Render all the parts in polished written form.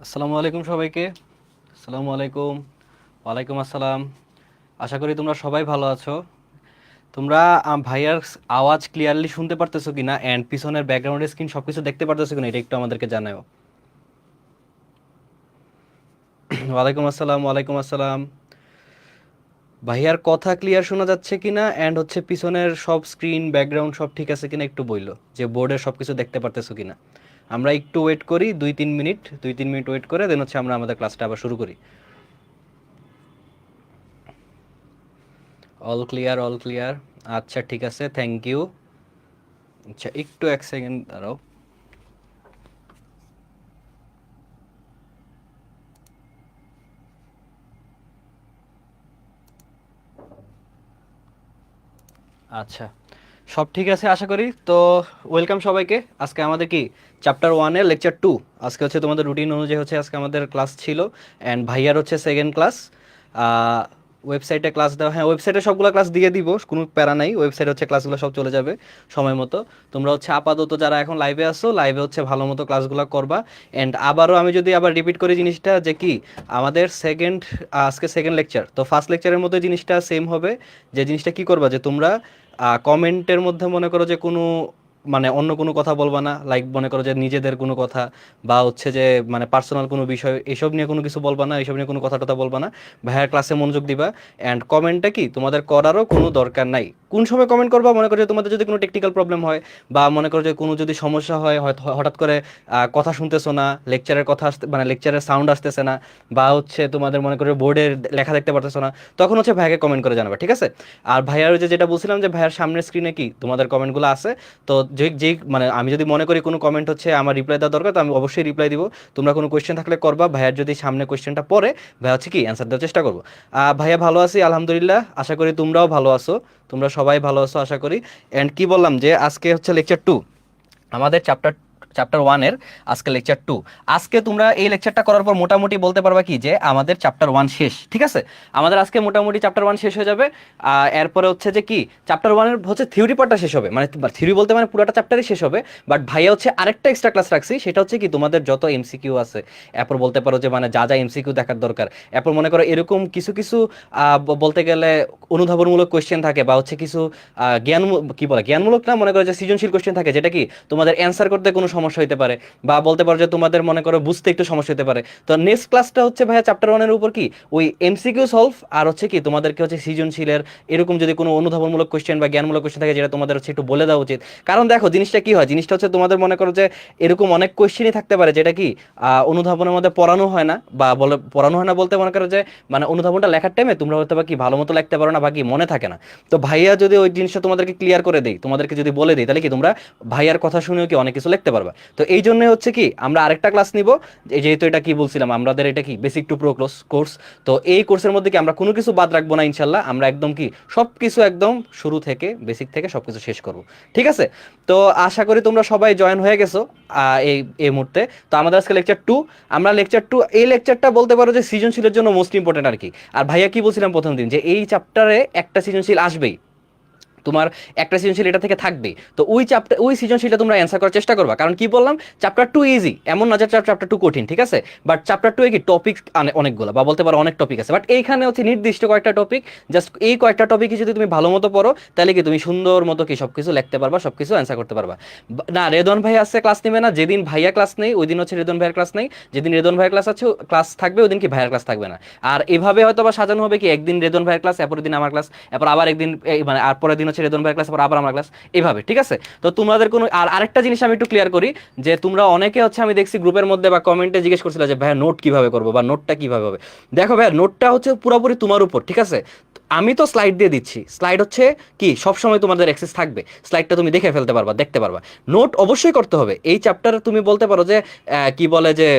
আসসালামু আলাইকুম সবাইকে। আসসালামু আলাইকুম। ওয়ালাইকুম আসসালাম। আশা করি তোমরা সবাই ভালো আছো। তোমরা ভাইয়ার আওয়াজ ক্লিয়ারলি শুনতে পারতেছো কিনা অ্যান্ড পিছনের ব্যাকগ্রাউন্ডের স্ক্রিন সবকিছু দেখতে পারতেছো কিনা এটা একটু আমাদেরকে জানাও। ওয়ালাইকুম আসসালাম, ওয়ালাইকুম আসসালাম। ভাইয়ার কথা ক্লিয়ার শোনা যাচ্ছে কিনা অ্যান্ড হচ্ছে পিছনের সব স্ক্রিন ব্যাকগ্রাউন্ড সব ঠিক আছে কিনা একটু বইলো, যে বোর্ডের সব কিছু দেখতে পারতেছো কিনা। আমরা একটু ওয়েট করি, 2-3 মিনিট, 2-3 মিনিট ওয়েট করে দেন হচ্ছে আমরা আমাদের ক্লাসটা আবার শুরু করি। All clear, all clear. আচ্ছা ঠিক আছে, থ্যাংক ইউ। আচ্ছা একটু এক সেকেন্ড দাঁড়াও। আচ্ছা, সব ঠিক আছে আশা করি তো। ওয়েলকাম সবাইকে। আজকে আমাদের কি চ্যাপ্টার 1-এর লেকচার 2। আজকে হচ্ছে তোমাদের রুটিন অনুযায়ী হচ্ছে আজকে আমাদের ক্লাস ছিল অ্যান্ড ভাইয়ার হচ্ছে সেকেন্ড ক্লাস। ওয়েবসাইটে ক্লাস দেওয়া, হ্যাঁ ওয়েবসাইটে সবগুলো ক্লাস দিয়ে দিব, কোনো প্যারা নাই। ওয়েবসাইটে হচ্ছে ক্লাসগুলো সব চলে যাবে সময় মতো। তোমরা হচ্ছে আপাতত যারা এখন লাইভে আসো, লাইভে হচ্ছে ভালো মতো ক্লাসগুলো করবা। অ্যান্ড আবারও আমি যদি আবার রিপিট করি জিনিসটা, যে কি আমাদের আজকে সেকেন্ড লেকচার, তো ফার্স্ট লেকচারের মধ্যে জিনিসটা সেম হবে। যে জিনিসটা কি করবা, যে তোমরা কমেন্টের মধ্যে মনে করো যে কোনো মানে অন্য কোনো কথা বলবা না, লাইক মনে করো যে নিজেদের কোনো কথা বা হচ্ছে যে মানে পার্সোনাল কোনো বিষয় এসব নিয়ে কোনো কিছু বলবা না, এসব নিয়ে কোনো কথা টথা বলবা না। ভাইয়ার ক্লাসে মনোযোগ দিবা। অ্যান্ড কমেন্টটা কি তোমাদের করারও কোনো দরকার নাই। কোন সময় কমেন্ট করবা, মনে করো যে তোমাদের যদি কোনো টেকনিক্যাল প্রবলেম হয় বা মনে করো যে কোনো যদি সমস্যা হয়, হয়তো হঠাৎ করে কথা শুনতেছো না, লেকচারের কথা আসতে মানে লেকচারের সাউন্ড আসতেছে না, বা হচ্ছে তোমাদের মনে করো বোর্ডের লেখা দেখতে পারতেছো না, তখন হচ্ছে ভাইয়াকে কমেন্ট করে জানাবা, ঠিক আছে? আর ভাইয়ার ওই যে যেটা বলছিলাম, যে ভাইয়ার সামনের স্ক্রিনে কি তোমাদের কমেন্টগুলো আছে। তো যে যে মানে আমি যদি মনে করি কোনো কমেন্ট হচ্ছে আমার রিপ্লাই দেওয়া দরকার, তো আমি অবশ্যই রিপ্লাই দিব। তোমরা কোনো কোয়েশ্চেন থাকলে করবা, ভাইয়ার যদি সামনে কোয়েশ্চেনটা পড়ে ভাইয়া হচ্ছে কি অ্যান্সার দেওয়ার চেষ্টা করবো। ভাইয়া ভালো আছি আলহামদুলিল্লাহ, আশা করি তোমরাও ভালো আছো। তোমরা সবাই ভালো আছো আশা করি। অ্যান্ড কি বললাম, যে আজকে হচ্ছে লেকচার 2, আমাদের চ্যাপ্টার 1-এর আজকে লেকচার 2। আজকে তোমরা এই লেকচারটা করার পর মোটামুটি বলতে পারবা কি যে আমাদের চ্যাপ্টার 1 শেষ, ঠিক আছে? আমাদের আজকে মোটামুটি চ্যাপ্টার 1 শেষ হয়ে যাবে। এরপরে হচ্ছে যে কি চ্যাপ্টার 1-এর হচ্ছে থিওরি পার্টটা শেষ হবে, মানে থিওরি বলতে মানে পুরোটা চ্যাপ্টারই শেষ হবে। বাট ভাইয়া হচ্ছে আরেকটা এক্সট্রা ক্লাস রাখছি, সেটা হচ্ছে কি তোমাদের যত এমসিকিউ আছে, এরপর বলতে পারো যে মানে যা যা এমসিকিউ দেখার দরকার, এরপর মনে করো এরকম কিছু কিছু বলতে গেলে অনুধাবনমূলক কোয়েশ্চেন থাকে, বা হচ্ছে কিছু জ্ঞান কি বলে জ্ঞানমূলক না, মনে করো যে সৃজনশীল কোয়েশ্চেন থাকে, যেটা কি তোমাদের অ্যান্সার করতে কোনো সমস্যা হতে পারে, বা বলতে পারো যে তোমাদের মনে করো বুঝতে একটু সমস্যা হতে পারে। তো নেক্সট ক্লাসটা হচ্ছে ভাইয়া চ্যাপ্টার 1-এর উপর কি ওই এমসিকিউ সলভ, আর হচ্ছে কি তোমাদেরকে হচ্ছে সৃজনশীলের এরকম যদি কোনো অনুধাবনমূলক কোয়েশ্চেন বা জ্ঞানমূলক কোয়েশ্চেন থাকে, যেটা তোমাদের হচ্ছে একটু বলে দেওয়া উচিত। কারণ দেখো জিনিসটা কি হয়, জিনিসটা হচ্ছে তোমাদের মনে করো যে এরকম অনেক কোয়েশ্চেনই থাকতে পারে, যেটা কি অনুধাবনের মধ্যে পড়ানো হয় না, বা বলে পড়ানো হয় না বলতে মনে করো যে মানে অনুধাবনটা লেখার টাইমে তোমরা হয়তো বা কি ভালো মতো লিখতে পারো না, বা কি মনে থাকে না। তো ভাইয়া যদি ওই জিনিসটা তোমাদেরকে ক্লিয়ার করে দেই, তোমাদেরকে যদি বলে দিই, তাহলে কি তোমরা ভাইয়ার কথা শুনেও কি অনেক কিছু লিখতে পারবা। তো এই জন্য হচ্ছে কি আমরা আরেকটা ক্লাস নিব। যেহেতু এটা কি বলছিলাম, আমাদের এটা কি বেসিক টু প্রো কোর্স। তো এই কোর্সের মধ্যে কি আমরা কোনো কিছু বাদ রাখবো না ইনশাল্লাহ, আমরা একদম কি সব কিছু একদম শুরু থেকে বেসিক থেকে সব কিছু শেষ করব, ঠিক আছে? তো আশা করি তোমরা সবাই জয়েন হয়ে গেছো এই এই মুহূর্তে। তো আমাদের আজকে লেকচার 2, আমরা লেকচার 2 এই লেকচারটা বলতে পারো যে সৃজনশীলের জন্য মোস্ট ইম্পর্টেন্ট আর কি। আর ভাইয়া কি বলছিলাম প্রথম দিন, যে এই চ্যাপ্টারে একটা সৃজনশীল আসবেই, তোমার একটা সৃজনশীল এটা থেকে থাকবে। তো ওই সৃজনশীলটা তোমরা অ্যান্সার করার চেষ্টা করবা। কারণ কি বললাম, চ্যাপ্টার 2 ইজি, এমন না যে চ্যাপ্টার 2 কঠিন, ঠিক আছে? বাট চ্যাপ্টার 2 এ কি টপিক অনেকগুলো, বা বলতে পারো অনেক টপিক আছে, বাট এইখানে হচ্ছে নির্দিষ্ট কয়েকটা টপিক। জাস্ট এই কয়েকটা টপিকই যদি তুমি ভালো মতো পড়ো, তাহলে কি তুমি সুন্দর মতো কি সবকিছু লিখতে পারবা, সবকিছু অ্যান্সার করতে পারবা। না রেদন ভাই আছে ক্লাস নেবে না, যেদিন ভাইয়া ক্লাস নেই ওই দিন হচ্ছে রেদন ভাইয়ের ক্লাস নেই, যেদিন রেদন ভাইয়ের ক্লাস আছে ক্লাস থাকবে, ওই দিন কি ভাইয়ের ক্লাস থাকবে না। আর এভাবে হয়তো বা সাজানো হবে কি একদিন রেদন ভাইয়ের ক্লাস, এরপরের দিন আমার ক্লাস, এরপর আবার একদিন মানে আর পরের দিন হচ্ছে রেদন ভাইয়ের ক্লাস, এরপর আবার আমার ক্লাস, এইভাবে, ঠিক আছে? তো তোমাদের কোনো আরেকটা জিনিস আমি একটু ক্লিয়ার করি, যে তোমরা অনেকে হচ্ছে আমি দেখছি গ্রুপের মধ্যে বা কমেন্টে জিজ্ঞেস করছিল যে ভাইয়া নোট কিভাবে করবো, বা নোটটা কিভাবে হবে। দেখো ভাইয়া, নোটটা হচ্ছে পুরোপুরি তোমার উপর, ঠিক আছে? আমি তো স্লাইড দিয়ে দিচ্ছি, স্লাইড হচ্ছে কি সবসময় তোমাদের অ্যাক্সেস থাকবে, স্লাইডটা তুমি দেখে ফেলতে পারবা, দেখতে পারবা। নোট অবশ্যই করতে হবে এই চ্যাপ্টারে। তুমি বলতে পারো যে কি বলে যে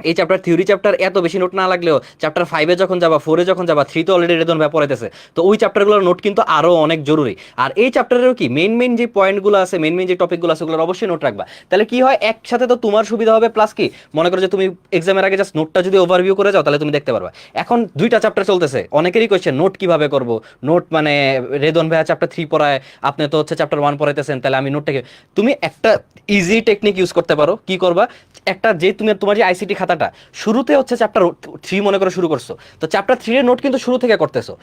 এই চ্যাপ্টার থিওরি চ্যাপ্টার এত বেশি নোট না লাগলেও চ্যাপ্টার 5-এ যখন যাবা, 4-এ যখন যাবা, 3 তো অলরেডি রেদন ভাই পড়াইতেছে, তো ওই চ্যাপ্টারগুলোর নোট কিন্তু আরো অনেক জরুরি। আর এই চ্যাপ্টারেরও কি মেইন মেইন যে পয়েন্টগুলো আছে, মেইন মেইন যে টপিকগুলো আছে, ওগুলোর অবশ্যই নোট রাখবা। তাহলে কি হয়, একসাথে তো তোমার সুবিধা হবে, প্লাস কি মনে করো যে তুমি এক্সামের আগে জাস্ট নোটটা যদি ওভারভিউ করে যাও, তাহলে তুমি দেখতে পারবা। এখন 2টা চ্যাপ্টার চলতেছে, অনেকেরই কোয়েশ্চেন নোট কিভাবে করব। নোট মানে রেদন ভাইয়া চ্যাপ্টার 3 পড়ায়, আপনি তো হচ্ছে চ্যাপ্টার 1 পড়াইতেছেন, তাহলে আমি নোটটাকে তুমি একটা ইজি টেকনিক ইউজ করতে পারো। কি করবা, একটা যে তুমি তোমার যে আইসিটি খাতাটা শুরুতে হচ্ছে চ্যাপ্টার 3 মনে করে শুরু করছো, তো চ্যাপ্টার 3 এর নোট কিন্তু শুরু থেকে করতেছো।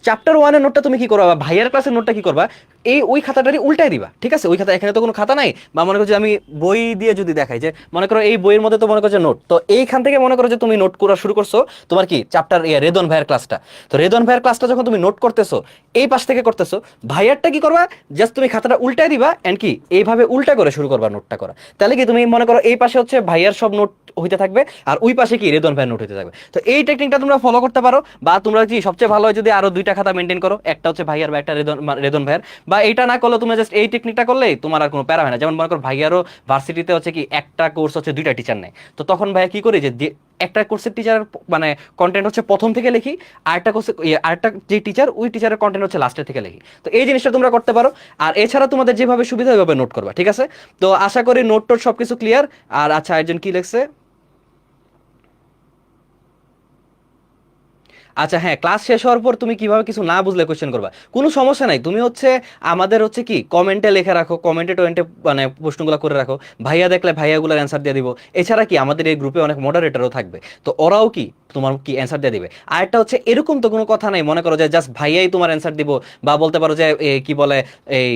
চ্যাপ্টার 1 এর নোটটা তুমি কি করবা, ভাইয়ার ক্লাসের নোটটা কি করবা, এই ওই খাতাটারই উল্টাই দিবা, ঠিক আছে? ওই খাতা, এখানে তো কোনো খাতা নাই, বা মনে করো যে আমি বই দিয়ে যদি দেখাই যে মনে করো এই বইয়ের মধ্যে তো মনে করো যে নোট, তো এইখান থেকে মনে করো যে তুমি নোট করা শুরু করছো তোমার কি চ্যাপ্টার রেদন ভাইয়ের ক্লাসটা, তো রেদন ভাইয়ের ক্লাসটা যখন তুমি নোট করতেছো এই পাশ থেকে করতেছো, ভাইয়ারটা কি করবা, জাস্ট তুমি খাতাটা উল্টাই দিবা এন্ড কি এইভাবে উল্টা করে শুরু করবা নোটটা করা। তাহলে কি তুমি মনে করো এই পাশে হচ্ছে ভাইয়ার সব নোট হইতে থাকবে, আর ওই পাশে কি রেদন ভাইয়ের নোট হইতে থাকবে। তো এই টেকনিকটা তোমরা ফলো করতে পারো, বা তোমরা কি সবচেয়ে ভালো হয় যদি আরো দুইটা খাতা মেনটেন করো, একটা হচ্ছে ভাইয়ার বা একটা রেদন রেদন ভাইয়ার, বা এইটা না করলে তুমি জাস্ট এই টেকনিকটা করলেই তোমার আর কোনো প্যারা হয় না। যেমন মনে করো ভাইয়ারও ভার্সিটিতে হচ্ছে কি একটা কোর্স হচ্ছে দুইটা টিচার নেয়, তো তখন ভাইয়া কি করে যে একটা কোর্সের টিচার মানে কন্টেন্ট হচ্ছে প্রথম থেকে লিখি, আরেকটা কোর্সে আরেকটা যে টিচার ওই টিচারের কন্টেন্ট হচ্ছে লাস্টের থেকে লিখি। তো এই জিনিসটা তোমরা করতে পারো, আর এছাড়া তোমাদের যেভাবে সুবিধা ওইভাবে নোট করবা, ঠিক আছে? তো আশা করি নোট টোট সবকিছু ক্লিয়ার। আর আচ্ছা, একজন কি লিখছে, আচ্ছা হ্যাঁ, ক্লাস শেষ হওয়ার পর তুমি কিভাবে কিছু না বুঝলে কোশ্চেন করবা, কোনো সমস্যা নাই, তুমি হচ্ছে আমাদের হচ্ছে কি কমেন্টে লিখে রাখো, কমেন্টে টোয়েন্টে মানে প্রশ্নগুলো করে রাখো, ভাইয়া দেখলে ভাইয়াগুলোর অ্যান্সার দিয়ে দিব। এছাড়া কি আমাদের এই গ্রুপে অনেক মডারেটরও থাকবে, তো ওরাও কি তোমার কি অ্যান্সার দিয়ে দিবে। আর একটা হচ্ছে এরকম তো কোনো কথা নাই মনে করো যে জাস্ট ভাইয়াই তোমার অ্যান্সার দিব, বা বলতে পারো যে কি বলে এই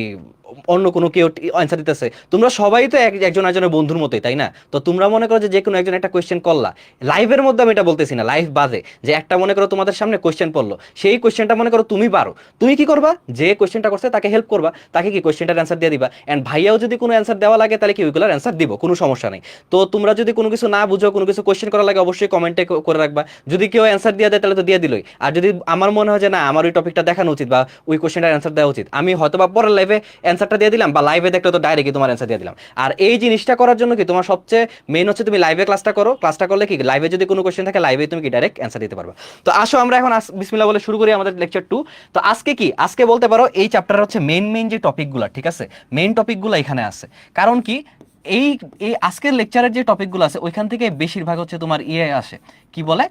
অন্য কোনো কেউ অ্যান্সার দিতেছে, তোমরা সবাই তো একজন একজনের বন্ধুর মতোই, তাই না? তো তোমরা মনে করো যে যে কোনো একজন একটা কোয়েশ্চেন করলা লাইভের মধ্যে, আমি এটা বলতেছি না, লাইভ বাদে, যে একটা মনে করো তোমাদের সামনে কোয়েশ্চেন পড়লো, সেই কোয়েশ্চেনটা মনে করো তুমি পারো, তুমি কি করবা, যে কোয়েশ্চেনটা করছে তাকে হেল্প করবা, তাকে কি কোয়েশ্চেনটার অ্যান্সার দিয়ে দিবা, এন্ড ভাইয়াও যদি কোনো অ্যান্সার দেওয়া লাগে তাহলে কি ওইগুলোর অ্যান্সার দিব, কোনো সমস্যা নেই। তো তোমরা যদি কোনো কিছু না বুঝো, কোনো কিছু কোয়েশ্চেন করা লাগে, অবশ্যই কমেন্টে করে রাখবা, যদি কেউ অ্যান্সার দিয়ে দেয় তাহলে তো দিয়ে দিলই, আর যদি আমার মনে হয় যে না আমার ওই টপিকটা দেখানো উচিত বা ওই কোয়েশ্চেনটার অ্যান্সার দেওয়া উচিত, আমি হয়তো বা পরের লাইভে অ্যান্সারটা দিয়ে দিলাম, বা লাইভে দেখলে তো ডাইরেক্টলি তোমার অ্যান্সার দিয়ে দিলাম। আর এই জিনিসটা করার জন্য কি তোমার সবচেয়ে মেইন হচ্ছে তুমি লাইভে ক্লাসটা করো, ক্লাসটা করলে কি লাইভে যদি কোনো কোয়েশ্চেন থাকে লাইভে তুমি কি ডাইরেক্ট অ্যান্সার দিতে পারবে। তো আসো আমরা এখন বিসমিল্লাহ বলে শুরু করি আমাদের লেকচার 2। তো আজকে কি, আজকে বলতে পারো এই চ্যাপ্টারের হচ্ছে মেইন মেইন যে টপিকগুলো, ঠিক আছে, মেইন টপিকগুলো এখানে আছে। কারণ কি এই এই আজকের লেকচারের যে টপিকগুলো আছে ওইখান থেকে বেশিরভাগ হচ্ছে তোমার আসে, কি বলে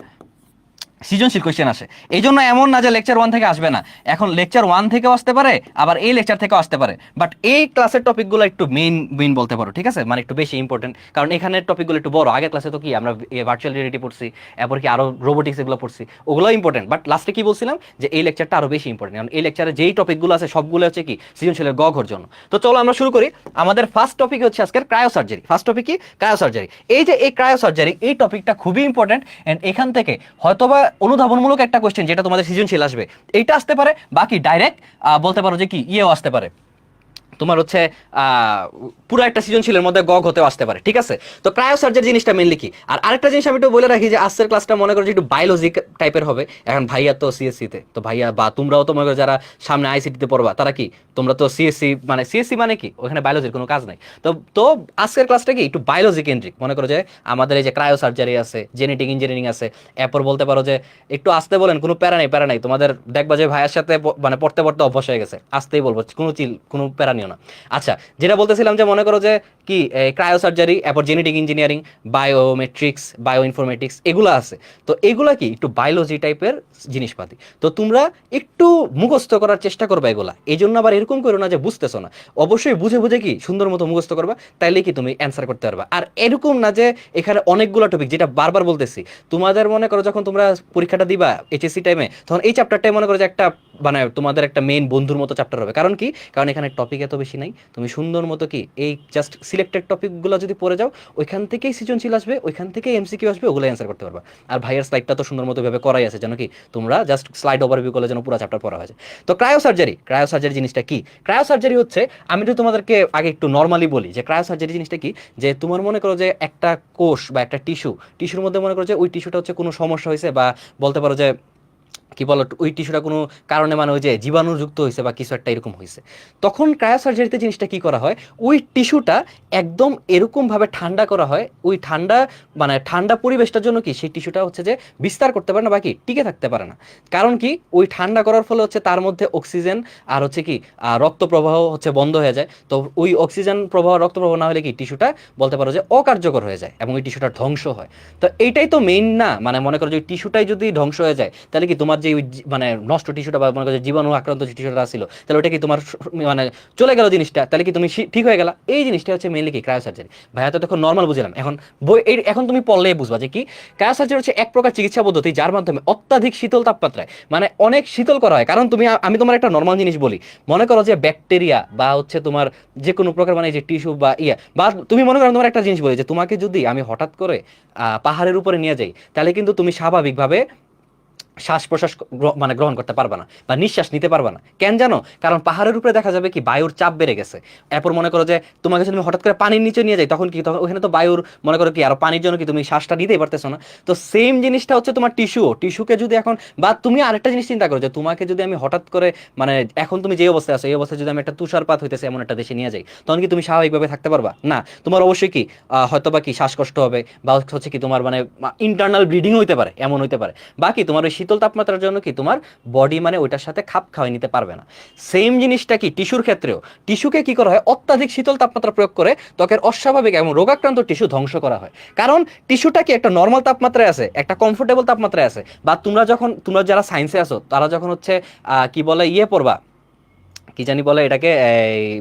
সৃজনশীল কোয়েশ্চেন আসে। এই জন্য এমন না যে লেকচার 1 থেকে আসবে না, এখন লেকচার 1 থেকেও আসতে পারে, আবার এই লেকচার থেকেও আসতে পারে, বাট এই ক্লাসের টপিকগুলো একটু মেইন মেইন বলতে পারো, ঠিক আছে, মানে একটু বেশি ইম্পর্টেন্ট, কারণ এখানের টপিকগুলো একটু বড়। আগের ক্লাসে তো কি আমরা ভার্চুয়াল রিয়েলিটি পড়ছি, এরপর কি আরো রোবোটিক্স এগুলো পড়ছি, ওগুলো ইম্পর্টেন্ট, বাট লাস্টে কি বলছিলাম যে এই লেকচারটা আরো বেশি ইম্পর্টেন্ট, কারণ এই লেকচারে যেই টপিকগুলো আছে সবগুলো হচ্ছে কি সৃজনশীলের গঘর জন্য। তো চলো আমরা শুরু করি। আমাদের ফার্স্ট টপিক হচ্ছে আজকের ক্রায়োসার্জারি। ফার্স্ট টপিক কি, ক্রায়োসার্জারি। এই যে এই ক্রায়োসার্জারি এই টপিকটা খুবই ইম্পর্টেন্ট, এন্ড এখান থেকে হয়তোবা অনুধাবনমূলক একটা কোশ্চেন যেটা তোমাদের সৃজনশীল আসবে এইটা আসতে পারে, বাকি ডাইরেক্ট বলতে পারো যে কি আসতে পারে তোমার হচ্ছে পুরো একটা সৃজনশীলের মধ্যে গগ হতেও আসতে পারে, ঠিক আছে? তো ক্রায়োসার্জারি জিনিসটা মেনলি কি। আর আরেকটা জিনিস আমি একটু বলে রাখি যে আজকের ক্লাসটা মনে করো যে একটু বায়োলজি টাইপের হবে। এখন ভাইয়া তো সিএসসি তে, তো ভাইয়া বা তোমরাও তো মনে করো যারা সামনে আইসিটি তে পড়বা তারা কি, তোমরা তো সিএসসি মানে কি ওখানে বায়োলজির কোনো কাজ নাই। তো তো আজকের ক্লাসটা কি একটু বায়োলজি কেন্দ্রিক, মনে করো যে আমাদের এই যে ক্রায়োসার্জারি আছে, জেনেটিক ইঞ্জিনিয়ারিং আছে, এরপর বলতে পারো যে একটু আসতে বলেন, কোনো প্যারা নেই, প্যারা নাই, তোমাদের দেখবা যে ভাইয়ের সাথে মানে পড়তে পড়তে অভ্যাস হয়ে গেছে, আসতেই বলবো, কোনো প্যারা নিও না। আচ্ছা, যেটা বলতেছিলাম যে মনে করো যে কি ক্রায়োসার্জারি, এরপর genetic engineering, biometrics, bio informatics এগুলো আছে। তো এগুলা কি একটু বায়োলজি টাইপের জিনিসপাতি, তো তোমরা একটু মুখস্থ করার চেষ্টা করবে এগুলা। এই জন্য আবার এরকম করো না যে বুঝতেছো না, অবশ্যই বুঝে বুঝে কি সুন্দর মতো মুখস্থ করবা, তাইলে কি তুমি অ্যান্সার করতে পারবা। আর এরকম না যে এখানে অনেকগুলো টপিক, যেটা বারবার বলতেছি, তোমাদের মনে করো যখন তোমরা পরীক্ষাটা দিবা এইচএসসি টাইমে, তখন এই চ্যাপ্টারটাই মনে করো যে একটা মানে তোমাদের একটা মেইন বন্ধুর মতো চ্যাপ্টার হবে। কারণ কি, কারণ এখানে টপিক এত বেশি নাই, তুমি সুন্দর মতো কি এই জাস্ট সিলেক্টেড টপিকগুলো যদি পড়ে যাও, ওইখান থেকেই সৃজনশীল আসবে, ওইখান থেকেই এমসিকিউ আসবে, ওগুলো অ্যান্সার করতে পারবা। আর ভাইয়ের স্লাইডটা তো সুন্দর মতো ভাবে করাই আছে, যেন কি তোমরা জাস্ট স্লাইড ওভারভিউ করলে যেন পুরো চ্যাপ্টার পড়া হয়েছে। তো ক্রায়োসার্জারি জিনিসটা কি, ক্রায়োসার্জারি হচ্ছে, আমি তো তোমাদেরকে আগে একটু নর্মালি বলি যে ক্রায়োসার্জারি জিনিসটা কি, যে তোমার মনে করো যে একটা কোষ বা একটা টিস্যুর মধ্যে মনে করো যে ওই টিস্যুটা হচ্ছে কোনো সমস্যা হয়েছে, বা বলতে পারো যে কি বলো ওই টিস্যুটা কোনো কারণে মানে ওই যে জীবাণুযুক্ত হয়েছে বা কিছু একটা এরকম হয়েছে, তখন ক্রায়োসার্জারিতে জিনিসটা কি করা হয়, ওই টিস্যুটা একদম এরকম ভাবে ঠান্ডা করা হয়, ওই ঠান্ডা মানে ঠান্ডা পরিবেশটার জন্য কি সেই টিস্যুটা হচ্ছে যে বিস্তার করতে পারে না, বাকি টিকে থাকতে পারে না। কারণ কি, ওই ঠান্ডা করার ফলে হচ্ছে তার মধ্যে অক্সিজেন আর হচ্ছে কি রক্ত প্রবাহ হচ্ছে বন্ধ হয়ে যায়। তো ওই অক্সিজেন প্রবাহ রক্ত প্রবাহ না হলে কি টিস্যুটা বলতে পারো যে অকার্যকর হয়ে যায় এবং ওই টিস্যুটা ধ্বংস হয়। তো এইটাই তো মেইন না, মানে মনে করো যে ওই টিস্যুটাই যদি ধ্বংস হয়ে যায় তাহলে কি তোমার তোমার যে মানে নষ্ট টিস্যুটা বা মনে করো জীবাণু আক্রান্ত যে টিস্যুটা ছিল, তাহলে ওটা কি তোমার মানে চলে গেল জিনিসটা, তাহলে কি তুমি ঠিক হয়ে গেলা। এই জিনিসটা হচ্ছে মেইনলি কি ক্রায়োসার্জারি। ভাইয়া তো দেখো নর্মাল বুঝলাম, এখন বই এখন তুমি পড়লেই বুঝবা যে কি ক্রায়োসার্জারি হচ্ছে এক প্রকার চিকিৎসা পদ্ধতি যার মাধ্যমে অত্যাধিক শীতল তাপমাত্রায় মানে অনেক শীতল করা হয়। কারণ তুমি আমি তোমার একটা নর্মাল জিনিস বলি, মনে করো যে ব্যাকটেরিয়া বা হচ্ছে তোমার যে কোনো প্রকার মানে যে টিস্যু বা ইয়া, বা তুমি মনে করো তোমার একটা জিনিস বলি যে তোমাকে যদি আমি হঠাৎ করে পাহাড়ের উপরে নিয়ে যাই, তাহলে কিন্তু তুমি স্বাভাবিকভাবে শ্বাস প্রশ্বাস মানে গ্রহণ করতে পারবে না বা নিঃশ্বাস নিতে পারবে না। কেন জানো? কারণ পাহাড়ের উপরে দেখা যাবে কি বায়ুর চাপ বেড়ে গেছে। এরপর মনে করো যে তোমাকে যদি হঠাৎ করে পানির নিচে নিয়ে যাই, তখন কি তখন ওখানে তো বায়ুর মনে করো কি আরো পানির জন্য কি তুমি শ্বাসটা নিতেই পারতেছো না। তো সেম জিনিসটা হচ্ছে তোমার টিস্যুকে যদি এখন, বা তুমি আরেকটা জিনিস চিন্তা করো যে তোমাকে যদি আমি হঠাৎ করে মানে এখন তুমি যে অবস্থায় আছো এই অবস্থায় যদি আমি একটা তুষারপাত হইতেছে এমন একটা দেশে নিয়ে যাই, তখন কি তুমি স্বাভাবিকভাবে থাকতে পারবা না? তোমার অবশ্যই কি হয়তো বা কি শ্বাসকষ্ট হবে, বা হচ্ছে কি তোমার মানে ইন্টারনাল ব্লিডিং হইতে পারে, এমন হইতে পারে। বাকি তোমার ওই শীতল তাপমাত্রার জন্য কি তোমার বডি মানে ওইটার সাথে খাপ খাওয়াই নিতে পারবে না। সেম জিনিসটা কি টিস্যুর ক্ষেত্রেও, টিস্যুকে কি করা হয় অত্যাধিক শীতল তাপমাত্রা প্রয়োগ করে ত্বকের অস্বাভাবিক এবং রোগাক্রান্ত টিস্যু ধ্বংস করা হয়। কারণ টিস্যুটা কি একটা নর্মাল তাপমাত্রায় আছে, একটা কমফোর্টেবল তাপমাত্রায় আছে। বা তোমরা যারা সায়েন্সে আছো তারা যখন হচ্ছে কি বলে ইয়ে পড়বা, কি জানি বলে এটাকে,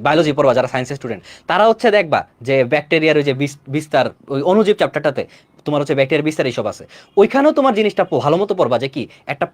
বায়োলজি পড়বা যারা সায়েন্সের স্টুডেন্ট, তারা হচ্ছে দেখবা যে ব্যাকটেরিয়ার ওই যে বিস্তার, ওই অণুজীব চ্যাপ্টারটাতে তোমার হচ্ছে ব্যাকটেরিয়ার বিস্তার এইসব আছে। ওইখানেও তোমার জিনিসটা ভালো মতো পড়বা যে কি একটা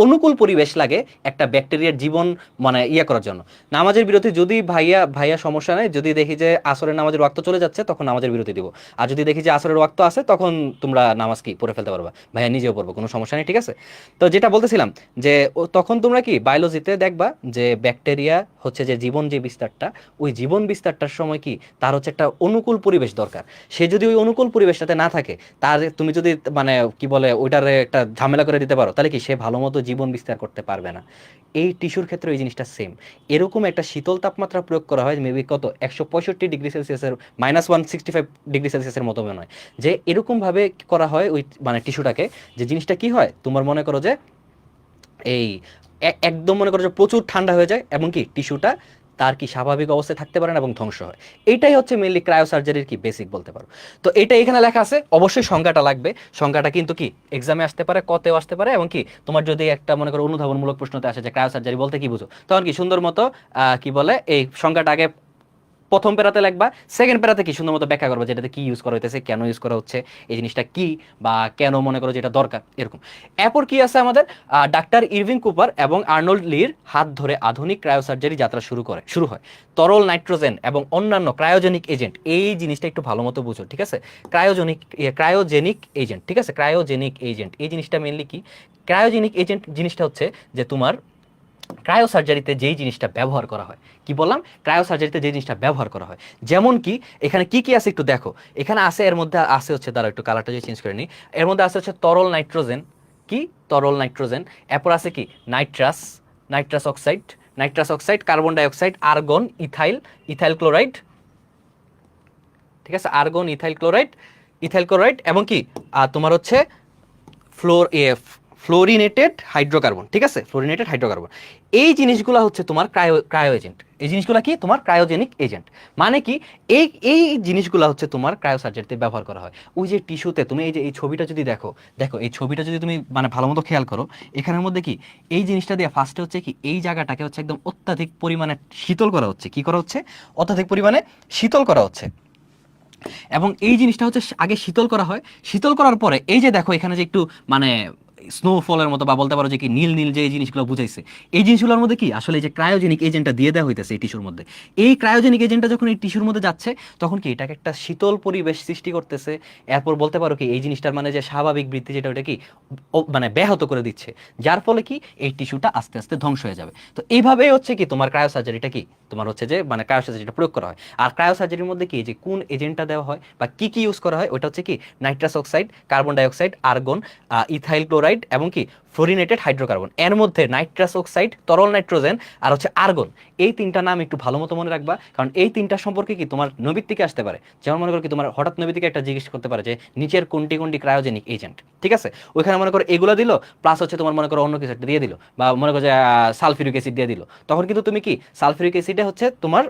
অনুকূল পরিবেশ লাগে একটা ব্যাকটেরিয়ার জীবন মানে ইয়ে করার জন্য। নামাজের বিরতি যদি ভাইয়া ভাইয়া সমস্যা নেই, যদি দেখি যে আসরের নামাজের ওয়াক্ত চলে যাচ্ছে তখন নামাজের বিরতি দিব। আর যদি দেখি যে আসরের ওয়াক্ত আছে তখন তোমরা নামাজ কি পড়ে ফেলতে পারবা, ভাইয়া নিজেও পড়বো, কোনো সমস্যা নেই, ঠিক আছে? তো যেটা বলতেছিলাম যে তখন তোমরা কি বায়োলজিতে দেখবা যে ব্যাকটেরিয়া হচ্ছে যে জীবন যে বিস্তারটা, ওই জীবন বিস্তারটার সময় কি তার হচ্ছে একটা অনুকূল পরিবেশ দরকার। সে যদি ওই অনুকূল পরিবেশটাতে না থাকে, তার তুমি যদি মানে কি বলে ওইটারে একটা ঝামেলা করে দিতে পারো, তাহলে কি সে ভালো মতো জীবন বিস্তার করতে পারবে না। এই টিস্যুর ক্ষেত্রে এই জিনিসটা সেম। এরকম একটা শীতল তাপমাত্রা প্রয়োগ করা হয় মেবি কত 165 ডিগ্রি সেলসিয়াসের -165 ডিগ্রি সেলসিয়াসের মতো মনে হয়, যে এরকম ভাবে করা হয় ওই মানে টিস্যুটাকে, যে জিনিসটা কি হয় তোমার মনে করো যে এই একদম মনে করো যে প্রচুর ঠান্ডা হয়ে যায় এবং কি টিস্যুটা তার কি স্বাভাবিক অবস্থায় থাকতে পারে না এবং ধ্বংস হয়। এটাই হচ্ছে মেইনলি ক্রায়োসার্জারির কি বেসিক বলতে পারো। তো এটা এখানে লেখা আছে, অবশ্যই সংজ্ঞাটা লাগবে। সংজ্ঞাটা কিন্তু কি এক্সামে আসতে পারে, কতেও আসতে পারে, এবং কি তোমার যদি একটা মনে করো অনুধাবনমূলক প্রশ্নতে আসে যে ক্রায়োসার্জারি বলতে কি বুঝো, তখন কি সুন্দর মতো কি বলে এই সংজ্ঞাটা আগে প্রথম প্যারাতে লিখবা, সেকেন্ড প্যারাতে কি সুন্দর মতো ব্যাখ্যা করবে যেটাতে কি ইউজ করা হইতেছে, কেন ইউজ করা হচ্ছে, এই জিনিসটা কি বা কেন মনে করো যেটা দরকার এরকম। এরপর কি আছে আমাদের, ডাক্তার ইরভিং কুপার এবং আর্নল্ড লির হাত ধরে আধুনিক ক্রায়োসার্জারি যাত্রা শুরু হয়। তরল নাইট্রোজেন এবং অন্যান্য ক্রায়োজেনিক এজেন্ট, এই জিনিসটা একটু ভালো মতো বুঝো, ঠিক আছে? ক্রায়োজেনিক এজেন্ট, ঠিক আছে? ক্রায়োজেনিক এজেন্ট এই জিনিসটা মেইনলি কি, ক্রায়োজেনিক এজেন্ট জিনিসটা হচ্ছে যে তোমার ক্রায়োসার্জারিতে যেই জিনিসটা ব্যবহার করা হয়, কি বললাম, ক্রায়োসার্জারিতে যে জিনিসটা ব্যবহার করা হয়, যেমন কি এখানে কি কি আছে একটু দেখো। এখানে আছে, এর মধ্যে আছে হচ্ছে, দ্বারা একটু কালারটা যদি চেঞ্জ করে নিই, এর মধ্যে আছে হচ্ছে তরল নাইট্রোজেন, কি তরল নাইট্রোজেন, এরপর আছে কি nitrous oxide, carbon dioxide, argon, ethyl chloride, ঠিক আছে? আর্গন, ইথাইল ক্লোরাইড এবং কি তোমার হচ্ছে ফ্লোরিনেটেড হাইড্রোকার্বন, ঠিক আছে? ফ্লোরিনেটেড হাইড্রোকার্বন, এই জিনিসগুলো হচ্ছে তোমার ক্রায়ো এজেন্ট। এই জিনিসগুলো কি তোমার ক্রায়োজেনিক এজেন্ট। মানে কি এই এই জিনিসগুলো হচ্ছে তোমার ক্রায়োসার্জারিতে ব্যবহার করা হয়। ওই যে টিস্যুতে তুমি এই যে এই ছবিটা যদি দেখো, এই ছবিটা যদি তুমি মানে ভালো মতো খেয়াল করো, এখানের মধ্যে কি এই জিনিসটা দিয়ে ফার্স্টে হচ্ছে কি এই জায়গাটাকে হচ্ছে একদম অত্যাধিক পরিমাণে শীতল করা হচ্ছে। কি করা হচ্ছে? অত্যাধিক পরিমাণে শীতল করা হচ্ছে। এবং এই জিনিসটা হচ্ছে আগে শীতল করা হয়, শীতল করার পরে এই যে দেখো এখানে যে একটু মানে স্নোফলের মতো বা বলতে পারো যে কি নীল নীল যে এই জিনিসগুলো বুঝাইছে, এই জিনিসগুলোর মধ্যে কি আসলে এই যে ক্রায়োজেনিক এজেন্টটা দিয়ে দেওয়া হইতেছে এই টিস্যুর মধ্যে। এই ক্রায়োজেনিক এজেন্টটা যখন এই টিস্যুর মধ্যে যাচ্ছে, তখন কি এটাকে একটা শীতল পরিবেশ সৃষ্টি করতেছে। এরপর বলতে পারো কি এই জিনিসটার মানে যে স্বাভাবিক বৃদ্ধি যেটা ওটা কি মানে ব্যাহত করে দিচ্ছে, যার ফলে কি এই টিস্যুটা আস্তে আস্তে ধ্বংস হয়ে যাবে। তো এইভাবেই হচ্ছে কি তোমার ক্রায়োসার্জারিটা কি তোমার হচ্ছে যে মানে ক্রায়োসার্জারিটা প্রয়োগ করা হয়। আর ক্রায়োসার্জারির মধ্যে কি যে কোন এজেন্টটা দেওয়া হয় বা কি কি ইউজ করা হয়, ওটা হচ্ছে কি nitrous oxide, carbon dioxide, argon, ethyl chloride এবং কি ফ্লোরিনেটেড হাইড্রোকার্বন। এর মধ্যে নাইট্রাস অক্সাইড, তরল নাইট্রোজেন আর হচ্ছে আর্গন, এই তিনটা নাম একটু ভালো মতো মনে রাখবা, কারণ এই তিনটা সম্পর্কে কি তোমার নবীর থেকে আসতে পারে। যেমন মনে করো কি তোমার হঠাৎ নবী থেকে একটা জিজ্ঞেস করতে পারে যে নিচের কোনটি কোনটি ক্রায়োজেনিক এজেন্ট, ঠিক আছে? ওইখানে মনে করো এগুলো দিল, প্লাস হচ্ছে তোমার মনে করো অন্য কিছু একটা দিয়ে দিল, বা মনে করো যে সালফিউরিক অ্যাসিড দিয়ে দিল, তখন কিন্তু তুমি কি সালফিউরিক অ্যাসিডে হচ্ছে তোমার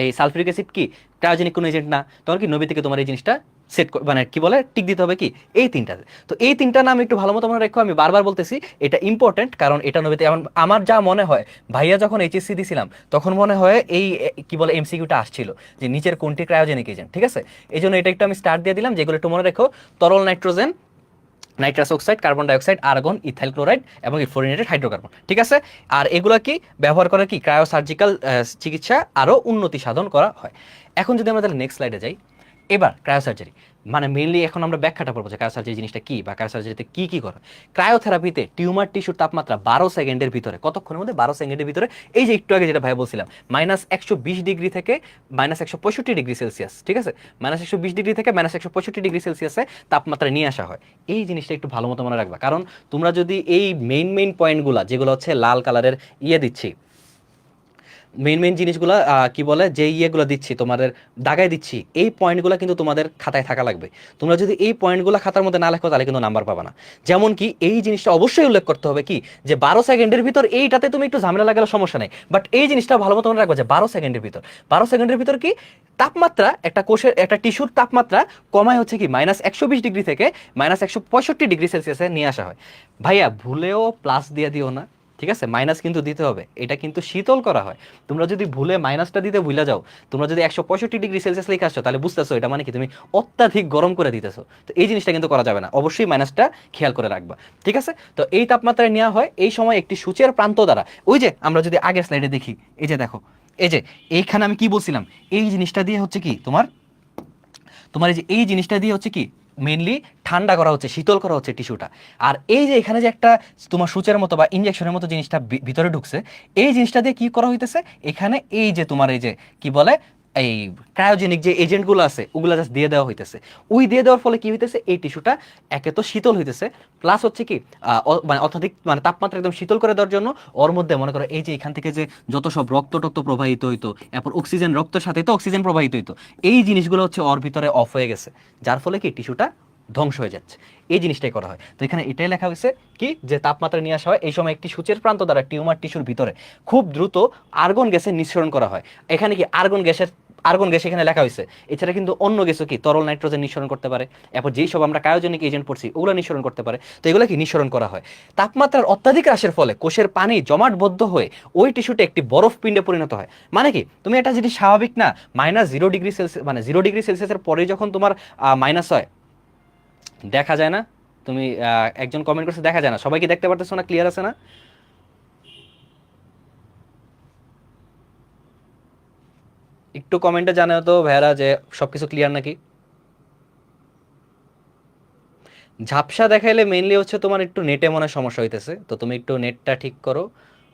এই সালফিউরিক অ্যাসিড কি ক্রায়োজেনিক কোনো এজেন্ট না, তখন কি নবী থেকে তোমার এই জিনিসটা সেট মানে কি বলে টিক দিতে হবে কি এই তিনটাতে। তো এই তিনটা নাম একটু ভালো মতো মনে রাখো, আমি বারবার বলতেছি এটা ইম্পর্টেন্ট, কারণ এটা নবীতে আমার যা মনে হয়, ভাইয়া যখন এইচএসসি দিছিলাম তখন মনে হয় এই কি বলে এমসিকিউটা আসছিল যে নিচের কোনটি ক্রায়োজেনিক এজেন্ট, ঠিক আছে। এই জন্য এটা একটু আমি স্টার্ট দিয়ে দিলাম, যেগুলো একটু মনে রেখো: তরল nitrogen, nitrous oxide, carbon dioxide, argon, ethyl chloride এবং ফ্লোরিনেটেড হাইড্রোকার্বন, ঠিক আছে। আর এগুলা কি ব্যবহার করে কি ক্রায়োসার্জিক্যাল চিকিৎসা আরও উন্নতি সাধন করা হয়। এখন যদি আমরা তাহলে নেক্সট স্লাইডে যাই, এবার ক্রায়োসার্জারি মানে মেইনলি এখন আমরা ব্যাখ্যাটা পড়বো যে ক্রায়োসার্জারি জিনিসটা কি বা ক্রায়োসার্জারিতে কি কি করে। ক্রায়োথেরাপিতে টিউমার টিস্যুর তাপমাত্রা 12 সেকেন্ডের ভিতরে, কতক্ষণের মধ্যে 12 সেকেন্ডের ভিতরে, এই যে একটু আগে যেটা ভাই বলছিলাম -120 ডিগ্রি থেকে -165 ডিগ্রি সেলসিয়াস, ঠিক আছে, -120 ডিগ্রি থেকে -165 ডিগ্রি সেলসিয়াসে তাপমাত্রা নিয়ে আসা হয়। এই জিনিসটা একটু ভালো মতো মনে রাখবা, কারণ তোমরা যদি এই মেইন পয়েন্টগুলা যেগুলো হচ্ছে লাল কালারের দিচ্ছি, মেইন জিনিসগুলো কি বলে যে ইয়েগুলো দিচ্ছি তোমাদের দাগায় দিচ্ছি, এই পয়েন্টগুলো কিন্তু তোমাদের খাতায় থাকা লাগবে। তোমরা যদি এই পয়েন্টগুলো খাতার মধ্যে না লেখো তাহলে কিন্তু নাম্বার পাবা না। যেমন কি এই জিনিসটা অবশ্যই উল্লেখ করতে হবে কি যে 12 সেকেন্ডের ভিতর, এইটাতে তুমি একটু ঝামেলা লাগালে সমস্যা নেই, বাট এই জিনিসটা ভালো মতো মনে রাখবো যে 12 সেকেন্ডের ভিতর, 12 সেকেন্ডের ভিতর কি তাপমাত্রা একটা কোষের একটা টিস্যুর তাপমাত্রা কমায় হচ্ছে কি -120 ডিগ্রি থেকে -165 ডিগ্রি সেলসিয়াসে নিয়ে আসা হয়। ভাইয়া ভুলেও প্লাস দিয়ে দিও না, ঠিক আছে, মাইনাস কিন্তু দিতে হবে, এটা কিন্তু শীতল করা হয়। তোমরা যদি ভুলে মাইনাসটা দিতে ভুলে যাও, তোমরা যদি 165 ডিগ্রি সেলসিয়াস লিখে আসছো, তাহলে বুঝতেছো এটা মানে কি তুমি অত্যাধিক গরম করে দিতেছো। তো এই জিনিসটা কিন্তু করা যাবে না, অবশ্যই মাইনাসটা খেয়াল করে রাখবা, ঠিক আছে। তো এই তাপমাত্রায় নেওয়া হয় এই সময় একটি সূচের প্রান্ত দ্বারা, ওই যে আমরা যদি আগের স্লাইডে দেখি, এই যে দেখো, এই যে এইখানে আমি কি বলছিলাম, এই জিনিসটা দিয়ে হচ্ছে কি তোমার তোমার এই যে এই জিনিসটা দিয়ে হচ্ছে কি মেইনলি ঠান্ডা করা হচ্ছে, শীতল করা হচ্ছে টিস্যুটা। আর এই যে এখানে যে একটা তোমার সূচের মতো বা ইনজেকশনের মতো জিনিসটা ভিতরে ঢুকছে, এই জিনিসটা দিয়ে কি করা হইতেছে, এখানে এই যে তোমার এই যে কি বলে এই ক্রায়োজেনিক যে এজেন্টগুলো আছে ওগুলো জাস্ট দিয়ে দেওয়া হইতেছে। ওই দিয়ে দেওয়ার ফলে কি হইতেছে, এই টিস্যুটা একে তো শীতল হইতেছে, প্লাস হচ্ছে কি মানে অত্যাধিক মানে তাপমাত্রা একদম শীতল করে দেওয়ার জন্য ওর মধ্যে মনে করো এই যে এখান থেকে যে যত সব রক্ত টক্ত প্রবাহিত হইতো, এরপর অক্সিজেন, রক্তের সাথে তো অক্সিজেন প্রবাহিত হইতো, এই জিনিসগুলো হচ্ছে ওর ভিতরে অফ হয়ে গেছে, যার ফলে কি টিস্যুটা ধ্বংস হয়ে যাচ্ছে। এই জিনিসটাই করা হয়। তো এখানে এটাই লেখা হয়েছে কি যে তাপমাত্রা নিয়ে আসা হয় এই সময় একটি সূচের প্রান্ত দ্বারা টিউমার টিস্যুর ভিতরে খুব দ্রুত আর্গন গ্যাসের নিঃসরণ করা হয়। এখানে কি আর্গন গ্যাস এখানে লেখা হয়েছে, এছাড়া কিন্তু অন্য গ্যাসও কি তরল নাইট্রোজেন নিঃসরণ করতে পারে, এরপর যেই সব আমরা ক্রায়োজেনিক এজেন্ট পড়ছি ওগুলো নিঃসরণ করতে পারে। তো এগুলো কি নিঃসরণ করা হয়। তাপমাত্রার অত্যাধিক হ্রাসের ফলে কোষের পানি জমাটবদ্ধ হয়ে ওই টিস্যুতে একটি বরফ পিণ্ডে পরিণত হয়। মানে কি তুমি এটা যেটি স্বাভাবিক না, -0 ডিগ্রি সেলসিয়াস মানে 0 ডিগ্রি সেলসিয়াসের পরে যখন তোমার মাইনাস হয়, দেখা যায় না, তুমি একজন কমেন্ট করছে দেখা যায় না, সবাই কি দেখতে পারতেছো না, ক্লিয়ার আছে না? একটু কমেন্টে জানাও তো ভাইয়ারা যে সবকিছু ক্লিয়ার নাকি। ঝাপসা দেখাইলে মেইনলি হচ্ছে তোমার একটু নেটে মনে হয় সমস্যা হইতেছে, তো তুমি একটু নেটটা ঠিক করো,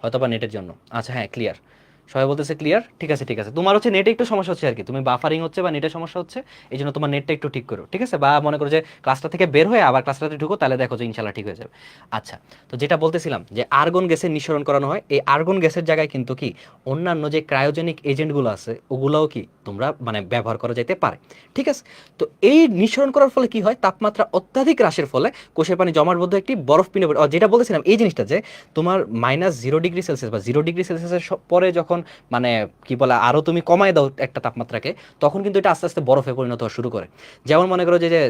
হয়তো বা নেটের জন্য। আচ্ছা হ্যাঁ ক্লিয়ার, সবাই বলতেছে ক্লিয়ার, ঠিক আছে ঠিক আছে। তোমার হচ্ছে নেটে একটু সমস্যা হচ্ছে আর কি, তুমি বাফারিং হচ্ছে বা নেটে সমস্যা হচ্ছে, এই জন্য তোমার নেটটা একটু ঠিক করো, ঠিক আছে। বা মনে করো যে ক্লাসটা থেকে বের হয়ে আবার ক্লাসটাতে ঢুকো, তাহলে দেখো যে ইনশাল্লাহ ঠিক হয়ে যাবে। আচ্ছা, তো যেটা বলতেছিলাম যে আর্গন গ্যাসের নিঃসরণ করানো হয়, এই আর্গন গ্যাসের জায়গায় কিন্তু কি অন্যান্য যে ক্রায়োজেনিক এজেন্টগুলো আছে ওগুলোও কি তোমরা মানে ব্যবহার করা যেতে পারে, ঠিক আছে। তো এই নিঃসরণ করার ফলে কি হয়, তাপমাত্রা অত্যাধিক হ্রাসের ফলে কোষের পানি জমাটবদ্ধ একটি বরফ পিণ্ড, যেটা বলতেছিলাম এই জিনিসটা যে তোমার -0 ডিগ্রি সেলসিয়াস বা 0 ডিগ্রি সেলসিয়াসের পরে যখন মানে কি বলে আরো তুমি কমায় দাও একটা তাপমাত্রাকে, তখন কিন্তু এটা আস্তে আস্তে বরফে পরিণত হওয়া শুরু করে। যেমন মনে করো যে যে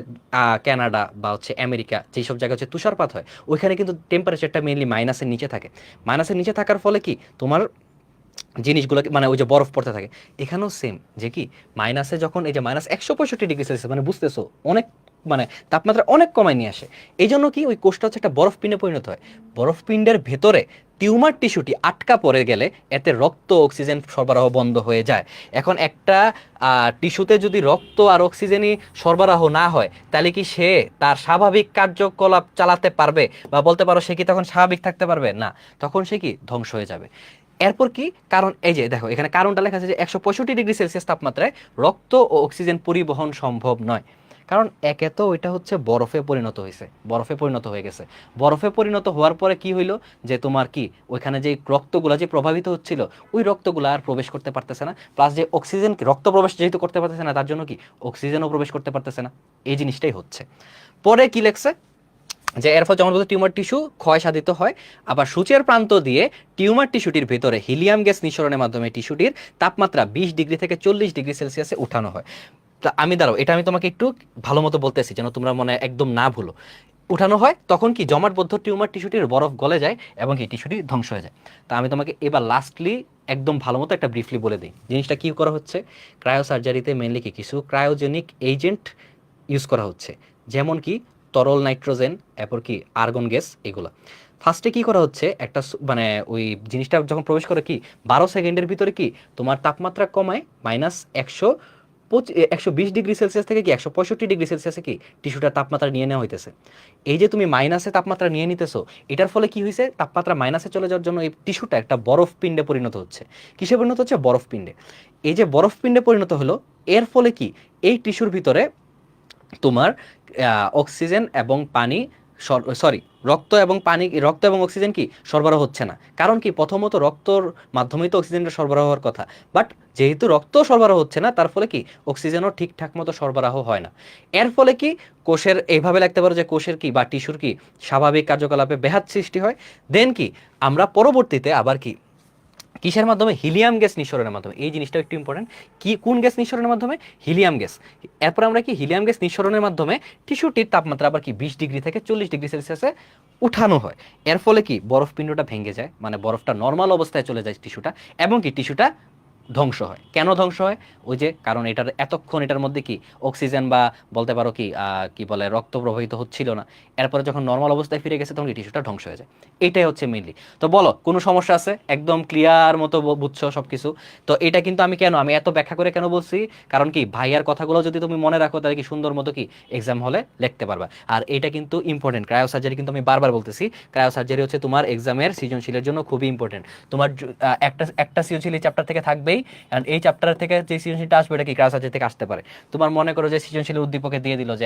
কানাডা বা হচ্ছে আমেরিকা যেসব জায়গায় হচ্ছে তুষারপাত হয়, ওইখানে কিন্তু টেম্পারেচারটা মেইনলি মাইনাসের নিচে থাকে। মাইনাসের নিচে থাকার ফলে কি তোমার জিনিসগুলো মানে ওই যে বরফ পড়তে থাকে। এখানেও সেম যে কি মাইনাসে যখন এই যে -165 ডিগ্রি সেলসিয়াস মানে বুঝতেছো অনেক মানে তাপমাত্রা অনেক কমায় নিয়ে আসে, এই জন্য কি ওই কোষটা হচ্ছে একটা বরফ পিণ্ডে পরিণত হয়। বরফ পিণ্ডের ভেতরে টিউমার টিস্যুটি আটকা পড়ে গেলে এতে রক্ত অক্সিজেন সরবরাহ বন্ধ হয়ে যায়। এখন একটা টিস্যুতে যদি রক্ত আর অক্সিজেনই সরবরাহ না হয়, তাহলে কি সে তার স্বাভাবিক কার্যকলাপ চালাতে পারবে বা বলতে পারো সে কি তখন স্বাভাবিক থাকতে পারবে না, তখন সে কি ধ্বংস হয়ে যাবে। এরপর কি কারণ, এই যে দেখো এখানে কারণটা লেখা আছে যে 165 ডিগ্রি সেলসিয়াস তাপমাত্রায় রক্ত ও অক্সিজেন পরিবহন সম্ভব নয়। কারণ একে তো ওইটা হচ্ছে বরফে পরিণত হয়েছে, বরফে পরিণত হয়ে গেছে। বরফে পরিণত হওয়ার পরে কি হইলো যে তোমার কি ওইখানে যে রক্তগুলা যে প্রভাবিত হচ্ছিল, ওই রক্তগুলা আর প্রবেশ করতে পারতেছে না, প্লাস যে অক্সিজেন রক্ত প্রবেশ যেহেতু করতে পারতেছে না, তার জন্য কি অক্সিজেনও প্রবেশ করতে পারতেছে না। এই জিনিসটাই হচ্ছে। পরে কি লেখছে যে এর ফলে জমাটবদ্ধ টিউমার টিস্যু ক্ষয় সাধিত হয়। আবার সূচের প্রান্ত দিয়ে টিউমার টিস্যুটির ভেতরে হিলিয়াম গ্যাস নিঃসরণের মাধ্যমে টিস্যুটির তাপমাত্রা 20 ডিগ্রি থেকে 40 ডিগ্রি সেলসিয়াসে উঠানো হয়। তা আমি দাঁড়াও, এটা আমি তোমাকে একটু ভালো মতো বলতেছি যেন তোমরা মনে একদম না ভুলো। উঠানো হয় তখন কি জমাটবদ্ধ টিউমার টিস্যুটির বরফ গলে যায় এবং এই টিস্যুটি ধ্বংস হয়ে যায়। তা আমি তোমাকে এবার লাস্টলি একদম ভালো মতো একটা ব্রিফলি বলে দিই জিনিসটা কি করা হচ্ছে। ক্রায়োসার্জারিতে মেনলি কি কিছু ক্রায়োজেনিক এজেন্ট ইউজ করা হচ্ছে, যেমন কি তরল নাইট্রোজেন, এরপর কি আর্গন গ্যাস, এগুলো। ফার্স্টে কি করা হচ্ছে, একটা মানে ওই জিনিসটা যখন প্রবেশ করে কি 12 সেকেন্ডের ভিতরে কি তোমার তাপমাত্রা কমায় -100 120 ডিগ্রি সেলসিয়াস থেকে কি 165 ডিগ্রি সেলসিয়াসে কি টিস্যুটার তাপমাত্রা নিয়ে নেওয়া হইতেছে। এই যে তুমি মাইনাসে তাপমাত্রা নিয়ে নিতেছো, এটার ফলে কি হয়েছে, তাপমাত্রা মাইনাসে চলে যাওয়ার জন্য এই টিস্যুটা একটা বরফ পিণ্ডে পরিণত হচ্ছে। কিসে পরিণত হচ্ছে? বরফ পিণ্ডে। এই যে বরফ পিণ্ডে পরিণত হলো, এর ফলে কি এই টিস্যুর ভিতরে তোমার অক্সিজেন এবং পানি, সরি, রক্ত এবং পানি, রক্ত এবং অক্সিজেন কি সরবরাহ হচ্ছে না। কারণ কি, প্রথমত রক্তর মাধ্যমেই তো অক্সিজেনটা সরবরাহ হওয়ার কথা, বাট যেহেতু রক্ত সরবরাহ হচ্ছে না, তার ফলে কি অক্সিজেনও ঠিকঠাক মতো সরবরাহ হয় না। এর ফলে কি কোষের, এইভাবে লাগতে পারো যে কোষের কি বা টিস্যুর কি স্বাভাবিক কার্যকলাপে ব্যাঘাত সৃষ্টি হয়। দেন কি আমরা পরবর্তীতে আবার কি কিসের মাধ্যমে? হিলিয়াম গ্যাস নিঃসরণের মাধ্যমে। এই জিনিসটা একটু ইম্পর্টেন্ট। কি, কোন গ্যাস নিঃসরণের মাধ্যমে? Helium gas. এরপর আমরা কি হিলিয়াম গ্যাস নিঃসরণের মাধ্যমে টিস্যুটির তাপমাত্রা আবার কি 20 ডিগ্রি থেকে 40 ডিগ্রি সেলসিয়াসে উঠানো হয়। এর ফলে কি বরফ পিণ্ডটা ভেঙে যায়, মানে বরফটা নর্মাল অবস্থায় চলে যায় টিস্যুটা, এবং কি টিস্যুটা ধ্বংস হয়। কেন ধ্বংস হয়? ওই যে কারণ এটার এতক্ষণ এটার মধ্যে কি অক্সিজেন বা বলতে পারো কি কি বলে রক্ত প্রবাহিত হচ্ছিল না। এরপরে যখন নর্মাল অবস্থায় ফিরে গেছে তখন এই টিস্যুটা ধ্বংস হয়ে যায়। এটাই হচ্ছে মেইনলি। তো বলো কোনো সমস্যা আছে? একদম ক্লিয়ার মতো বুঝছো সবকিছু? তো এটা কিন্তু আমি এত ব্যাখ্যা করে কেন বলছি, কারণ কি ভাইয়ার কথাগুলো যদি তুমি মনে রাখো তাহলে কি সুন্দর মতো কি এক্সাম হলে লিখতে পারবা। আর এটা কিন্তু ইম্পর্টেন্ট, ক্রায়োসার্জারি কিন্তু আমি বারবার বলতেছি, ক্রায়োসার্জারি হচ্ছে তোমার এক্সামের সৃজনশীলের জন্য খুবই ইম্পর্টেন্ট। তোমার একটা একটা সৃজনশীল চ্যাপ্টার থেকে থাকবেই, কারণ এই চ্যাপ্টার থেকে যে সৃজনশীলটা আসবে এটা কি ক্রায়োসার্জারি থেকে আসতে পারে। তোমার মনে করো যে সৃজনশীল উদ্দীপকে দিয়ে দিল যে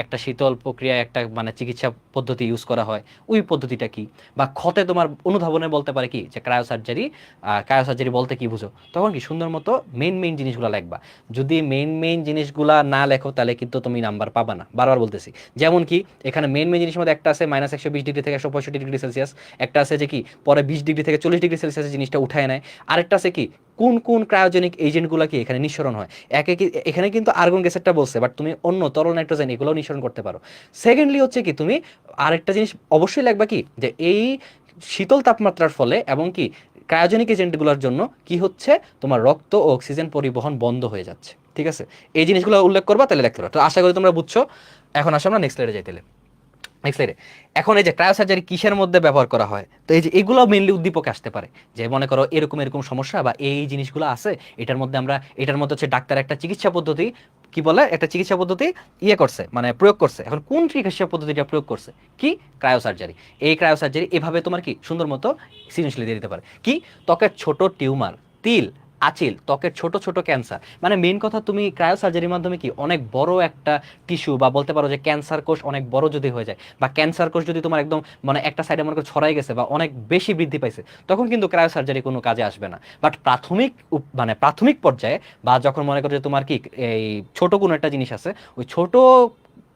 একটা শীতল প্রক্রিয়া, একটা মানে চিকিৎসা পদ্ধতি ইউজ করা হয়, ওই পদ্ধতিটা কি, বা ক্ষতে তোমার অনুধাবনে বলতে পারে কি যে ক্রায়োসার্জারি বলতে কি বুঝো, তখন কি সুন্দর মতো মেইন মেইন জিনিসগুলো লিখবা। যদি মেইন মেইন জিনিসগুলা না লেখো তাহলে কিন্তু তুমি নাম্বার পাবা না, বারবার বলতেছি। যেমন কি এখানে মেইন মেইন জিনিস মধ্যে একটা আছে -120 ডিগ্রি থেকে 165 ডিগ্রি সেলসিয়াস, একটা আছে যে কি পরে 20 ডিগ্রি থেকে 40 ডিগ্রি সেলসিয়াস জিনিসটা উঠায় নেয়, আরেকটা আছে কি কোন কোন ক্রায়োজেনিক এজেন্টগুলো কি এখানে নিঃসরণ হয়। এখানে কিন্তু আর্গন গ্যাসেরটা বলছে, বাট তুমি অন্য তরল নাইট্রোজেন এগুলোও নিঃসরণ করতে পারো। সেকেন্ডলি হচ্ছে কি তুমি আরেকটা জিনিস অবশ্যই লাগবা কি, যে এই শীতল তাপমাত্রার ফলে এবং কি ক্রায়োজেনিক এজেন্টগুলোর জন্য কি হচ্ছে, তোমার রক্ত ও অক্সিজেন পরিবহন বন্ধ হয়ে যাচ্ছে। ঠিক আছে, এই জিনিসগুলো উল্লেখ করবা, তাহলে লিখতে পারো। তো আশা করি তোমরা বুঝছো। এখন আসো আমরা নেক্সট স্লাইডে যাইতে। নেক্সট স্লাইডে এখন এই যে ক্রায়োসার্জারি কিসের মধ্যে ব্যবহার করা হয়, তো এই যে এগুলো মেইনলি উদ্দীপকে আসতে পারে, যে মনে করো এরকম এরকম সমস্যা বা এই জিনিসগুলো আছে, এটার মধ্যে হচ্ছে ডাক্তার একটা চিকিৎসা পদ্ধতি, কি বলে একটা চিকিৎসা পদ্ধতি করছে, মানে প্রয়োগ করছে। এখন কোন চিকিৎসা পদ্ধতিটা প্রয়োগ করছে? কি? ক্রায়োসার্জারি। এই ক্রায়োসার্জারি এভাবে তোমার কি সুন্দর মতো সৃজনশীল দিয়ে দিতে পারে। কি? ত্বকের ছোট টিউমার, তিল, আচিল, ত্বকের ছোট ছোট ক্যান্সার, মানে মেইন কথা তুমি ক্রায়োসার্জারির মাধ্যমে কি অনেক বড় একটা টিস্যু বা বলতে পারো যে ক্যান্সার কোষ অনেক বড় যদি হয়ে যায়, বা ক্যান্সার কোষ যদি তোমার একদম মানে একটা সাইডে মনে করো ছড়াই গেছে বা অনেক বেশি বৃদ্ধি পাইছে, তখন কিন্তু ক্রায়োসার্জারি কোনো কাজে আসবে না। বাট মানে প্রাথমিক পর্যায়ে, বা যখন মনে করো যে তোমার কি এই ছোট কোনো একটা জিনিস আছে, ওই ছোট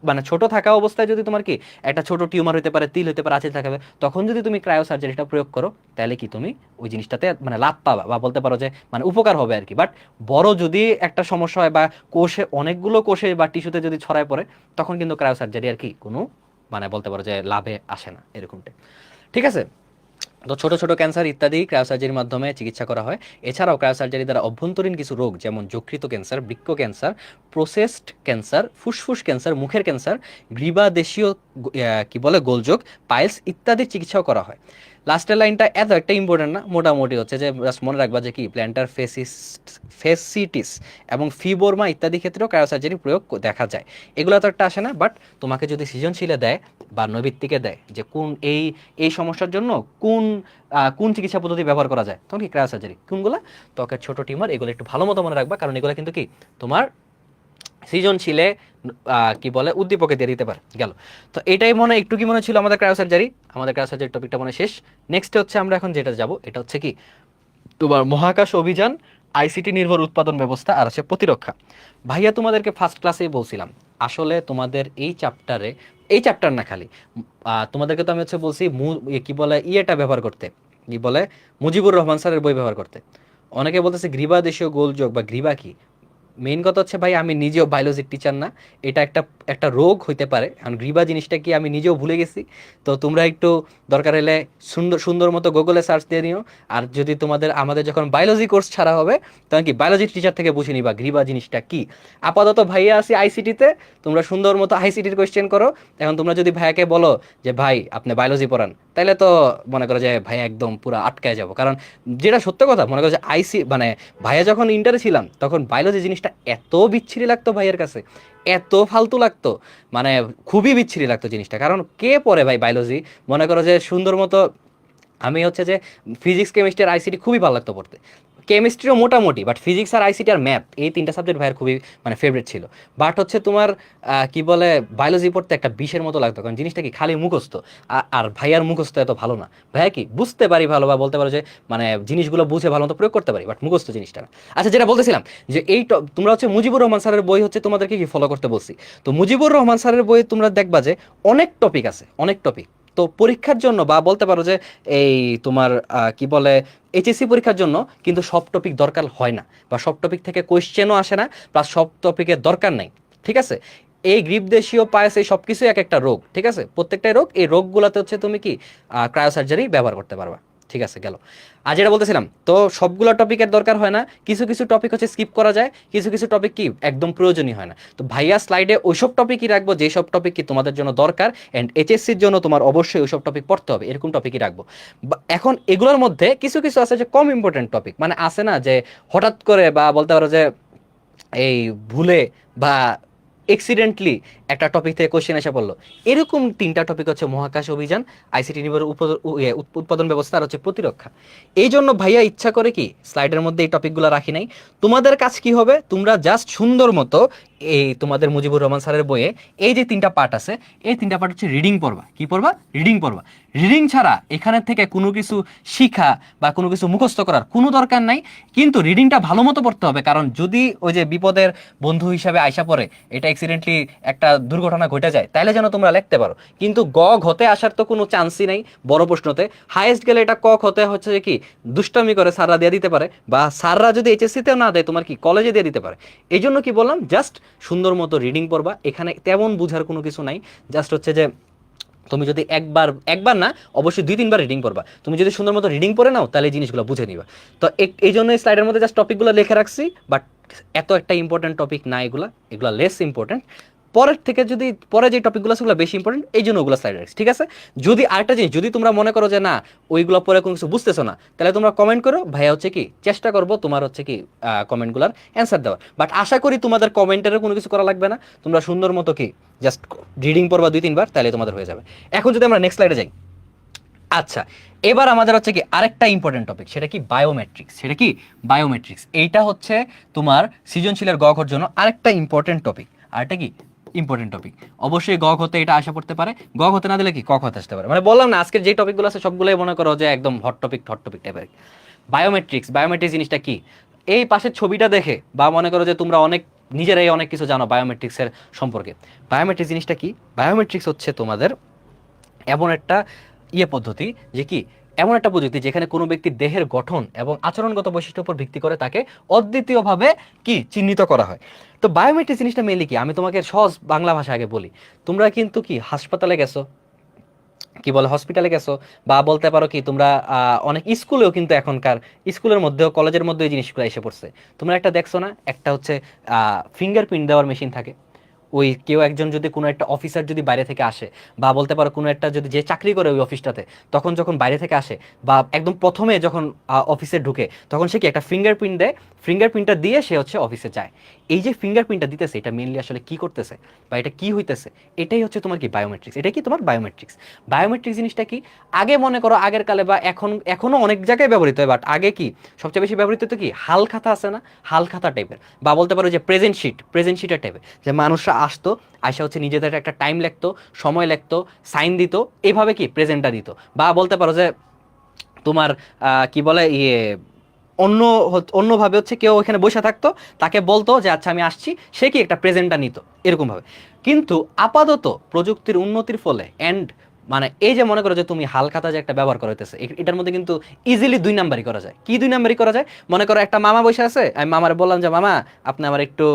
মানে ছোট থাকা অবস্থায় যদি তোমার কি একটা ছোট টিউমার হতে পারে, তিল হতে পারে, আঁচিল থাকবে, তখন যদি তুমি ক্রায়োসার্জারিটা প্রয়োগ করো তাহলে কি তুমি ওই জিনিসটাতে মানে লাভ পাবা, বা বলতে পারো যে মানে উপকার হবে আর কি। বাট বড় যদি একটা সমস্যা হয় বা কোষে অনেকগুলো কোষে বা টিস্যুতে যদি ছড়ায় পড়ে, তখন কিন্তু ক্রায়োসার্জারি আর কি কোনো মানে বলতে পারো যে লাভে আসে না, এরকমটা। ঠিক আছে, তো ছোট ছোট ক্যান্সার ইত্যাদি ক্রায়োসার্জারির মাধ্যমে চিকিৎসা করা হয়। এছাড়াও ক্রায়োসার্জারি দ্বারা অভ্যন্তরীণ কিছু রোগ যেমন যকৃত ক্যান্সার, বৃক্ক ক্যান্সার, প্রোস্টেট ক্যান্সার, ফুসফুস ক্যান্সার, মুখের ক্যান্সার, গ্রীবাদেশীয় কি বলে গোলযোগ, পাইলস ইত্যাদির চিকিৎসাও করা হয়। লাস্টের লাইনটা এত একটা ইম্পর্টেন্ট না, মোটামুটি হচ্ছে যে জাস্ট মনে রাখবা যে কি প্ল্যান্টার ফেসিটিস এবং ফিবোরমা ইত্যাদি ক্ষেত্রেও ক্রায়োসার্জারি প্রয়োগ দেখা যায়। এগুলো তো একটা আসে না, বাট তোমাকে যদি সৃজনশীলে দেয় বা নৈবিত্তিকে দেয় যে কোন এই এই সমস্যার জন্য কোন কোন চিকিৎসা পদ্ধতি ব্যবহার করা যায়, তখন কি ক্রায়োসার্জারি। কোনগুলা? ত্বকের ছোট টিউমার, এগুলো একটু ভালো মতো মনে রাখবা, কারণ এগুলো কিন্তু কি তোমার সৃজনশীলে কি বলে উদ্দীপকে দিয়ে দিতে পারে। গেল, তো এটাই একটু কি মনে ছিল আমাদের ক্রায়োসার্জারি টপিকটা মনে শেষ। নেক্সট হচ্ছে আমরা এখন যেটা যাব, এটা হচ্ছে কি তোমার মহাকাশ অভিযান, আইসিটি নির্ভর উৎপাদন ব্যবস্থা, আর আছে প্রতিরক্ষা। ভাইয়া তোমাদেরকে ফার্স্ট ক্লাসেই বলছিলাম, আসলে তোমাদের এই চ্যাপ্টার না খালি তোমাদেরকে তো আমি হচ্ছে বলছি কি বলে ব্যবহার করতে, কি বলে মুজিবুর রহমান স্যারের বই ব্যবহার করতে। অনেকে বলতেছে গ্রীবা দেশীয় গোলযোগ বা গ্রীবা কি, মেইন কথা হচ্ছে ভাই আমি নিজেও বায়োলজির টিচার না, এটা একটা একটা রোগ হইতে পারে, কারণ গ্রীবা জিনিসটা কি আমি নিজেও ভুলে গেছি। তো তোমরা একটু দরকার হলে সুন্দর সুন্দর মতো গুগলে সার্চ দিয়ে নিও। আর যদি তোমাদের আমাদের যখন বায়োলজি কোর্স ছাড়া হবে তখন কি বায়োলজি টিচার থেকে বুঝে নিবা গ্রীবা জিনিসটা কি। আপাতত ভাইয়া আছি আইসিটিতে, তোমরা সুন্দর মতো আইসিটির কোয়েশ্চেন করো। এখন তোমরা যদি ভাইয়াকে বলো যে ভাই আপনি বায়োলজি পড়ান, তাহলে তো মনে করো যে ভাইয়া একদম পুরো আটকায় যাবো। কারণ যেটা সত্য কথা, মনে করো যে মানে ভাইয়া যখন ইন্টারে ছিলাম তখন বায়োলজি জিনিসটা এত বিচ্ছিরি লাগতো ভাইয়ের কাছে, এত ফালতু লাগতো, মানে খুবই বিচ্ছিরি লাগতো জিনিসটা। কারণ কে পড়ে ভাই বায়োলজি? মনে করো যে সুন্দর মতো আমি হচ্ছে যে ফিজিক্স কেমিস্ট্রি আর আইসিটি খুবই ভালো লাগতো পড়তে, কেমিস্ট্রিও মোটামুটি, বাট ফিজিক্স আর আইসিটি আর ম্যাথ এই তিনটা সাবজেক্ট ভাইয়ের খুবই মানে ফেভারিট ছিল। বাট হচ্ছে তোমার কি বলে বায়োলজি পড়তে একটা বিষের মতো লাগতো, কারণ জিনিসটা কি খালি মুখস্থ। আর ভাইয়ার মুখস্থ এত ভালো না, ভাইয়া কি বুঝতে পারি ভালো, বা বলতে পারো যে মানে জিনিসগুলো বুঝে ভালো মতো প্রয়োগ করতে পারি, বাট মুখস্থ জিনিসটা না। আচ্ছা, যেটা বলতেছিলাম যে তোমরা হচ্ছে মুজিবুর রহমান স্যারের বই হচ্ছে তোমাদেরকে কি ফলো করতে বলছি। তো মুজিবুর রহমান স্যারের বই তোমরা দেখবা যে অনেক টপিক আছে, অনেক টপিক। তো পরীক্ষার জন্য বা বলতে পারো যে এই তোমার কি বলে এইচএসসি পরীক্ষার জন্য কিন্তু সব টপিক দরকার হয় না, বা সব টপিক থেকে কোয়েশ্চেনও আসে না, প্লাস সব টপিকের দরকার নাই। ঠিক আছে, এই গ্রীবদেশীয় পায়াস এই সব কিছুই এক একটা রোগ। ঠিক আছে, প্রত্যেকটাই রোগ, এই রোগগুলোতে হচ্ছে তুমি কি ক্রায়োসার্জারি ব্যবহার করতে পারবা। ঠিক আছে, গেল। আর যেটা বলতেছিলাম, তো সবগুলো টপিকের দরকার হয় না, কিছু কিছু টপিক হচ্ছে স্কিপ করা যায়, কিছু কিছু টপিক কি একদম প্রয়োজনীয় হয় না। তো ভাইয়া স্লাইডে ওইসব টপিকই রাখবো যেসব টপিক কি তোমাদের জন্য দরকার, অ্যান্ড এইচএসসির জন্য তোমার অবশ্যই ওইসব টপিক পড়তে হবে, এরকম টপিকই রাখবো। এখন এগুলোর মধ্যে কিছু কিছু আছে যে কম ইম্পর্টেন্ট টপিক, মানে আছে না যে হঠাৎ করে বা বলতে পারো যে এই ভুলে বা এক্সিডেন্টলি একটা টপিক থেকে কোশ্চেন এসে পড়লো। এরকম তিনটা টপিক হচ্ছে মহাকাশ অভিযান, আইসিটি নির্ভর উৎপাদন ব্যবস্থা আর হচ্ছে প্রতিরক্ষা। এই জন্য ভাইয়া ইচ্ছা করে কি স্লাইডের মধ্যে এই টপিকগুলো রাখি নাই। তোমাদের কাজ কি হবে, তোমরা জাস্ট সুন্দর মতো এই তোমাদের মুজিবুর রহমান স্যারের বইয়ে এই যে তিনটা পার্ট আছে, এই তিনটা পার্ট হচ্ছে রিডিং পড়বা। কি পড়বা? রিডিং পড়বা। রিডিং ছাড়া এখানের থেকে কোনো কিছু শিখা বা কোনো কিছু মুখস্থ করার কোনো দরকার নাই। কিন্তু রিডিংটা ভালো মতো পড়তে হবে, কারণ যদি ওই যে বিপদের বন্ধু হিসাবে আইসা পড়ে, এটা অ্যাক্সিডেন্টলি একটা দুর্ঘটনা ঘটে যায়, তাইলে যেন তোমরা লিখতে পারো। কিন্তু গ ঘতে আসার তো কোনো চান্সই নাই বড় প্রশ্নতে। হাইয়েস্ট গেলে এটা ক খতে হচ্ছে যে কি দুষ্টামি করে স্যাররা দিয়ে দিতে পারে, বা স্যাররা যদি এইচএসসিতেও না দেয় তোমার কি কলেজে দিয়ে দিতে পারে। এই জন্য কি বললাম, জাস্ট সুন্দর মতো রিডিং পড়বা, এখানে তেমন বুঝার কোনো কিছু নাই। জাস্ট হচ্ছে যে তুমি যদি একবার একবার না, অবশ্যই 2-3 বার রিডিং পড়বা। তুমি যদি সুন্দর মতো রিডিং পড়ে নাও তাহলে এই জিনিসগুলো বুঝে নিবা। তো এই জন্য স্লাইডের মধ্যে জাস্ট টপিকগুলো লিখে রাখছি, বাট এত একটা ইম্পর্টেন্ট টপিক না, এগুলা এগুলা লেস ইম্পর্টেন্ট। পরের থেকে যদি পরে যে টপিকগুলো সেগুলো বেশি ইম্পর্টেন্ট, এই জন্য ওগুলো স্লাইড রাখছি। ঠিক আছে, যদি আরেকটা জিনিস, যদি তোমরা মনে করো যে না ওইগুলো পরে কোনো কিছু বুঝতেছো না, তাহলে তোমরা কমেন্ট করো, ভাইয়া হচ্ছে কি চেষ্টা করবো তোমার হচ্ছে কি কমেন্টগুলোর অ্যান্সার দেওয়ার। বাট আশা করি তোমাদের কমেন্টেরও কোনো কিছু করা লাগবে না, তোমরা সুন্দর মতো কি জাস্ট রিডিং পড়বা 2-3 বার, তাহলে তোমাদের হয়ে যাবে। এখন যদি আমরা নেক্সট স্লাইডে যাই। আচ্ছা, এবার আমাদের হচ্ছে কি আরেকটা ইম্পর্টেন্ট টপিক, সেটা কি বায়োমেট্রিক্স। সেটা কি বায়োমেট্রিক্স, এইটা হচ্ছে তোমার সৃজনশীলের গ ঘর জন্য আরেকটা ইম্পর্টেন্ট টপিক। আরেকটা কি ইম্পর্টেন্ট টপিক, অবশ্যই গ হতে এটা আসা পড়তে পারে, গ হতে না দিলে কি ক হতে আসতে পারে। মানে বললাম না আজকের যে টপিকগুলো আছে সবগুলোই মনে করো যে একদম হট টপিক টাইপের। বায়োমেট্রিক্স, বায়োমেট্রিক্স জিনিসটা কি? এই পাশের ছবিটা দেখে বা মনে করো যে তোমরা অনেক নিজেরাই অনেক কিছু জানো বায়োমেট্রিক্সের সম্পর্কে। বায়োমেট্রিক্স জিনিসটা কি? বায়োমেট্রিক্স হচ্ছে তোমাদের এমন একটা পদ্ধতি, যে কি এমন একটা প্রযুক্তি যেখানে কোনো ব্যক্তির দেহের গঠন এবং আচরণগত বৈশিষ্ট্যের উপর ভিত্তি করে তাকে অদ্বিতীয়ভাবে কি চিহ্নিত করা হয়। তো বায়োমেট্রিক জিনিসটা মেনলি কি, আমি তোমাকে সহজ বাংলা ভাষা আগে বলি। তোমরা কিন্তু কি হাসপাতালে গেছো, কি বলে হসপিটালে গেছো, বা বলতে পারো কি তোমরা অনেক স্কুলেও কিন্তু এখনকার স্কুলের মধ্যেও কলেজের মধ্যেও এই জিনিসগুলো এসে পড়ছে। তোমরা একটা দেখছো না, একটা হচ্ছে ফিঙ্গারপ্রিন্ট দেওয়ার মেশিন থাকে। ওই কেউ একজন যদি কোনো একটা অফিসার যদি বাইরে থেকে আসে, বা বলতে পারো কোনো একটা যদি যে চাকরি করে ওই অফিসটাতে, তখন যখন বাইরে থেকে আসে বা একদম প্রথমে যখন অফিসে ঢুকে, তখন সে কি একটা ফিঙ্গারপ্রিন্ট দেয়, ফিঙ্গারপ্রিন্টটা দিয়ে সে হচ্ছে অফিসে যায়। এই যে ফিঙ্গারপ্রিন্টটা দিতেছে, এটা মেনলি আসলে কি করতেছে বা এটা কি হইতেছে, এটাই হচ্ছে তোমার কি বায়োমেট্রিক্স। এটা কি তোমার বায়োমেট্রিক্স। বায়োমেট্রিক্স জিনিসটা কি, আগে মনে করো আগের কালে বা এখনো অনেক জায়গায় ব্যবহৃত হয়, বাট আগে কি সবচেয়ে বেশি ব্যবহৃত হতো কি হাল খাতা আছে না, হাল খাতা টাইপের, বা বলতে পারো যে প্রেজেন্ট শিটের টাইপের, যে মানুষরা আসতো, আয়সা হচ্ছে নিজেদের একটা টাইম লাগতো, সময় লাগতো, সাইন দিত, এইভাবে কি প্রেজেন্টটা দিত। বা বলতে পারো যে তোমার কি বলে অন্য অন্যভাবে হচ্ছে কেউ ওখানে বসে থাকতো, তাকে বলতো যে আচ্ছা আমি আসছি, সে কি একটা প্রেজেন্টটা নিত এরকমভাবে। কিন্তু আপাতত প্রযুক্তির উন্নতির ফলে অ্যান্ড মানে এই যে মনে করো যে তুমি হালখাতা যে একটা ব্যবহার করা হইতেছে, এটার মধ্যে কিন্তু ইজিলি 2 নাম্বারই করা যায়। কি 2 নাম্বারই করা যায়? মনে করো একটা মামা বসে আছে, আমি মামারে বললাম যে মামা আপনি আমার একটু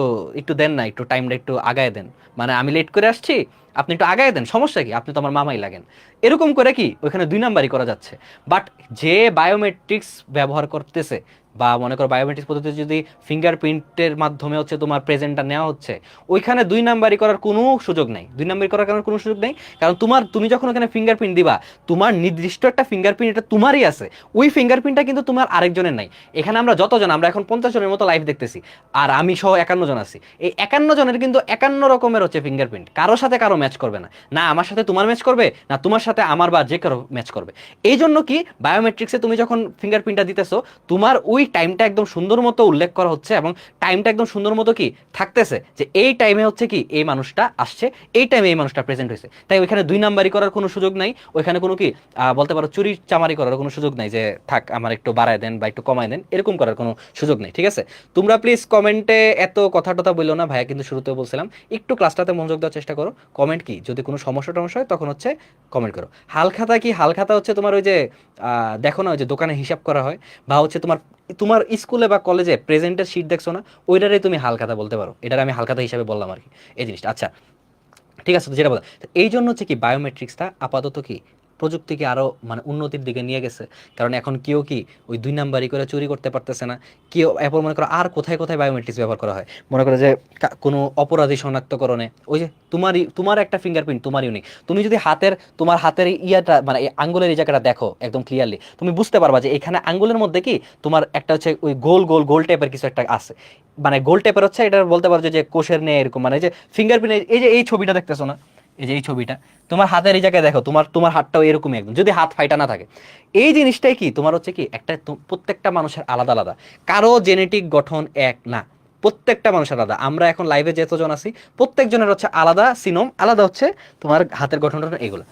একটু দেন না, একটু টাইমটা একটু আগায় দেন, মানে আমি লেট করে আসছি, আপনি একটু আগায় দেন, সমস্যা কি, আপনি তো আমার মামাই লাগেন। এরকম করে কি ওইখানে 2 নাম্বারই করা যাচ্ছে। বাট যে বায়োমেট্রিক্স ব্যবহার করতেছে, বা মনে করো বায়োমেট্রিক্স পদ্ধতিতে যদি ফিঙ্গারপ্রিন্টের মাধ্যমে হচ্ছে তোমার প্রেজেন্টটা নেওয়া হচ্ছে, ওইখানে 2 নাম্বারই করার কোনো সুযোগ নাই। 2 নাম্বারই করার কারণ কোনো সুযোগ নেই, কারণ তুমি যখন ওখানে ফিঙ্গারপ্রিন্ট দিবা, তোমার নির্দিষ্ট একটা ফিঙ্গারপ্রিন্ট, এটা তোমারই আছে, ওই ফিঙ্গারপ্রিন্টটা কিন্তু তোমার আরেকজনের নাই। এখানে আমরা যতজন, আমরা এখন 50 জনের মতো লাইভ দেখতেছি, আর আমি সহ 51 জন আছি। এই 51 জনের কিন্তু 51 রকমের হচ্ছে ফিঙ্গারপ্রিন্ট, কারোর সাথে কারো ম্যাচ করবে না, না আমার সাথে তোমার ম্যাচ করবে, না তোমার সাথে আমার বা যে কারো ম্যাচ করবে। এই জন্য কি বায়োমেট্রিক্সে তুমি যখন ফিঙ্গারপ্রিন্টটা দিতেছো, তোমার ওই টাইমটা একদম সুন্দর মতো উল্লেখ করা হচ্ছে, এবং টাইমটা একদম সুন্দর মতো কি থাকতেছে, যে এই টাইমে হচ্ছে কি এই মানুষটা আসছে, এই টাইমে এই মানুষটা প্রেজেন্ট হয়েছে। তাই ওইখানে 2 নাম্বারই করার কোনো সুযোগ নাই, ওইখানে কোনো কি বলতে পারো চুরি চামারি করার কোনো সুযোগ নাই, যে থাক আমার একটু বাড়ায় দেন বা একটু কমায় দেন, এরকম করার কোনো সুযোগ নেই। ঠিক আছে, তোমরা প্লিজ কমেন্টে এত কথা টথা বললো না, ভাইয়া কিন্তু শুরুতেও বলছিলাম একটু ক্লাসটাতে মনোযোগ দেওয়ার চেষ্টা করো। কমেন্ট কি, যদি কোনো সমস্যা টমস্যা হয় তখন হচ্ছে কমেন্ট করো। হালখাতা কি, হালখাতা হচ্ছে তোমার ওই যে দেখো না ওই যে দোকানে হিসাব করা হয়, বা হচ্ছে তোমার তোমার স্কুলে বা কলেজে প্রেজেন্টের শিট দেখছো না, ওইটারে তুমি হালখাতা বলতে পারো, এটার আমি হালখাতা হিসাবে বললাম আর কি এই জিনিসটা। আচ্ছা ঠিক আছে, তো যেটা বলা, তো এই জন্য হচ্ছে কি বায়োমেট্রিক্সটা আপাতত কি প্রযুক্তিকে আরো মানে উন্নতির দিকে নিয়ে গেছে। কারণ এখন কেউ কি ওই 2 নাম্বারই করে চুরি করতে পারতেছে না। কেউ এরপর মনে করো আর কোথায় কোথায় বায়োমেট্রিক্স ব্যবহার করা হয়, মনে করো যে কোনো অপরাধী শনাক্তকরণে, ওই যে তোমার একটা ফিঙ্গারপ্রিন্ট তোমার ইউনিক, তুমি যদি তোমার হাতের ইয়াটা মানে এই আঙ্গুলের এই জায়গাটা দেখো একদম ক্লিয়ারলি, তুমি বুঝতে পারবা যে এখানে আঙ্গুলের মধ্যে কি তোমার একটা হচ্ছে ওই গোল গোল গোল টাইপের কিছু একটা আছে, মানে গোল টাইপের হচ্ছে, এটা বলতে পারো যে কোষের নেই এরকম, মানে যে ফিঙ্গারপ্রিন্ট, এই যে এই ছবিটা দেখতেছো না, এই যে এই ছবিটা, তোমার হাতের এই জায়গায় দেখো, তোমার তোমার হাতটাও এরকমই একদম, যদি হাত ফাইটা না থাকে। এই জিনিসটাই কি তোমার হচ্ছে কি একটা প্রত্যেকটা মানুষের আলাদা আলাদা, কারো জেনেটিক গঠন এক না, প্রত্যেকটা মানুষের আলাদা। আমরা এখন লাইভে যতজন আছি প্রত্যেকজনের হচ্ছে আলাদা সিনোম, আলাদা হচ্ছে তোমার হাতের গঠনটা, এগুলো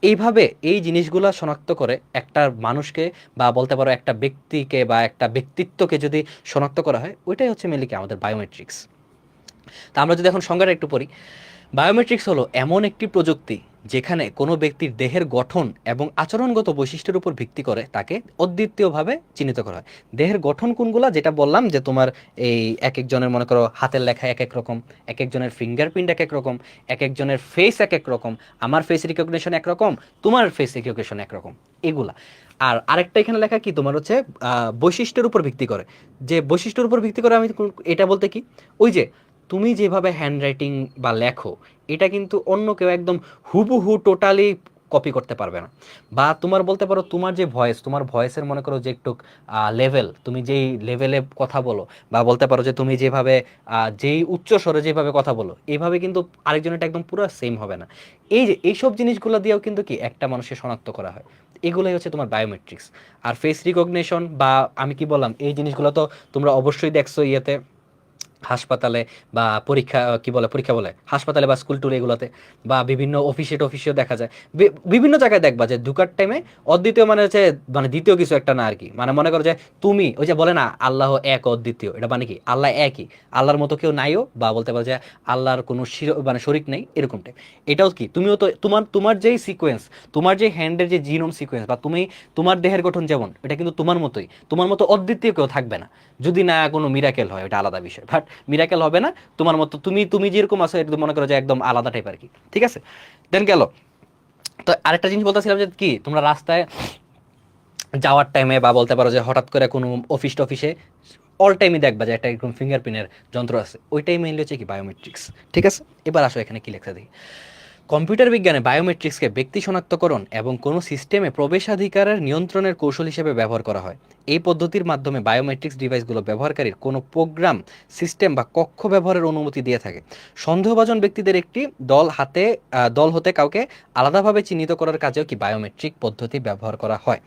এইভাবে এই জিনিসগুলো শনাক্ত করে একটা মানুষকে, বা বলতে পারো একটা ব্যক্তিকে বা একটা ব্যক্তিত্বকে যদি শনাক্ত করা হয়, ওইটাই হচ্ছে মেনলি কি আমাদের বায়োমেট্রিক্স। তা আমরা যদি এখন সংজ্ঞাটা একটু পড়ি, বায়োমেট্রিক্স হলো এমন একটি প্রযুক্তি যেখানে কোনো ব্যক্তির দেহের গঠন এবং আচরণগত বৈশিষ্ট্যের উপর ভিত্তি করে তাকে অদ্বিতীয়ভাবে চিহ্নিত করা হয়। দেহের গঠন কোনগুলা, যেটা বললাম যে তোমার এই এক একজনের মনে করো হাতের লেখা এক এক রকম, এক একজনের ফিঙ্গারপ্রিন্ট এক এক রকম, এক একজনের ফেস এক এক রকম, আমার ফেস রিকগনিশন একরকম, তোমার ফেস রিকগনিশন একরকম, এগুলা। আর আরেকটা এখানে লেখা কি তোমার হচ্ছে বৈশিষ্ট্যের উপর ভিত্তি করে, যে বৈশিষ্ট্যের উপর ভিত্তি করে আমি এটা বলতে কি, ওই যে তুমি যেভাবে হ্যান্ডরাইটিং বা লেখো, এটা কিন্তু অন্য কেউ একদম হুবহু টোটালি কপি করতে পারবে না। বা তোমার বলতে পারো তোমার যে ভয়েস, তোমার ভয়েসের মনে করো যে একটু লেভেল, তুমি যেই লেভেলে কথা বলো, বা বলতে পারো যে তুমি যেভাবে যেই উচ্চ স্বরে যেভাবে কথা বলো, এইভাবে কিন্তু আরেকজনের একদম পুরো সেম হবে না। এই যে এইসব জিনিসগুলো দিয়েও কিন্তু কি একটা মানুষের শনাক্ত করা হয়, এগুলোই হচ্ছে তোমার বায়োমেট্রিক্স। আর ফেস রিকগনিশন বা আমি কি বললাম, এই জিনিসগুলো তো তোমরা অবশ্যই দেখছো ইয়েতে, হাসপাতালে বা পরীক্ষা বলে হাসপাতালে বা স্কুল টুর এগুলোতে, বা বিভিন্ন অফিসেও দেখা যায়, বিভিন্ন জায়গায় দেখবা যে ঢুকার টাইমে অদ্বিতীয় মানে হচ্ছে মানে দ্বিতীয় কিছু একটা না আর কি, মানে মনে করো যে তুমি ওই যে বলে না আল্লাহ এক অদ্বিতীয়, এটা মানে কি আল্লাহ একই, আল্লাহর মতো কেউ নাইও, বা বলতে পারো যে আল্লাহর কোনো মানে শরিক নেই এরকম টাইপ। এটাও কি তুমিও তো তোমার তোমার যেই সিকোয়েন্স, তোমার যে হ্যান্ডের যে জিনোম সিকোয়েন্স, বা তুমি তোমার দেহের গঠন যেমন, এটা কিন্তু তোমার মতোই, তোমার মতো অদ্বিতীয় কেউ থাকবে না, যদি না কোনো মিরাকেল হয়, এটা আলাদা বিষয়, বাট মিরাকেল হবে না তোমার মতো, তুমি তুমি যেরকম আছো একদম মনে করো যে একদম আলাদা টাইপ আর কি। ঠিক আছে, দেন গেল। তো আরেকটা জিনিস বলতেছিলাম যে কি তোমরা রাস্তায় যাওয়ার টাইমে, বা বলতে পারো যে হঠাৎ করে কোনো অফিসে অল টাইমই দেখবা যে একটা এরকম ফিঙ্গারপ্রিন্টের যন্ত্র আছে, ওইটাই মেইনলি হচ্ছে কি বায়োমেট্রিক্স। ঠিক আছে, এবার আসো এখানে কি লেখা দেখি। কম্পিউটার বিজ্ঞানে বায়োমেট্রিক্সকে ব্যক্তি শনাক্তকরণ এবং কোনো সিস্টেমে প্রবেশাধিকারের নিয়ন্ত্রণের কৌশল হিসেবে ব্যবহার করা হয়। এই পদ্ধতির মাধ্যমে বায়োমেট্রিক্স ডিভাইসগুলো ব্যবহারকারীর কোনো প্রোগ্রাম, সিস্টেম বা কক্ষ ব্যবহারের অনুমতি দিয়ে থাকে। সন্দেহভাজন ব্যক্তিদের একটি দল হতে কাউকে আলাদাভাবে চিহ্নিত করার কাজেও কি বায়োমেট্রিক পদ্ধতি ব্যবহার করা হয়।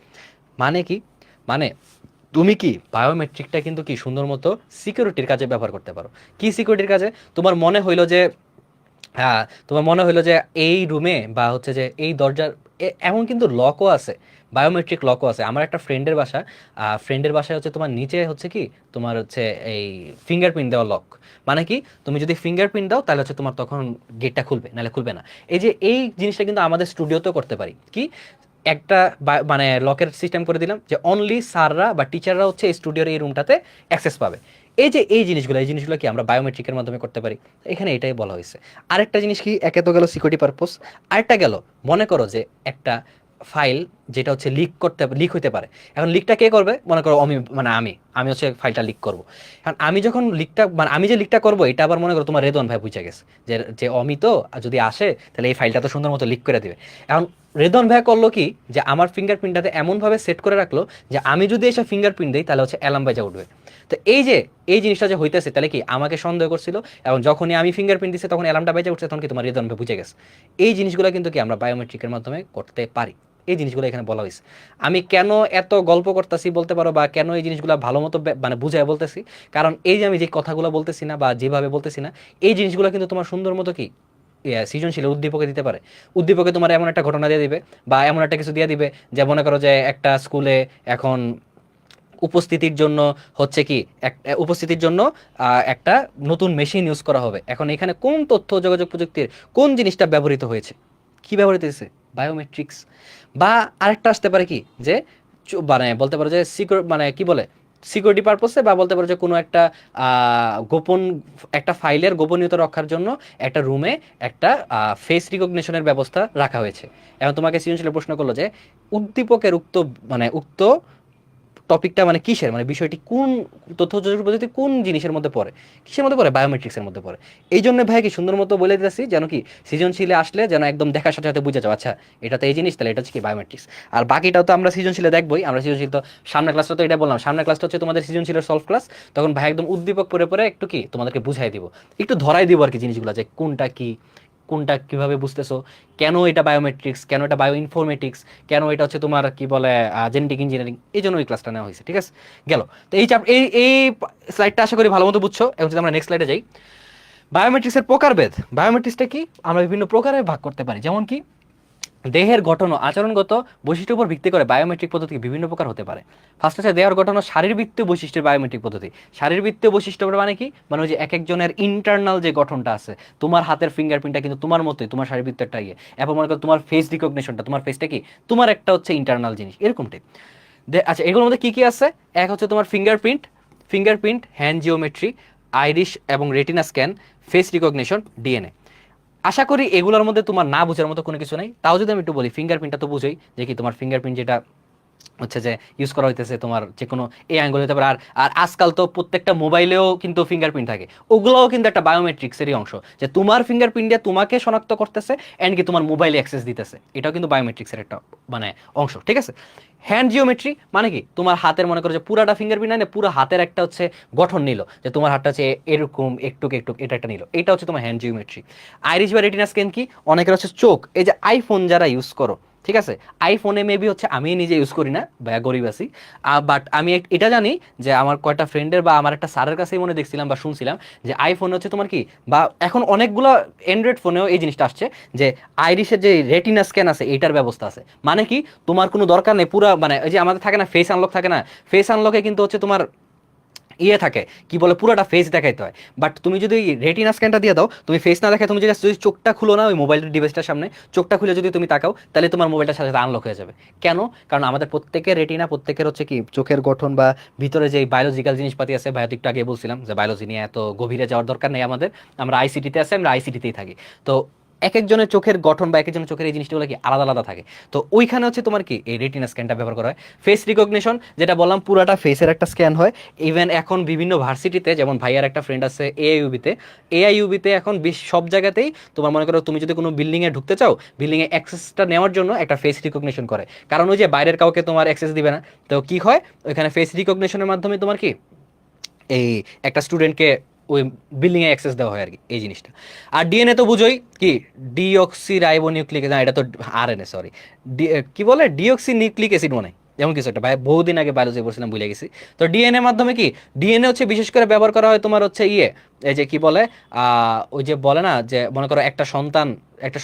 মানে কি, মানে তুমি কি বায়োমেট্রিকটা কিন্তু কি সুন্দর মতো সিকিউরিটির কাজে ব্যবহার করতে পারো। কি সিকিউরিটির কাজে? তোমার মনে হইলো যে হ্যাঁ, তোমার মনে হলো যে এই রুমে বা হচ্ছে যে এই দরজার এমন কিন্তু লকও আছে, বায়োমেট্রিক লকও আছে। আমার একটা ফ্রেন্ডের বাসায় হচ্ছে তোমার নিচে হচ্ছে কি তোমার হচ্ছে এই ফিঙ্গারপ্রিন্ট দেওয়া লক। মানে কি, তুমি যদি ফিঙ্গারপ্রিন্ট দাও তাহলে হচ্ছে তোমার তখন গেটটা খুলবে, নাহলে খুলবে না। এই যে এই জিনিসটা কিন্তু আমাদের স্টুডিওতেও করতে পারি কি, একটা মানে লকের সিস্টেম করে দিলাম যে অনলি স্যাররা বা টিচাররা হচ্ছে এই স্টুডিওর এই রুমটাতে অ্যাক্সেস পাবে। এই জিনিসগুলো কি আমরা বায়োমেট্রিকের মাধ্যমে করতে পারি। এখানে এটাই বলা হয়েছে। আরেকটা জিনিস কি, একে তো গেল সিকিউরিটি পারপোজ, আরেকটা গেল মনে করো যে একটা ফাইল যেটা হচ্ছে লিক হইতে পারে। এখন লিকটা কে করবে, মনে করো আমি হচ্ছে ফাইলটা লিক করব। কারণ আমি যখন লিকটা মানে আমি যে লিকটা করবো এটা আবার মনে করো তোমার রেদন ভাই বুঝে গেছে যে যে অমি তো যদি আসে তাহলে এই ফাইলটা তো সুন্দর মতো লিক করে দিবে। এখন রেদন ভাই করলো কি, যে আমার ফিঙ্গারপ্রিন্টটাতে এমনভাবে সেট করে রাখলো যে আমি যদি এসে ফিঙ্গারপ্রিন্ট দিই তাহলে হচ্ছে অ্যালার্ম বাজা উঠবে। তো এই জিনিসটা যে হইতেছে তাহলে কি আমাকে সন্দেহ করছিল, এবং যখনই আমি ফিঙ্গারপ্রিন্ট দিচ্ছি তখন অ্যালার্মটা বেজে উঠছে, তখন কি তোমার রেদন ভাই বুঝে গেছে। এই জিনিসগুলো কিন্তু কি আমরা বায়োমেট্রিকের মাধ্যমে করতে পারি। এই জিনিসগুলো এখানে বলা হয়েছে। আমি কেন এত গল্প করতেছি বলতে পারো, বা কেন এই জিনিসগুলো ভালো মতো মানে বুঝায় বলতেছি, কারণ এই যে আমি যে কথাগুলো বলতেছি না বা যেভাবে বলতেছি না, এই জিনিসগুলো কিন্তু তোমার সুন্দর মতো কি সৃজনশীল উদ্দীপকে দিতে পারে। উদ্দীপকে তোমার এমন একটা ঘটনা দিয়ে দিবে বা এমন একটা কিছু দিয়ে দিবে যে মনে করো যে একটা স্কুলে এখন উপস্থিতির জন্য হচ্ছে কি উপস্থিতির জন্য একটা নতুন মেশিন ইউজ করা হবে। এখন এখানে কোন তথ্য যোগাযোগ প্রযুক্তির কোন জিনিসটা ব্যবহৃত হয়েছে, কি ব্যবহৃত হয়েছে, বায়োমেট্রিক্স। বা আরেকটা আসতে পারে কি, যে মানে বলতে পারো যে সিকিউর মানে কি বলে সিকিউরিটি পারপসে, বা বলতে পারো যে কোনো একটা গোপন একটা ফাইলের গোপনীয়তা রক্ষার জন্য একটা রুমে একটা ফেস রিকগনিশনের ব্যবস্থা রাখা হয়েছে। এখন তোমাকে সৃজনশীল প্রশ্ন করলো যে উদ্দীপকের উক্ত টপিকটা মানে কিসের, মানে বিষয়টি কোন তথ্য যোগাযোগ প্রযুক্তি কোন জিনিসের মধ্যে পড়ে, কিসের মধ্যে পড়ে, বায়োমেট্রিক্সের মধ্যে পড়ে। এই জন্য ভাই কি সুন্দর মতো বলে দিতেছি যেন কি সৃজনশীলে আসলে যেন একদম দেখার সাথে সাথে বুঝে যাও, আচ্ছা এটা তো এই জিনিস, তাহলে এটা হচ্ছে কি বায়োমেট্রিক্স। আর বাকিটাও তো আমরা সৃজনশীলে দেখবোই। আমরা সৃজনশীল তো সামনের ক্লাসটা তো এটা বললাম, সামনের ক্লাসটা হচ্ছে তোমাদের সৃজনশীলের সলভ ক্লাস। তখন ভাই একদম উদ্দীপক পড়ে পড়ে একটু কি তোমাদেরকে বুঝাই দিব, একটু ধরাই দিব আর কি জিনিসগুলো, যে কোনটা কি, কোনটা কিভাবে বুঝতেছো, কেন এটা বায়োমেট্রিক্স, কেন এটা বায়ো ইনফরমেটিক্স, কেন এটা হচ্ছে তোমার কি বলে জেনেটিক ইঞ্জিনিয়ারিং। এই জন্য ওই ক্লাসটা নেওয়া হয়েছে, ঠিক আছে। গেল। তো এই স্লাইডটা আশা করি ভালো মতো বুঝছো। এখন যদি আমরা নেক্সট স্লাইডে যাই, বায়োমেট্রিক্সের প্রকারভেদ। বায়োমেট্রিক্সটা কি, আমরা বিভিন্ন প্রকারে ভাগ করতে পারি। যেমন কি দেহের গঠন ও আচরণগত বৈশিষ্ট্যের উপর ভিত্তি করে বায়োমেট্রিক পদ্ধতি বিভিন্ন প্রকার হতে পারে। ফার্স্ট হচ্ছে দেহের গঠন ও শারীরবৃত্তীয় বৈশিষ্ট্যের বায়োমেট্রিক পদ্ধতি। শারীরবৃত্তীয় বৈশিষ্ট্য মানে কি, মানে ওই যে এক একজনের ইন্টারনাল যে গঠনটা আছে, তোমার হাতের ফিঙ্গারপ্রিন্টটা কিন্তু তোমার মতোই, তোমার শারীরবৃত্তের একটা ইয়ে। এখন মনে করো তোমার ফেস রিকগনিশনটা, তোমার ফেসটা কি তোমার একটা হচ্ছে ইন্টারনাল জিনিস, এরকমটাই। আচ্ছা, এগুলোর মধ্যে কি কি আছে, এক হচ্ছে তোমার ফিঙ্গারপ্রিন্ট, হ্যান্ড জিওমেট্রি, আইরিশ এবং retina scan, face recognition, DNA. আশা করি এগুলোর মধ্যে তোমার না বোঝার মতো কোনো কিছু নাই। তাও যদি আমি একটু বলি, ফিঙ্গারপ্রিন্টটা তো বুঝোই যে কি তোমার ফিঙ্গারপ্রিন্ট যেটা হচ্ছে যে ইউজ করা হইতেছে তোমার যে কোনো এই অ্যাঙ্গেল হতে পারে। আর আর আজকাল তো প্রত্যেকটা মোবাইলেও কিন্তু ফিঙ্গারপ্রিন্ট থাকে, ওগুলোও কিন্তু একটা বায়োমেট্রিক্সেরই অংশ, যে তোমার ফিঙ্গারপ্রিন্ট দিয়ে তোমাকে শনাক্ত করতেছে এন্ড কি তোমার মোবাইলে অ্যাক্সেস দিতেছে, এটাও কিন্তু বায়োমেট্রিক্সের একটা মানে অংশ, ঠিক আছে। হ্যান্ড জিওমেট্রি মানে কি, তোমার হাতের মনে করো যে পুরাটা ফিঙ্গারপ্রিন্ট না, পুরো হাতের একটা হচ্ছে গঠন নিল, যে তোমার হাতটা হচ্ছে এরকম একটু একটু এটা একটা নিল, এটা হচ্ছে তোমার হ্যান্ড জিওমেট্রি। আইরিশ বা রেটিনা স্ক্যান কি, অনেকের হচ্ছে চোখ, এই যে আইফোন যারা ইউজ করো, ঠিক আছে, আইফোনে মেবি হচ্ছে আমি নিজে ইউজ করি না বা গরিব আছি, বাট আমি এটা জানি যে আমার কয়টা ফ্রেন্ডের বা আমার একটা স্যারের কাছেই মনে দেখছিলাম বা শুনছিলাম যে আইফোনে হচ্ছে তোমার কি, বা এখন অনেকগুলো অ্যান্ড্রয়েড ফোনেও এই জিনিসটা আসছে যে আইরিশের যে রেটিনা স্ক্যান আছে এইটার ব্যবস্থা আছে। মানে কি, তোমার কোনো দরকার নেই পুরো, মানে ওই যে আমাদের থাকে না ফেস আনলক থাকে না, ফেস আনলকে কিন্তু হচ্ছে তোমার ইয়ে থাকে কি বলে পুরোটা ফেস দেখাইতে হয়। বাট তুমি যদি রেটিনা স্ক্যানটা দিয়ে দাও, তুমি ফেস না দেখায় তুমি যদি চোখটা খুলো না ওই মোবাইল ডিভাইসটার সামনে, চোখটা খুলে যদি তুমি তাকাও, তাহলে তোমার মোবাইলটার সাথে সাথে আনলক হয়ে যাবে। কেন? কারণ আমাদের প্রত্যেকের রেটিনা, প্রত্যেকের হচ্ছে কি চোখের গঠন বা ভিতরে যে বায়োলজিক্যাল জিনিসপাতি আছে, ভাই একটু আগে বলছিলাম যে বায়োলজি নিয়ে এত গভীরে যাওয়ার দরকার নেই আমাদের, আমরা আইসিটিতে আছি, আমরা আইসিটিতেই থাকি। তো এক একজনের চোখের গঠন বা এক একজনের চোখের এই জিনিসগুলো কি আলাদা আলাদা থাকে। তো ওইখানে হচ্ছে তোমার কি এই রেটিনা স্ক্যানটা ব্যবহার করা হয়। ফেস রিকগনিশন যেটা বললাম, পুরাটা ফেসের একটা স্ক্যান হয়। ইভেন এখন বিভিন্ন ভার্সিটিতে, যেমন ভাইয়ার একটা ফ্রেন্ড আছে এআইইউবিতে এখন সব জায়গাতেই তোমার মনে করো তুমি যদি কোনো বিল্ডিংয়ে ঢুকতে চাও, বিল্ডিংয়ে অ্যাক্সেসটা নেওয়ার জন্য একটা ফেস রিকগনিশন করে, কারণ ওই যে বাইরের কাউকে তোমার অ্যাক্সেস দিবে না। তো কি হয়, ওইখানে ফেস রিকগনিশনের মাধ্যমে তোমার কি এই একটা স্টুডেন্টকে ওই বিল্ডিং এ অ্যাক্সেস দেওয়া হয় আর কি, এই জিনিসটা। আর ডিএনএ তো বুঝোই কি, ডিঅক্সি রাইবোনিউক্লিক, না এটা তো আরএনএ, সরি, কি বলে ডিঅক্সি নিউক্লিক অ্যাসিড মনে হয়। এমন কিছু একটা, ভাই বহুদিন আগে বায়োলজি পড়ছিলাম, ভুলে গেছি। তো ডিএনএ মাধ্যমে কি, ডিএনএ হচ্ছে বিশেষ করে ব্যবহার করা হয় তোমার হচ্ছে এই যে কি বলে, ওই যে বলে না যে মনে করো একটা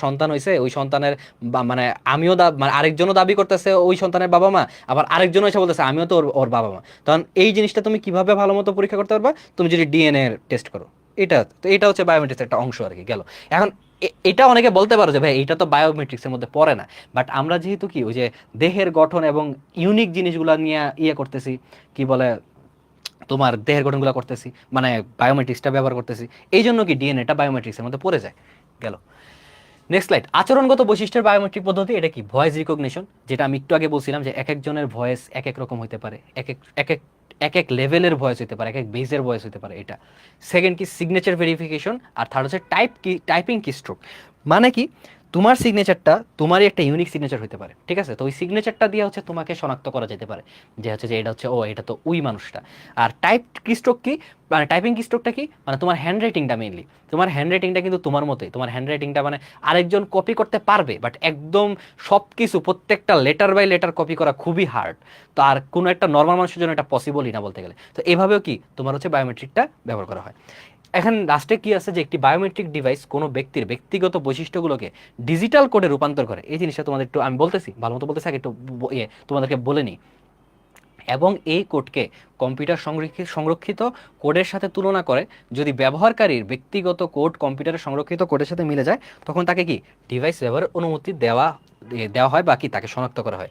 সন্তান হয়েছে, ওই সন্তানের মানে আমিও মানে আরেকজনও দাবি করতেছে ওই সন্তানের বাবা মা, আবার আরেকজনও এসে বলতেছে আমিও তো ওর ওর বাবা মা। তখন এই জিনিসটা তুমি কিভাবে ভালো মতো পরীক্ষা করতে পারবা, তুমি যদি ডিএনএ টেস্ট করো। এটা তো এটা হচ্ছে বায়োমেট্রিক্স একটা অংশ আর কি। গেল এখন এটা অনেকে বলতে পারো যে ভাই এটা তো বায়োমেট্রিক্সের মধ্যে পড়ে না, বাট আমরা যেহেতু কি ওই যে দেহের গঠন এবং ইউনিক জিনিসগুলো নিয়ে করতেছি, কি বলে তোমার দেহের গঠনগুলো করতেছি, মানে বায়োমেট্রিক্সটা ব্যবহার করতেছি, এই জন্য কি ডিএনএটা বায়োমেট্রিক্সের মধ্যে পড়ে যায়। গেল নেক্সট স্লাইড, আচরণগত বৈশিষ্ট্যের বায়োমেট্রিক পদ্ধতি। এটা কি ভয়েস রিকগনিশন, যেটা আমি একটু আগে বলছিলাম যে এক একজনের ভয়েস এক এক রকম হতে পারে, এক এক এক এক এক এক লেভেলের ভয়েস হতে পারে, এক এক বেসের ভয়েস হতে পারে। এটা সেকেন্ড কি সিগনেচার ভেরিফিকেশন, আর থার্ড হচ্ছে টাইপিং কি স্ট্রোক। মানে কি তোমার সিগনেচারটা তোমারই একটা ইউনিক সিগনেচার হতে পারে, ঠিক আছে? তো ওই সিগনেচারটা দিয়ে হচ্ছে তোমাকে শনাক্ত করা যেতে পারে যে হচ্ছে যে এটা হচ্ছে ও এটা তো ওই মানুষটা। আর টাইপ কি স্ট্রোক কি, মানে টাইপিং কি স্ট্রোকটা কি, মানে তোমার হ্যান্ড রাইটিংটা মেইনলি, তোমার হ্যান্ড রাইটিংটা কিন্তু তোমার মতোই, তোমার হ্যান্ড রাইটিংটা মানে আরেকজন কপি করতে পারবে, বাট একদম সব কিছু প্রত্যেকটা লেটার বাই লেটার কপি করা খুবই হার্ড। তো আর কোনো একটা নর্মাল মানুষের জন্য এটা পসিবলই না বলতে গেলে। তো এভাবেও কি তোমার হচ্ছে বায়োমেট্রিকটা ব্যবহার করা হয়। এখন লাস্টে কি আছে যে একটি বায়োমেট্রিক ডিভাইস কোনো ব্যক্তির ব্যক্তিগত বৈশিষ্ট্যগুলোকে ডিজিটাল কোডে রূপান্তর করে। এই জিনিসটা তোমাদের একটু আমি বলতেছি, ভালো মতো বলতেছি, আগে একটু তোমাদেরকে বলে নিই। এবং এই কোডকে কম্পিউটার সংরক্ষিত কোডের সাথে তুলনা করে যদি ব্যবহারকারীর ব্যক্তিগত কোড কম্পিউটারের সংরক্ষিত কোডের সাথে মিলে যায়, তখন তাকে কি ডিভাইস ব্যবহারের অনুমতি দেওয়া হয় বা কি তাকে শনাক্ত করা হয়।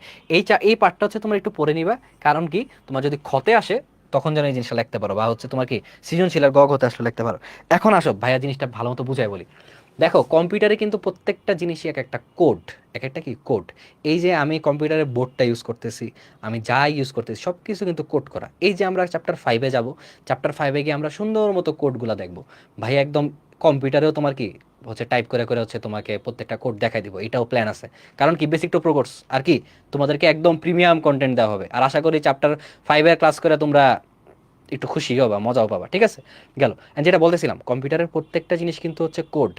এই পার্টটা হচ্ছে তোমরা একটু পড়ে নিবা, কারণ কি তোমার যদি ক্ষতে আসে তখন যেন এই জিনিসটা লিখতে পারো, বা হচ্ছে তোমার কি সৃজনশীলের গগ হতে আসলে লিখতে পারো। এখন আসো ভাইয়া জিনিসটা ভালো মতো বুঝাই বলি। দেখো কম্পিউটারে কিন্তু প্রত্যেকটা জিনিসই এক একটা কোড, এক একটা কি কোড। এই যে আমি কম্পিউটারের বোর্ডটা ইউজ করতেছি, আমি যা ইউজ করতেছি সব কিছু কিন্তু কোড করা। এই যে আমরা চ্যাপ্টার 5-এ যাব, চ্যাপ্টার 5-এ গিয়ে আমরা সুন্দর মতো কোডগুলো দেখবো। ভাই একদম কম্পিউটারেও তোমার কি হচ্ছে টাইপ করে করে হচ্ছে তোমাকে প্রত্যেকটা কোড দেখাই দিব, এটাও প্ল্যান আছে। কারণ কি বেসিক টু প্রো কোর্স আর কি, তোমাদেরকে একদম প্রিমিয়াম কন্টেন্ট দেওয়া হবে। আর আশা করি চ্যাপ্টার 5-এর ক্লাস করে তোমরা একটু খুশি হবা, মজাও পাবা, ঠিক আছে? গেল যেটা বলতেছিলাম, কম্পিউটারের প্রত্যেকটা জিনিস কিন্তু হচ্ছে কোড।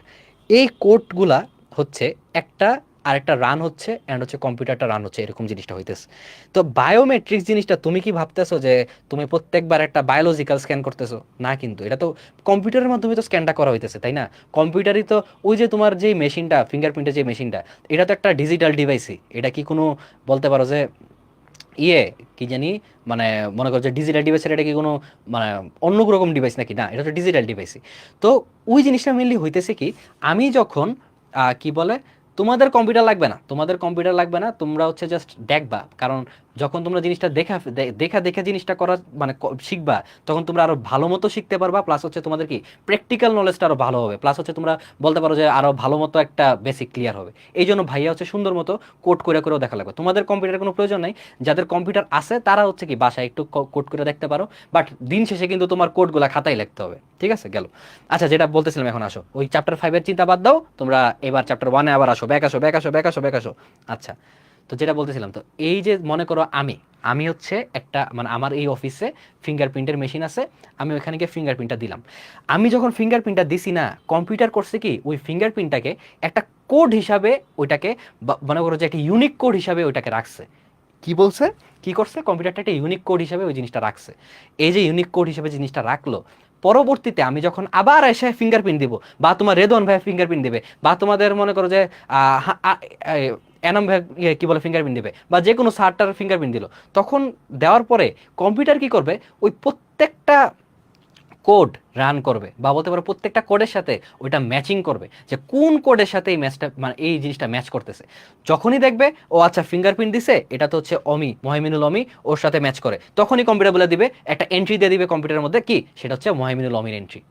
এই কোডগুলা হচ্ছে একটা আরেকটা রান হচ্ছে, অ্যান্ড হচ্ছে কম্পিউটারটা রান হচ্ছে, এরকম জিনিসটা হইতেছে। তো বায়োমেট্রিক্স জিনিসটা তুমি কি ভাবতেছো যে তুমি প্রত্যেকবার একটা বায়োলজিক্যাল স্ক্যান করতেছো? না, কিন্তু এটা তো কম্পিউটারের মাধ্যমে তো স্ক্যানটা করা হইতেছে, তাই না? কম্পিউটারই তো ওই যে তোমার যে মেশিনটা, ফিঙ্গারপ্রিন্টের যে মেশিনটা, এটা তো একটা ডিজিটাল ডিভাইসই। এটা কি কোনো বলতে পারো যে কি জানি, মানে মনে করো যে ডিজিটাল ডিভাইসের এটা কি কোনো মানে অন্য রকম ডিভাইস নাকি? না, এটা তো ডিজিটাল ডিভাইসই। তো ওই জিনিসটা মেনলি হইতেছে কি, আমি যখন কি বলে তোমাদের কম্পিউটার লাগবে না, তোমরা হচ্ছে জাস্ট দেখবা। কারণ যখন তোমরা জিনিসটা দেখা দেখা জিনিসটা করা মানে শিখবা, তখন তোমরা আরো ভালো মতো শিখতে পারবা, প্লাস হচ্ছে তোমাদের কি প্র্যাকটিক্যাল নলেজটা আরো ভালো হবে, প্লাস হচ্ছে তোমরা বলতে পারো যে আরো ভালো মতো একটা বেসিক ক্লিয়ার হবে। এই জন্য ভাইয়া হচ্ছে সুন্দর মতো কোড করে করেও দেখা লাগবে। তোমাদের কম্পিউটার কোনো প্রয়োজন নাই, যাদের কম্পিউটার আছে তারা হচ্ছে কি বাসায় একটু কোড করে দেখতে পারো, বাট দিন শেষে কিন্তু তোমার কোডগুলো খাতায় লিখতে হবে, ঠিক আছে? গেল আচ্ছা, যেটা বলতেছিলাম, এখন আসো ওই চ্যাপ্টার 5-এর চিন্তা বাদ দাও, তোমরা এবার চ্যাপ্টার 1-এ আবার আসো, ব্যাক আসো। আচ্ছা, তো যেটা বলতেছিলাম, তো এই যে মনে করো আমি হচ্ছে একটা মানে আমার এই অফিসে ফিঙ্গারপ্রিন্টের মেশিন আছে, আমি ওইখানে গিয়ে ফিঙ্গারপ্রিন্টটা দিলাম। আমি যখন ফিঙ্গারপ্রিন্টটা দিছি না, কম্পিউটার করছে কি ওই ফিঙ্গারপ্রিন্টটাকে একটা কোড হিসাবে ওইটাকে মনে করো যে একটা ইউনিক কোড হিসাবে ওইটাকে রাখছে। কি বলছে, কি করছে, কম্পিউটারটা একটা ইউনিক কোড হিসাবে ওই জিনিসটা রাখছে। এই যে ইউনিক কোড হিসাবে জিনিসটা রাখলো, পরবর্তীতে আমি যখন আবার এসে ফিঙ্গারপ্রিন্ট দিব, বা তোমার রেদন ভাই ফিঙ্গারপ্রিন্ট দিবে, বা তোমাদের মনে করো যে এনাম ভাই কি বলে ফিঙ্গারপ্রিন্ট দিবে, বা যে কোনো সারটার ফিঙ্গারপ্রিন্ট দিল, তখন দেওয়ার পরে কম্পিউটার কি করবে, ওই প্রত্যেকটা কোড রান করবে, বা বলতে পারো প্রত্যেকটা কোডের সাথে ওইটা ম্যাচিং করবে, যে কোন কোডের সাথে এই ম্যাচটা মানে এই জিনিসটা ম্যাচ করতেছে। যখনই দেখবে ও আচ্ছা ফিঙ্গারপ্রিন্ট দিছে, এটা তো হচ্ছে মহিমিনুল অমি, ওর সাথে ম্যাচ করে, তখনই কম্পিউটার বলে দিবে, একটা এন্ট্রি দিয়ে দিবে কম্পিউটারের মধ্যে, কি সেটা হচ্ছে মহিমিনুল অমির এন্ট্রি।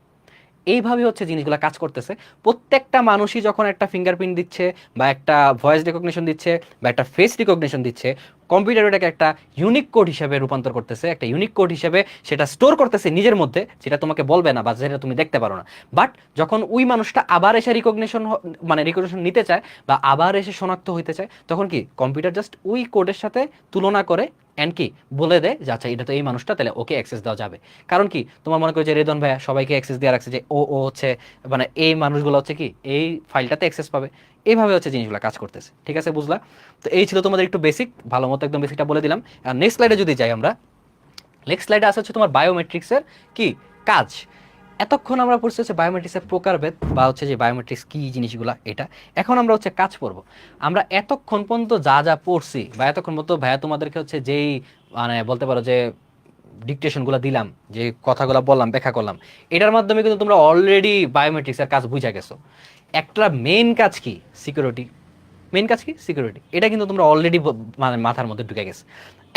এইভাবে হচ্ছে জিনিসগুলো কাজ করতেছে। প্রত্যেকটা মানুষই যখন একটা ফিঙ্গারপ্রিন্ট দিচ্ছে, বা একটা ভয়েস রিকগনিশন দিচ্ছে, বা একটা ফেস রিকগনিশন দিচ্ছে, কম্পিউটার ওটাকে একটা ইউনিক কোড হিসেবে রূপান্তর করতেছে, একটা ইউনিক কোড হিসেবে সেটা স্টোর করতেছে নিজের মধ্যে, যেটা তোমাকে বলবে না বা যেটা তুমি দেখতে পারো না। বাট যখন ওই মানুষটা আবার এসে মানে রিকগনিশন নিতে চায়, বা আবার এসে শনাক্ত হইতে চায়, তখন কি কম্পিউটার জাস্ট ওই কোডের সাথে তুলনা করে অ্যান্ড কি বলে দেয় যে আচ্ছা এটা তো এই মানুষটা, তাহলে ওকে অ্যাক্সেস দেওয়া যাবে। কারণ কি তোমার মনে করো যে রেদন ভাইয়া সবাইকে অ্যাক্সেস দিয়ে রাখছে যে ও ও হচ্ছে মানে এই মানুষগুলো হচ্ছে কি এই ফাইলটাতে অ্যাক্সেস পাবে, এইভাবে হচ্ছে জিনিসগুলো কাজ করতেছে। ঠিক আছে, বুঝলা? তো এই ছিল তোমাদের একটু বেসিক, ভালো মতো একদম বেসিকটা বলে দিলাম। আর নেক্সট স্লাইডে যদি যাই আমরা, নেক্সট স্লাইডে আসা হচ্ছে তোমার বায়োমেট্রিক্সের কি কাজ। এতক্ষণ আমরা পড়ছি হচ্ছে বায়োমেট্রিক্সের প্রকারভেদ বা হচ্ছে যে বায়োমেট্রিক্স কি জিনিসগুলা এটা। এখন আমরা হচ্ছে কাজ করব। আমরা এতক্ষণ পর্যন্ত যা যা পড়ছি বা এতক্ষণ পর্যন্ত ভাইয়া তোমাদেরকে হচ্ছে যেই মানে বলতে পারো যে ডিকটেশনগুলো দিলাম, যে কথাগুলো বললাম, ব্যাখ্যা করলাম, এটার মাধ্যমে কিন্তু তোমরা অলরেডি বায়োমেট্রিক্সের কাজ বুঝা গেছো। একটা মেইন কাজ কি? সিকিউরিটি। মেইন কাজ কি? সিকিউরিটি। এটা কিন্তু তোমরা অলরেডি মানে মাথার মধ্যে ঢুকে গেছে।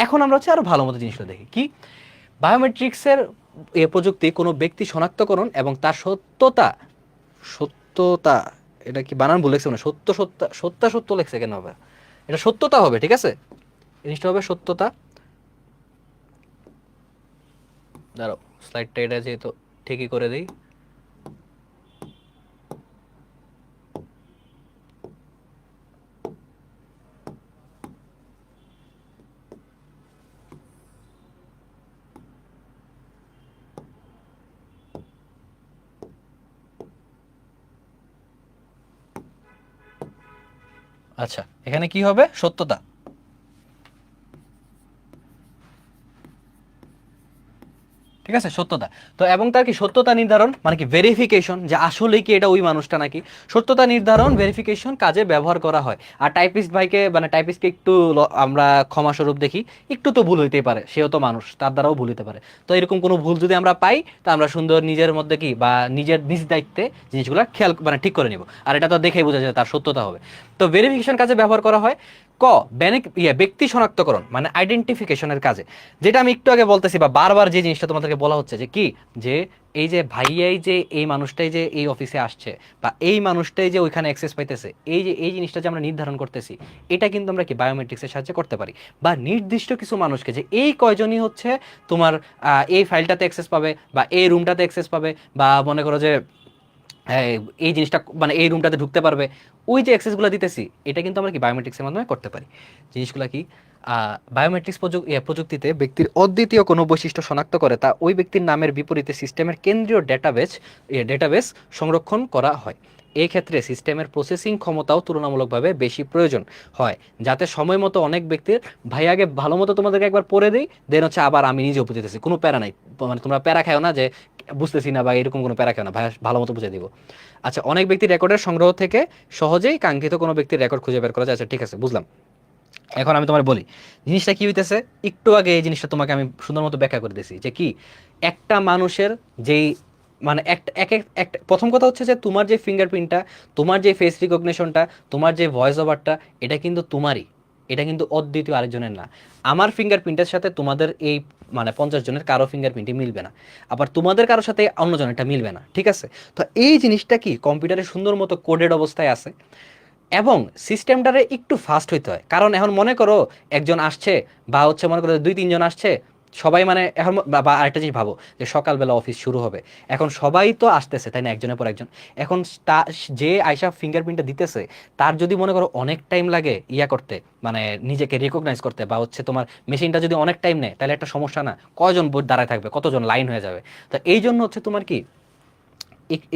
এখন আমরা হচ্ছে আরো ভালো মতো জিনিসটা দেখি কি বায়োমেট্রিক্সের এ প্রযুক্তি কোনো ব্যক্তি শনাক্তকরণ এবং তার সত্যতা, সত্যতা, এটা কি বানান ভুল লেখছে? মানে সত্য সত্য সত্য সত্য লেখছে কেন হবে? এটা সত্যতা হবে, ঠিক আছে, জিনিসটা হবে সত্যতা। দাঁড়াও, স্লাইডটা এটা যেহেতু ঠিকই করে দিই। আচ্ছা, এখানে কি হবে? সত্যতা। ঠিক আছে, সত্যতা। তো এবং তার কি সত্যতা নির্ধারণ মানে কি ভেরিফিকেশন, যে আসলেই কি এটা ওই মানুষটা নাকি, সত্যতা নির্ধারণ ভেরিফিকেশন কাজে ব্যবহার করা হয়। আর টাইপিস্ট ভাইকে মানে টাইপিস্টকে একটু আমরা ক্ষমাস্বরূপ দেখি, একটু তো ভুল হইতেই পারে, সেও তো মানুষ, তার দ্বারাও ভুল হতে পারে। তো এরকম কোনো ভুল যদি আমরা পাই, তা আমরা সুন্দর নিজের মধ্যে কি বা নিজের নিজ দায়িত্বে জিনিসগুলো খেয়াল মানে ঠিক করে নিব। আর এটা তো দেখেই বোঝা যায় তার সত্যতা হবে। তো ভেরিফিকেশন কাজে ব্যবহার করা হয়। ক ব্যক্তি শনাক্তকরণ মানে আইডেন্টিফিকেশনের কাজে, যেটা আমি একটু আগে বলতেছি বা বারবার যে জিনিসটা তোমাদেরকে বলা হচ্ছে যে কি, যে এই যে ভাইয়াই যে এই মানুষটাই যে এই অফিসে আসছে বা এই মানুষটাই যে ওইখানে অ্যাক্সেস পাইতেছে, এই যে এই জিনিসটা যে আমরা নির্ধারণ করতেছি, এটা কিন্তু আমরা কি বায়োমেট্রিক্সের সাহায্যে করতে পারি। বা নির্দিষ্ট কিছু মানুষকে যে এই কয়জনই হচ্ছে তোমার এই ফাইলটাতে অ্যাক্সেস পাবে বা এই রুমটাতে অ্যাক্সেস পাবে, বা মনে করো যে এই জিনিসটা মানে এই রুমটাতে ঢুকতে পারবে, ওই যে অ্যাক্সেসগুলো দিতেছি, এটা কিন্তু আমরা কি বায়োমেট্রিক্সের মাধ্যমে করতে পারি। জিনিসগুলো কি বায়োমেট্রিক্স প্রযুক্তিতে ব্যক্তির অদ্বিতীয় কোনো বৈশিষ্ট্য শনাক্ত করে তা ওই ব্যক্তির নামের বিপরীতে সিস্টেমের কেন্দ্রীয় ডেটাবেস সংরক্ষণ করা হয়। এই ক্ষেত্রে সিস্টেমের প্রসেসিং ক্ষমতাও তুলনামূলকভাবে বেশি প্রয়োজন হয়, যাতে সময় মতো অনেক ব্যক্তির ভাই আগে ভালো মতো তোমাদেরকে একবার পড়ে দিই, দেন হচ্ছে আবার আমি নিজেও বুঝতেছি, কোনো প্যারা নাই। মানে তোমরা প্যারা খাও না যে বুঝতেছি না বা এরকম কোনো প্যারা খাও না, ভাই ভালো মতো বুঝে দিব। আচ্ছা, অনেক ব্যক্তির রেকর্ডের সংগ্রহ থেকে সহজেই কাঙ্ক্ষিত কোনো ব্যক্তির রেকর্ড খুঁজে বের করা যায়। আচ্ছা ঠিক আছে, বুঝলাম। এখন আমি তোমার বলি জিনিসটা কি হইতেছে। একটু আগে এই জিনিসটা তোমাকে আমি সুন্দর মতো ব্যাখ্যা করে দিয়েছি যে কি একটা মানুষের যেই মানে একটা এক এক একটা প্রথম কথা হচ্ছে যে তোমার যে ফিঙ্গারপ্রিন্টটা, তোমার যে ফেস রিকগনিশনটা, তোমার যে ভয়েস ওভারটা, এটা কিন্তু তোমারই, এটা কিন্তু অদ্বিতীয় আরেকজনের না। আমার ফিঙ্গারপ্রিন্টের সাথে তোমাদের এই মানে 50 জনের কারো ফিঙ্গারপ্রিন্টই মিলবে না, আবার তোমাদের কারোর সাথে অন্যজনেরটা মিলবে না। ঠিক আছে, তো এই জিনিসটা কি কম্পিউটারে সুন্দর মতো কোডেড অবস্থায় আছে। এবং সিস্টেমটারে একটু ফাস্ট হইতে হয়, কারণ এখন মনে করো একজন আসছে বা হচ্ছে মনে করো 2-3 জন আসছে, সবাই মানে এখন বা আরেকটা জিনিস ভাবো যে সকালবেলা অফিস শুরু হবে, এখন সবাই তো আসতেছে তাই না, একজনের পর একজন। এখন যে আয়সা ফিঙ্গারপ্রিন্টটা দিতেছে, তার যদি মনে করো অনেক টাইম লাগে ইয়া করতে, মানে নিজেকে রিকগনাইজ করতে, বা হচ্ছে তোমার মেশিনটা যদি অনেক টাইম নেয়, তাহলে একটা সমস্যা না? কয়জন বোর্ড দাঁড়ায় থাকবে, কতজন লাইন হয়ে যাবে। তো এই জন্য হচ্ছে তোমার কি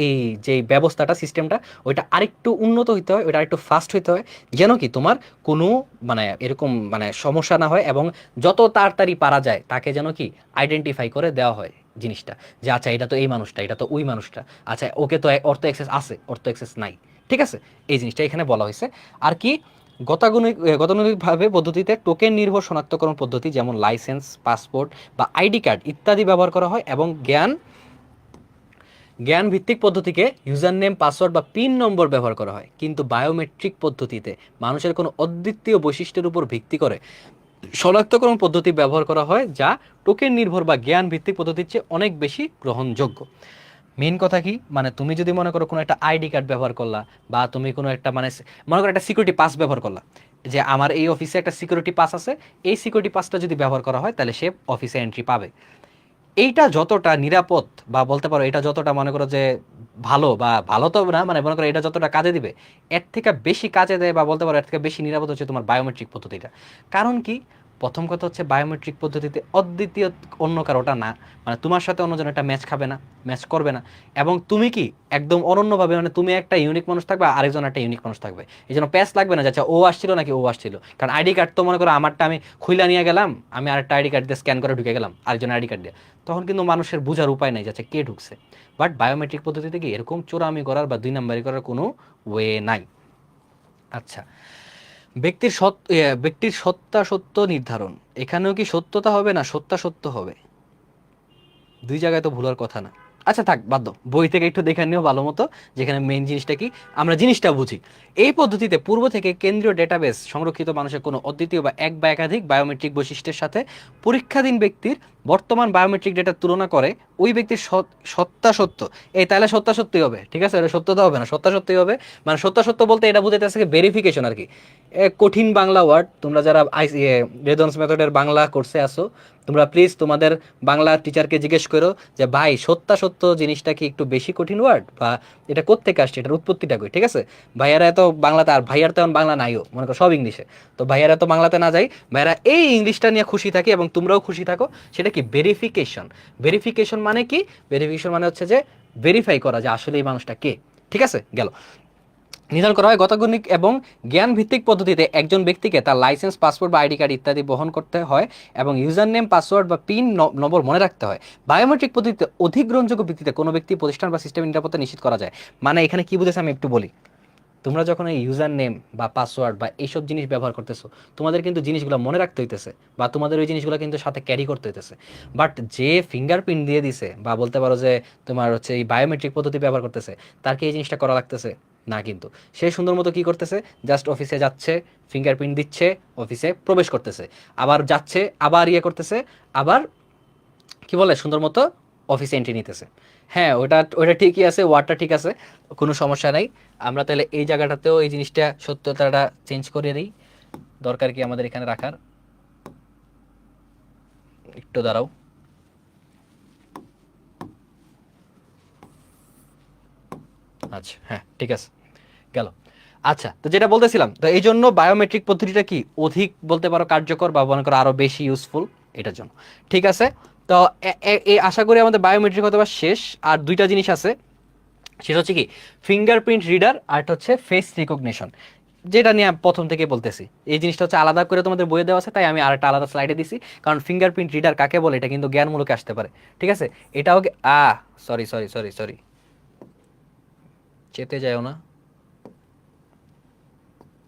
এই যে ব্যবস্থাটা সিস্টেমটা ওইটা আরেকটু উন্নত হইতে হয়, ওইটা আরেকটু ফাস্ট হইতে হয়, যেন কি তোমার কোনো মানে এরকম মানে সমস্যা না হয়, এবং যত তাড়াতাড়ি পারা যায় তাকে যেন কি আইডেন্টিফাই করে দেওয়া হয় জিনিসটা, যে আচ্ছা এটা তো এই মানুষটা, এটা তো ওই মানুষটা, আচ্ছা ওকে তো অর্থ অ্যাক্সেস আছে, অর্থ অ্যাক্সেস নাই। ঠিক আছে, এই জিনিসটা এখানে বলা হয়েছে। আর কি গতানুগতিকভাবে পদ্ধতিতে টোকেন নির্ভর শনাক্তকরণ পদ্ধতি যেমন লাইসেন্স, পাসপোর্ট বা আইডি কার্ড ইত্যাদি ব্যবহার করা হয়, এবং জ্ঞান ভিত্তিক পদ্ধতিকে ইউজার নেম, পাসওয়ার্ড বা পিন নম্বর ব্যবহার করা হয়। কিন্তু বায়োমেট্রিক পদ্ধতিতে মানুষের কোনো অদ্বিতীয় বৈশিষ্ট্যের উপর ভিত্তি করে শনাক্তকরণ পদ্ধতি ব্যবহার করা হয়, যা টোকেন নির্ভর বা জ্ঞান ভিত্তিক পদ্ধতির চেয়ে অনেক বেশি গ্রহণযোগ্য। মেইন কথা কি, মানে তুমি যদি মনে করো কোনো একটা আইডি কার্ড ব্যবহার করলা, বা তুমি কোনো একটা মানে মনে করো একটা সিকিউরিটি পাস ব্যবহার করলা, যে আমার এই অফিসে একটা সিকিউরিটি পাস আছে, এই সিকিউরিটি পাসটা যদি ব্যবহার করা হয় তাহলে সে অফিসে এন্ট্রি পাবে। এইটা যতটা নিরাপদ বা বলতে পারো এটা যতটা মনে করো যে ভালো, বা ভালো তো না, মানে মনে করো এটা যতটা কাজে দিবে, এর থেকে বেশি কাজে দেয় বা বলতে পারো এর থেকে বেশি নিরাপদ হচ্ছে তোমার বায়োমেট্রিক পদ্ধতিটা। কারণ কি, প্রথম কথা হচ্ছে বায়োমেট্রিক পদ্ধতিতে অদ্বিতীয় অন্য কারোটা না, মানে তোমার সাথে অন্যজন একটা ম্যাচ খাবে না, ম্যাচ করবে না, এবং তুমি কি একদম অনন্যভাবে, মানে তুমি একটা ইউনিক মানুষ থাকবে, আরেকজন একটা ইউনিক মানুষ থাকবে, এই জন্য প্যাচ লাগবে না যে আচ্ছা ও আসছিল নাকি ও আসছিল। কারণ আইডি কার্ড তো মনে করো আমারটা আমি খুইলা নিয়ে গেলাম, আমি আরেকটা আইডি কার্ড দিয়ে স্ক্যান করে ঢুকে গেলাম আরেকজন আইডি কার্ড দিয়ে, তখন কিন্তু মানুষের বোঝার উপায় নেই যে আচ্ছা কে ঢুকছে। বাট বায়োমেট্রিক পদ্ধতিতে কি এরকম চোরামি করার বা দুই নাম্বারি করার কোনো ওয়ে নাই। আচ্ছা, ব্যক্তির সত্যাসত্য নির্ধারণ, এখানেও কি সত্যতা হবে না সত্যাসত্য হবে? দুই জায়গায় তো ভুলার কথা না। আচ্ছা থাক, বাদ দাও, বই থেকে একটু দেখে নিও ভালো মতো, যেখানে মেইন জিনিসটা কি আমরা জিনিসটা বুঝি। এই পদ্ধতিতে পূর্ব থেকে কেন্দ্রীয় ডেটাবেস সংরক্ষিত মানুষের কোনো অদ্বিতীয় বা এক বা একাধিক বায়োমেট্রিক বৈশিষ্ট্যের সাথে পরীক্ষাধীন ব্যক্তির বর্তমান বায়োমেট্রিক ডেটা তুলনা করে ওই ব্যক্তির সত্যাসত্য, এই তাহলে সত্যাসত্যই হবে, ঠিক আছে, এটা সত্যতা হবে না, সত্যাসত্যই হবে। মানে সত্যাসত্য বলতে এটা বুঝাইতেছে ভেরিফিকেশন আর কি। কঠিন বাংলা ওয়ার্ড, তোমরা যারা রেদন্স মেথডের বাংলা কোর্সে আসো, তোমরা প্লিজ তোমাদের বাংলা টিচারকে জিজ্ঞেস করো যে ভাই সত্যাসত্য জিনিসটা কি একটু বেশি কঠিন ওয়ার্ড, বা এটা কোত্থেকে আসছে, এটার উৎপত্তিটা কই, ঠিক আছে। ভাইয়ারা এত বাংলাতে, আর ভাইয়ার তেমন বাংলা নাইও, মনে করো সব ইংলিশে, তো ভাইয়ারা তো বাংলাতে না যাই, ভাইয়ারা এই ইংলিশটা নিয়ে খুশি থাকে এবং তোমরাও খুশি থাকো। সেটা কি ভেরিফিকেশন। ভেরিফিকেশন মানে কি? ভেরিফিকেশন মানে হচ্ছে যে ভেরিফাই করা যে আসলে এই মানুষটা কে, ঠিক আছে গেল। নির্ধারণ করা হয় গতানুগতিক এবং জ্ঞান ভিত্তিক পদ্ধতিতে একজন ব্যক্তিকে তার লাইসেন্স, পাসপোর্ট বা আইডি কার্ড ইত্যাদি বহন করতে হয় এবং ইউজার নেম, পাসওয়ার্ড বা পিন নম্বর মনে রাখতে হয়। বায়োমেট্রিক পদ্ধতিতে অধিক গ্রহণযোগ্য ভিত্তিতে কোনো ব্যক্তি, প্রতিষ্ঠান বা সিস্টেমের নিরাপত্তা নিশ্চিত করা যায়। মানে এখানে কি বুঝেছে আমি একটু বলি। তোমরা যখন এই ইউজার নেম বা পাসওয়ার্ড বা এইসব জিনিস ব্যবহার করতেছো, তোমাদের কিন্তু জিনিসগুলো মনে রাখতে হইতেছে, বা তোমাদের ওই জিনিসগুলো কিন্তু সাথে ক্যারি করতে হইতেছে। বাট যে ফিঙ্গারপ্রিন্ট দিয়ে দিছে, বা বলতে পারো যে তোমার হচ্ছে এই বায়োমেট্রিক পদ্ধতি ব্যবহার করতেছে, তার কি এই জিনিসটা করা লাগতেছে না? কিন্তু সে সুন্দর মতো কি করতেছে, জাস্ট অফিসে যাচ্ছে, ফিঙ্গারপ্রিন্ট দিচ্ছে, অফিসে প্রবেশ করতেছে, আবার যাচ্ছে, আবার ইয়ে করতেছে, আবার কি বলে সুন্দর মতো অফিসে এন্ট্রি নিতেছে। হ্যাঁ, ওটা ওটা ঠিকই আছে, ওয়ার্ডটা ঠিক আছে, কোনো সমস্যা নাই। আমরা তাহলে এই জায়গাটাতেও এই জিনিসটা সত্যতাটা চেঞ্জ করে দিই। দরকার কি আমাদের এখানে রাখার? একটু দাঁড়াও। আচ্ছা হ্যাঁ ঠিক আছে, গেল। আচ্ছা, তো যেটা বলতেছিলাম, তো এই জন্য বায়োমেট্রিক পদ্ধতিটা কি অধিক বলতে পারো কার্যকর, বা মনে করো আরো বেশি ইউজফুল এটার জন্য, ঠিক আছে। তো আশা করি আমাদের বায়োমেট্রিক হয়তো বা শেষ। আর দুইটা জিনিস আছে, সেটা হচ্ছে কি ফিঙ্গারপ্রিন্ট রিডার, আর একটা হচ্ছে ফেস রিকগনিশন, যেটা নিয়ে আমি প্রথম থেকে বলতেছি। এই জিনিসটা হচ্ছে আলাদা করে তোমাদের বইয়ে দেওয়া আছে, তাই আমি আরেকটা আলাদা স্লাইডে দিছি। কারণ ফিঙ্গারপ্রিন্ট রিডার কাকে বলে এটা কিন্তু জ্ঞানমূলকে আসতে পারে, ঠিক আছে। এটাও সরি সরি সরি সরি, চেতে যাও না।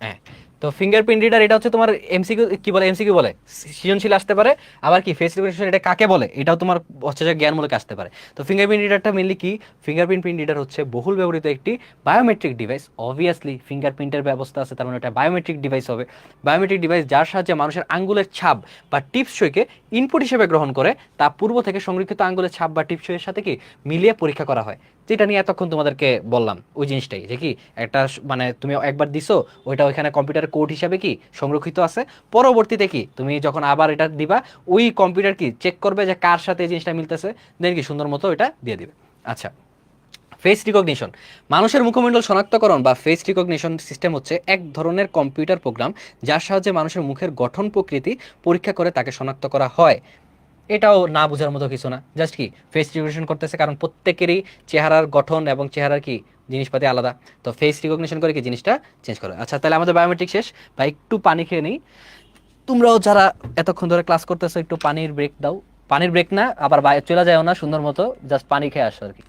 হ্যাঁ, তো ফিঙ্গারপ্রিন্ট রিডার এটা হচ্ছে তোমার এমসিকিউ, কি বলে এমসিকিউ বলে, সৃজনশীল আসতে পারে। আবার কি ফেস রিকগনিশন এটা কাকে বলে, এটাও তোমার হচ্ছে যে জ্ঞানমূলক আসতে পারে। তো ফিঙ্গারপ্রিন্ট রিডারটা মেনলি কি, ফিঙ্গারপ্রিন্ট রিডার হচ্ছে বহুল ব্যবহৃত একটি বায়োমেট্রিক ডিভাইস। অবভিয়াসলি ফিঙ্গারপ্রিন্টের ব্যবস্থা আছে, তার মানে এটা বায়োমেট্রিক ডিভাইস হবে। বায়োমেট্রিক ডিভাইস যার সাহায্যে মানুষের আঙ্গুলের ছাপ বা টিপসইকে ইনপুট হিসেবে গ্রহণ করে তা পূর্ব থেকে সংরক্ষিত আঙ্গুলের ছাপ বা টিপসইয়ের সাথে কি মিলিয়ে পরীক্ষা করা হয়। যেটা নিয়ে এতক্ষণ তোমাদেরকে বললাম ওই জিনিসটাই, যে কি একটা মানে তুমি একবার দিছো, ওইটা ওইখানে কম্পিউটার কোড হিসাবে কি সংরক্ষিত আছে। পরবর্তীতে কি তুমি যখন আবার এটা দিবা, ওই কম্পিউটার কি চেক করবে যে কার সাথে এই জিনিসটা মিলতেছে, দেন কি সুন্দর মতো এটা দিয়ে দিবে। আচ্ছা, ফেস রিকগনিশন, মানুষের মুখমণ্ডল শনাক্তকরণ বা ফেস রিকগনিশন সিস্টেম হচ্ছে এক ধরনের কম্পিউটার প্রোগ্রাম যার সাহায্যে মানুষের মুখের গঠন প্রকৃতি পরীক্ষা করে তাকে শনাক্ত করা হয়। এটাও না বোঝার মতো কিছু না, জাস্ট কি ফেস রিকগনিশন করতেছে, কারণ প্রত্যেকেরই চেহারার গঠন এবং চেহারার কি জিনিসপাতি আলাদা, তো ফেস রিকগনিশন করে কি জিনিসটা চেঞ্জ করে। আচ্ছা, তাহলে আমাদের বায়োমেট্রিক শেষ, বা একটু পানি খেয়ে নেই। তোমরাও যারা এতক্ষণ ধরে ক্লাস করতেছো একটু পানির ব্রেক দাও। পানির ব্রেক না, আবার চলে যাও না, সুন্দর মতো জাস্ট পানি খেয়ে আসো আর কি।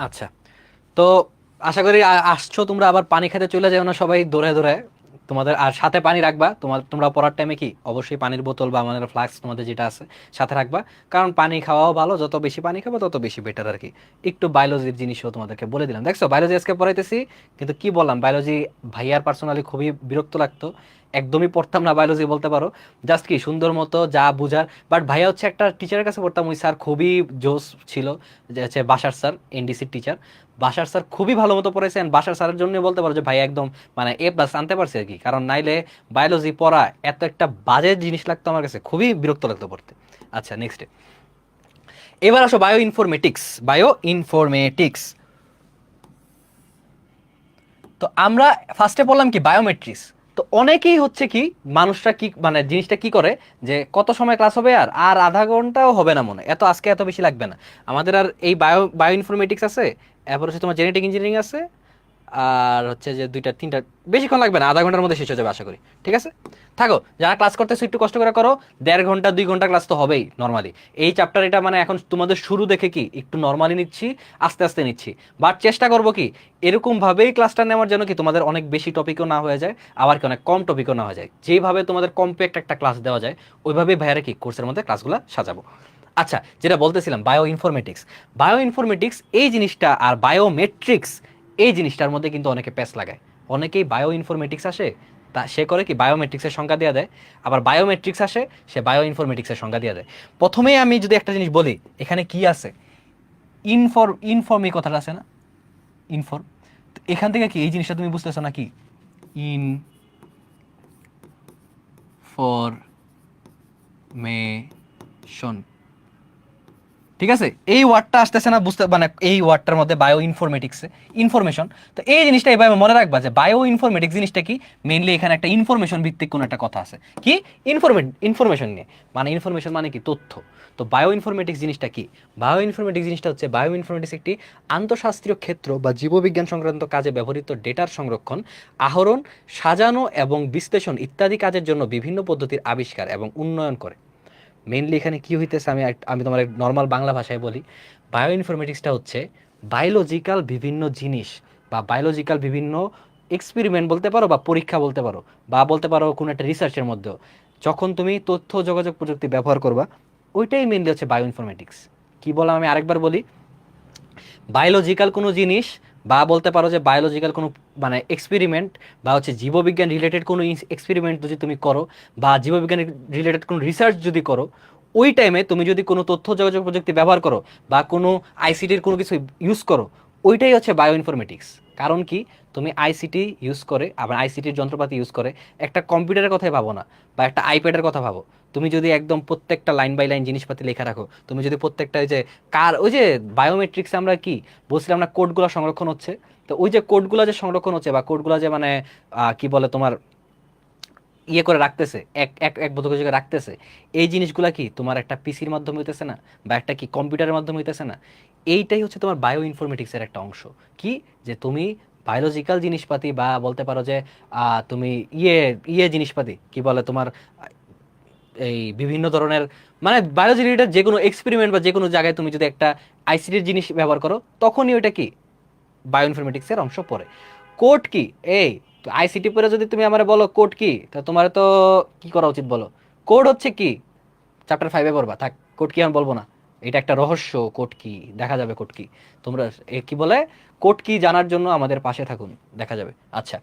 আচ্ছা, তো আশা করি আসছো তোমরা, আবার পানি খেতে চলে যাও না সবাই দৌড়ে দৌড়ে। তোমাদের আর সাথে পানি রাখবা, তোমরা পড়ার টাইমে কি অবশ্যই পানির বোতল বা আমাদের ফ্লাস্ক তোমাদের যেটা আছে সাথে রাখবা। কারণ পানি খাওয়াও ভালো, যত বেশি পানি খাবো তত বেশি বেটার আর কি। একটু বায়োলজির জিনিসও তোমাদেরকে বলে দিলাম। দেখছো বায়োলজি আজকে পড়াইতেছি, কিন্তু কি বললাম, বায়োলজি ভাইয়ার পার্সোনালি খুবই বিরক্ত লাগতো, একদমই পড়তাম না বায়োলজি বলতে পারো। জাস্ট কি সুন্দর মতো যা বুঝার, বাট ভাইয়া হচ্ছে একটা টিচারের কাছে পড়তাম, ওই স্যার খুবই জোস ছিল, যে হচ্ছে বাসার স্যার, এনডিসির টিচার। বাসার স্যার খুবই ভালো মতো পড়াইছেন, বাসার স্যারের জন্য বলতে পারো যে ভাই একদম মানে A+ আনতে পারছে আর কি। কারণ নাইলে বায়োলজি পড়া এত একটা বাজে জিনিস লাগতো আমার কাছে, খুবই বিরক্ত লাগতো পড়তে। আচ্ছা নেক্সট, এবার আসো বায়ো ইনফরমেটিক্স। বায়ো ইনফরমেটিক্স, তো আমরা ফার্স্টে বললাম কি বায়োমেট্রিক্স। তো অনেকেই হচ্ছে কি, মানুষরা কি মানে জিনিসটা কি করে, যে কত সময় ক্লাস হবে, আর আর আধা ঘন্টাও হবে না মনে হয়, এত আজকে এত বেশি লাগবে না আমাদের। আর এই বায়ো ইনফরমেটিক্স আছে, এরপর হচ্ছে তোমার জেনেটিক ইঞ্জিনিয়ারিং আছে, আর হচ্ছে যে দুইটা তিনটা, বেশিক্ষণ লাগবে না, আধা ঘন্টার মধ্যে শেষ হয়ে যাবে আশা করি। ঠিক আছে, থাকো, যারা ক্লাস করতেছো একটু কষ্ট করে করো, 1.5 ঘন্টা 2 ঘন্টা ক্লাস তো হবেই নর্মালি। এই চ্যাপ্টার এটা মানে এখন তোমাদের শুরু দেখে কি একটু নর্মালি নিচ্ছি, আস্তে আস্তে নিচ্ছি, বাট চেষ্টা করবো কি এরকম ভাবেই ক্লাসটা নেওয়ার জন্য কি তোমাদের অনেক বেশি টপিকও না হয়ে যায়, আবার কি অনেক কম টপিকও না হয়ে যায়, যেইভাবে তোমাদের কম্প্যাক্ট একটা ক্লাস দেওয়া যায় ওইভাবেই ভাইয়ারা কি কোর্সের মধ্যে ক্লাসগুলো সাজাবো। আচ্ছা, যেটা বলতেছিলাম বায়ো ইনফরমেটিক্স, বায়ো ইনফরমেটিক্স এই জিনিসটা আর বায়োমেট্রিক্স এই জিনিসটার মধ্যে কিন্তু অনেকে প্যাচ লাগায়। অনেকেই বায়ো ইনফরমেটিক্স আসে, তা সে করে কি বায়োমেট্রিক্সের সংজ্ঞা দিয়ে দেয়, আবার বায়োমেট্রিক্স আসে সে বায়ো ইনফরমেটিক্সের সংজ্ঞা দিয়ে দেয়। প্রথমেই আমি যদি একটা জিনিস বলি, এখানে কি আছে, ইনফর্ম এই কথাটা আছে না, ইনফর্ম, তো এখান থেকে কি এই জিনিসটা তুমি বুঝতেছো না কি, ইনফরমেশন, ঠিক আছে, এই ওয়ার্ডটা আসতেছে না বুঝতে, মানে এই ওয়ার্ডটার মধ্যে বায়ো ইনফরমেটিক্সে ইনফরমেশন। তো এই জিনিসটা এভাবে মনে রাখবা যে বায়ো ইনফরমেটিক্স জিনিসটা কি, মেইনলি এখানে একটা ইনফরমেশন ভিত্তিক কোনো একটা কথা আছে, কি ইনফরমেশন নিয়ে, মানে ইনফরমেশন মানে কি তথ্য। তো বায়ো ইনফরমেটিক্স জিনিসটা কি, বায়ো ইনফরমেটিক্স জিনিসটা হচ্ছে, বায়ো ইনফরমেটিক্স একটি আন্তঃশাস্ত্রীয় ক্ষেত্র বা জীববিজ্ঞান সংক্রান্ত কাজে ব্যবহৃত ডেটার সংরক্ষণ, আহরণ, সাজানো এবং বিশ্লেষণ ইত্যাদি কাজের জন্য বিভিন্ন পদ্ধতির আবিষ্কার এবং উন্নয়ন করে। মেইনলি এখানে কি হইতেছে, আমি আমি তোমার নর্মাল বাংলা ভাষায় বলি, বায়ো ইনফরমেটিক্সটা হচ্ছে বায়োলজিক্যাল বিভিন্ন জিনিস বা বায়োলজিক্যাল বিভিন্ন এক্সপেরিমেন্ট বলতে পারো, বা পরীক্ষা বলতে পারো, বা বলতে পারো কোনো একটা রিসার্চের মধ্যেও যখন তুমি তথ্য যোগাযোগ প্রযুক্তি ব্যবহার করবা, ওইটাই মেইনলি হচ্ছে বায়ো ইনফরমেটিক্স। কি বললাম আমি আরেকবার বলি, বায়োলজিক্যাল কোনো জিনিস, বা বলতে পারো যে বায়োলজিক্যাল কোনো মানে এক্সপেরিমেন্ট, বা হচ্ছে জীববিজ্ঞান রিলেটেড কোনো এক্সপেরিমেন্ট যদি তুমি করো, বা জীববিজ্ঞান রিলেটেড কোনো রিসার্চ যদি করো, ওই টাইমে তুমি যদি কোনো তথ্য যোগাযোগ প্রযুক্তি ব্যবহার করো বা কোনো আইসিটির কোনো কিছু ইউজ করো, ওইটাই হচ্ছে বায়ো ইনফরমেটিক্স। কারণ কি, তুমি আইসিটি ইউজ করে, আবার আইসিটির যন্ত্রপাতি ইউজ করে একটা কম্পিউটারের কথাই ভাবো না, বা একটা আইপ্যাডের কথা ভাবো। তুমি যদি একদম প্রত্যেকটা লাইন বাই লাইন জিনিসপাতি লেখা রাখো, তুমি যদি প্রত্যেকটা ওই যে ওই যে বায়োমেট্রিক্স আমরা কি বলছিলাম না, কোডগুলো সংরক্ষণ হচ্ছে, তো ওই যে কোডগুলো যে সংরক্ষণ হচ্ছে, বা কোডগুলো যে মানে কি বলে তোমার ইয়ে করে রাখতেছে, এক এক এক বোধ করে রাখতেছে, এই জিনিসগুলা কি তোমার একটা পিসির মাধ্যমে হইতেছে না, বা একটা কি কম্পিউটারের মাধ্যমে হইতেছে না, এইটাই হচ্ছে তোমার বায়ো ইনফরমেটিক্সের একটা অংশ। কি, যে তুমি বায়োলজিক্যাল জিনিসপাতি, বা বলতে পারো যে তুমি ইয়ে ইয়ে জিনিসপাতি কি বলে তোমার এই বিভিন্ন ধরনের মানে বায়োলজি রিলেটেড যে কোনো এক্সপেরিমেন্ট বা যে কোনো জায়গায় তুমি যদি একটা আইসিটির জিনিস ব্যবহার করো, তখনই ওইটা কি বায়ো ইনফরমেটিক্সের অংশ পড়ে। কোড কি, এই তো আইসিটি পরে যদি তুমি আমার বলো কোড কি, তা তোমার তো কি করা উচিত বলো, কোড হচ্ছে কি চ্যাপ্টার 5-এ পড়বা, থাক কোড কি আমি বলবো না, এটা একটা রহস্য, কোড কি দেখা যাবে, কোড কি তোমরা কি বলে, কোড কি জানার জন্য আমাদের পাশে থাকুন, দেখা যাবে। আচ্ছা,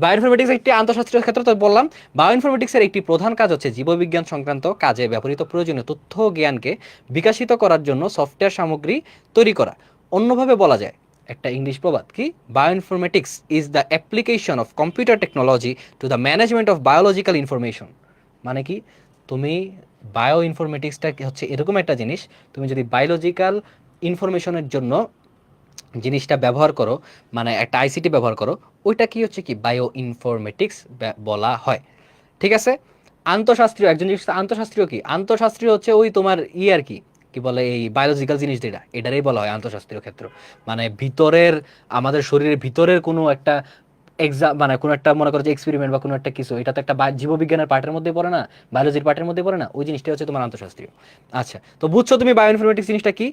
বায়োইনফরমেটিক্স একটি আন্তঃশাস্ত্রীয় ক্ষেত্র, তো বললাম বায়োইনফরমেটিক্সের একটি প্রধান কাজ হচ্ছে জীববিজ্ঞান সংক্রান্ত কাজে ব্যবহৃত প্রয়োজনীয় তথ্য জ্ঞানকে বিকাশিত করার জন্য সফটওয়্যার সামগ্রী তৈরি করা। অন্যভাবে বলা যায়, একটা ইংলিশ প্রবাদ কি, bioinformatics is the application of computer technology to the management of biological information. মানে কি, তুমি বায়ো ইনফরমেটিক্সটা হচ্ছে এরকম একটা জিনিস, তুমি যদি বায়োলজিক্যাল ইনফরমেশনের জন্য জিনিসটা ব্যবহার করো, মানে একটা আইসিটি ব্যবহার করো, ওইটা কি হচ্ছে কি বায়ো ইনফরমেটিক্স বলা হয়। ঠিক আছে, আন্তঃশাস্ত্রীয় একজন জিনিস, আন্তঃশাস্ত্রীয় কি, আন্তঃশাস্ত্রীয় হচ্ছে ওই তোমার আর কি কি বলে এই বায়োলজিক্যাল জিনিস যেটা, এটারই বলা হয় আন্তঃশাস্ত্রীয় ক্ষেত্র। মানে ভিতরের, আমাদের শরীরের ভিতরের কোনো একটা এক্সাম, মানে কোনো একটা মনে করো যে এক্সপেরিমেন্ট বা কোনো একটা কিছু, এটা তো একটা জীববিজ্ঞানের পার্টের মধ্যে পড়ে না, বায়োলজির পার্টের মধ্যে পড়ে না, ওই জিনিসটা হচ্ছে তোমার আন্তঃশাস্ত্রীয়। আচ্ছা, তো বুঝছো তুমি বায়ো ইনফরমেটিক্স জিনিসটা কি,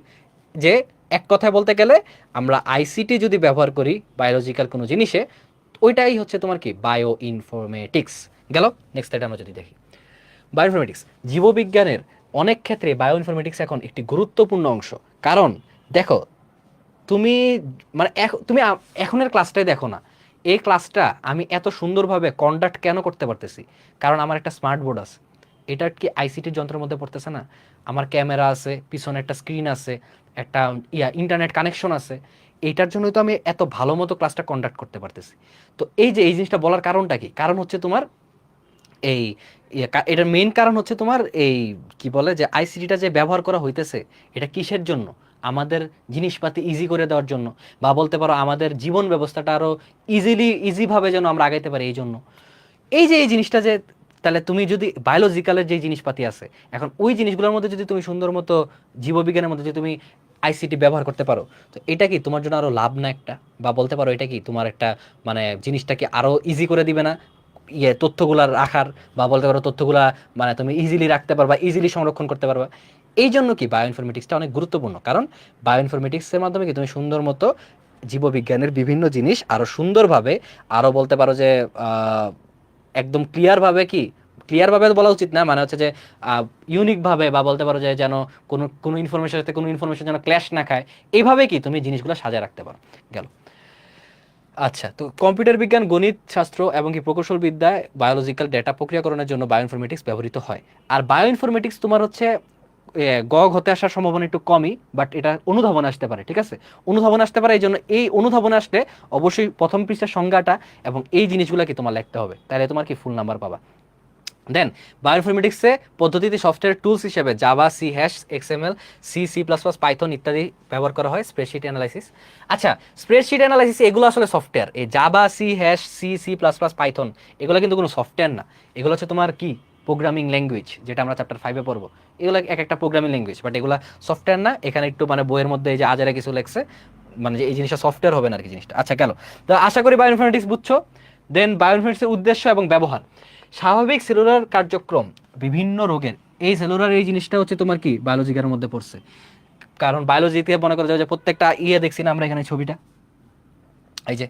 যে এক কথায় বলতে গেলে আমরা আইসিটি যদি ব্যবহার করি বায়োলজিক্যাল কোনো জিনিসে, ওইটাই হচ্ছে তোমার কি বায়ো ইনফরমেটিক্স। গেল, নেক্সট এটা আমরা যদি দেখি, বায়ো ইনফরমেটিক্স জীববিজ্ঞানের অনেক ক্ষেত্রে বায়ো ইনফরমেটিক্স এখন একটি গুরুত্বপূর্ণ অংশ। কারণ দেখো, তুমি মানে তুমি এখনের ক্লাসটাই দেখো না, এই ক্লাসটা আমি এত সুন্দরভাবে কন্ডাক্ট কেন করতে পারতেছি, কারণ আমার একটা স্মার্ট বোর্ড আছে, এটা কি আইসিটির যন্ত্রের মধ্যে পড়তেছে না, আমার ক্যামেরা আছে, পিছনে একটা স্ক্রিন আছে, একটা ইন্টারনেট কানেকশন আছে, এইটার জন্যই তো আমি এত ভালো মতো ক্লাসটা কন্ডাক্ট করতে পারতেছি। তো এই যে এই জিনিসটা বলার কারণটা কি, কারণ হচ্ছে তোমার এই এটার মেইন কারণ হচ্ছে তোমার এই কি বলে যে আইসিটিটা যে ব্যবহার করা হইতেছে, এটা কিসের জন্য? আমাদের জিনিসপাতি ইজি করে দেওয়ার জন্য, বা বলতে পারো আমাদের জীবন ব্যবস্থাটা আরো ইজিভাবে যেন আমরা আগাইতে পারি এই জন্য। এই যে এই জিনিসটা যে, তাহলে তুমি যদি বায়োলজিক্যালের যে জিনিসপাতি আছে, এখন ওই জিনিসগুলোর মধ্যে যদি তুমি সুন্দর মতো জীববিজ্ঞানের মধ্যে যদি তুমি আইসিটি ব্যবহার করতে পারো, তো এটা কি তোমার জন্য আরো লাভ না একটা? বা বলতে পারো এটা কি তোমার একটা মানে জিনিসটাকে আরো ইজি করে দিবে না তথ্যগুলা রাখার? বা বলতে পারো তথ্যগুলা মানে তুমি ইজিলি রাখতে পারবা, ইজিলি সংরক্ষণ করতে পারবা। এই জন্য কি বায়ো ইনফরমেটিক্সটা অনেক গুরুত্বপূর্ণ, কারণ বায়ো ইনফরমেটিক্সের মাধ্যমে কি তুমি সুন্দর মতো জীববিজ্ঞানের বিভিন্ন জিনিস আরো সুন্দরভাবে, আরো বলতে পারো যে একদম ক্লিয়ারভাবে, কি ক্লিয়ারভাবে বলা উচিত না, মানে হচ্ছে যে ইউনিকভাবে, বা বলতে পারো যে যেন কোনো কোনো ইনফরমেশনের সাথে কোনো ইনফরমেশন যেন ক্ল্যাশ না খায়, এইভাবে কি তুমি জিনিসগুলো সাজায় রাখতে পারো। গেল। আচ্ছা, তো কম্পিউটার বিজ্ঞান, গণিত শাস্ত্র এবং কি প্রকৌশল বিদ্যায় বায়োলজিক্যাল ডেটা প্রক্রিয়াকরণের জন্য বায়োইনফরমেটিক্স ব্যবহৃত হয়। আর বায়োইনফরমেটিক্স তোমার হচ্ছে গগ হতে আসার সম্ভাবনা একটু কমই, বাট এটা অনুধাবনে আসতে পারে, ঠিক আছে? অনুধাবনে আসতে পারে, এই জন্য এই অনুধাবনে আসলে অবশ্যই প্রথম পৃষ্ঠার সংজ্ঞাটা এবং এই জিনিসগুলো কি তোমার লিখতে হবে, তাহলে তোমার কি ফুল নাম্বার পাবা। দেন বায়োইনফরমেটিক্সে পদ্ধতিতে সফটওয়্যার টুলস হিসেবে Java, C hash, XML, C plus plus, Python ইত্যাদি ব্যবহার করা হয়। স্প্রেডশিট অ্যানালাইসিস, আচ্ছা স্প্রেডশিট অ্যানালাইসিস এগুলো আসলে সফটওয়্যার। এই Java, C hash, C plus plus, Python এগুলো কিন্তু কোনো সফটওয়্যার না। এগুলো হচ্ছে তোমার কি প্রোগ্রামিং ল্যাঙ্গুয়েজ, যেটা আমরা চ্যাপ্টার 5-এ পড়বো। এগুলো এক একটা প্রোগ্রামিং ল্যাঙ্গুয়েজ, বাট এগুলো সফটওয়্যার না। এখানে একটু মানে বইয়ের মধ্যে এই যে আজারে কিছু লেখছে, মানে যে এই জিনিসটা সফটওয়্যার হবে না আর কি জিনিসটা। আচ্ছা গেল, তো আশা করি বায়োইনফরমেটিক্স বুঝছো। দেন বায়োইনফরমেটিক্সের উদ্দেশ্য এবং ব্যবহার। স্বাভাবিক সেলুলার কার্যক্রম, বিভিন্ন রোগের এই সেলুলার এই জিনিসটা হচ্ছে তোমার কি বায়োলজিক্যালের মধ্যে পড়ছে। কারণ বায়োলজিতে মনে করা যায় যে প্রত্যেকটা দেখছি না আমরা এখানে ছবিটা, এই যে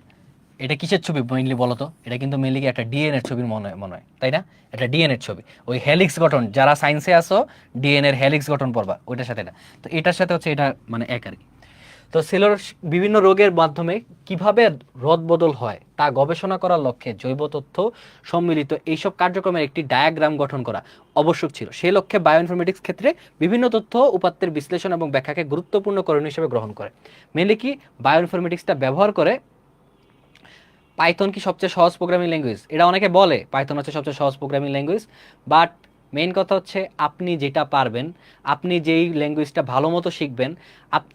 এটা কিসের ছবি মেইনলি বলো তো? এটা কিন্তু মেইনলি একটা ডিএনএর ছবির মনে হয়, তাই না? এটা ডিএনএর ছবি, ওই হেলিক্স গঠন, যারা সায়েন্সে আসো ডিএনএর হেলিক্স গঠন পড়বা, ওইটার সাথে না। তো এটার সাথে হচ্ছে এটা মানে এক আর কি। তো সেলুলার বিভিন্ন রোগের মাধ্যমে কিভাবে রদবদল হয় তা গবেষণা করার লক্ষ্যে জৈব তথ্য সম্মিলিত এইসব কার্যক্রমের একটি ডায়াগ্রাম গঠন করা আবশ্যক ছিল। সেই লক্ষ্যে বায়োইনফরমেটিক্স ক্ষেত্রে বিভিন্ন তথ্য উপাত্তের বিশ্লেষণ এবং ব্যাখ্যাকে গুরুত্বপূর্ণ করণীয় হিসেবে গ্রহণ করে। মেনলি কি বায়োইনফরমেটিক্সটা ব্যবহার করে। পাইথন কি সবচেয়ে সহজ প্রোগ্রামিং ল্যাঙ্গুয়েজ? এটা অনেকে বলে পাইথন হচ্ছে সবচেয়ে সহজ প্রোগ্রামিং ল্যাঙ্গুয়েজ, বাট মেইন কথা হচ্ছে আপনি যেটা পারবেন, আপনি যেই ল্যাঙ্গুয়েজটা ভালো মতো শিখবেন,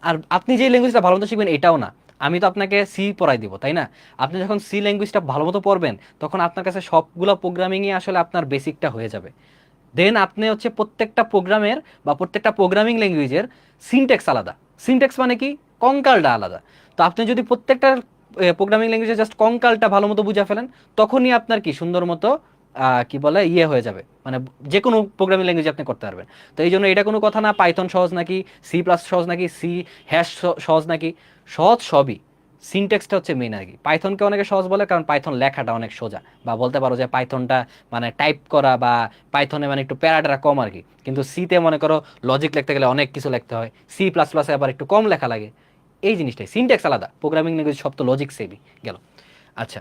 আর আপনি যেই ল্যাঙ্গুয়েজটা ভালো মতো শিখবেন এটাও না। আমি তো আপনাকে সি পড়াই দিব, তাই না? আপনি যখন সি ল্যাঙ্গুয়েজটা ভালো মতো পড়বেন, তখন আপনার কাছে সবগুলো প্রোগ্রামিংই আসলে আপনার বেসিকটা হয়ে যাবে। দেন আপনি হচ্ছে প্রত্যেকটা প্রোগ্রামের বা প্রত্যেকটা প্রোগ্রামিং ল্যাঙ্গুয়েজের সিনট্যাক্স আলাদা। সিনট্যাক্স মানে কি? কঙ্কালটা আলাদা। তো আপনি যদি প্রত্যেকটা প্রোগ্রামিং ল্যাঙ্গুয়েজে জাস্ট কঙ্কালটা ভালো মতো বুঝে ফেলেন, তখনই আপনার কি সুন্দর মতো কি বলে হয়ে যাবে, মানে যে কোনো প্রোগ্রামিং ল্যাঙ্গুয়েজ আপনি করতে পারবেন। তো এই জন্য এটা কোনো কথা না পাইথন সহজ নাকি, সি প্লাস সহজ নাকি, সি হ্যাশ সহজ নাকি, সহজ সবই। সিনট্যাক্সটা হচ্ছে মেইন আর কি। পাইথনকে অনেকে সহজ বলে কারণ পাইথন লেখাটা অনেক সোজা, বা বলতে পারো যে পাইথনটা মানে টাইপ করা বা পাইথনে মানে একটু প্যারাটা কম আর কি। কিন্তু সিতে মনে করো লজিক লিখতে গেলে অনেক কিছু লিখতে হয়, সি প্লাস প্লাসে আবার একটু কম লেখা লাগে। এই জিনিসটাই, সিনট্যাক্স আলাদা, প্রোগ্রামিং ল্যাঙ্গুয়েজ সব তো লজিক সেভই। গেল। আচ্ছা,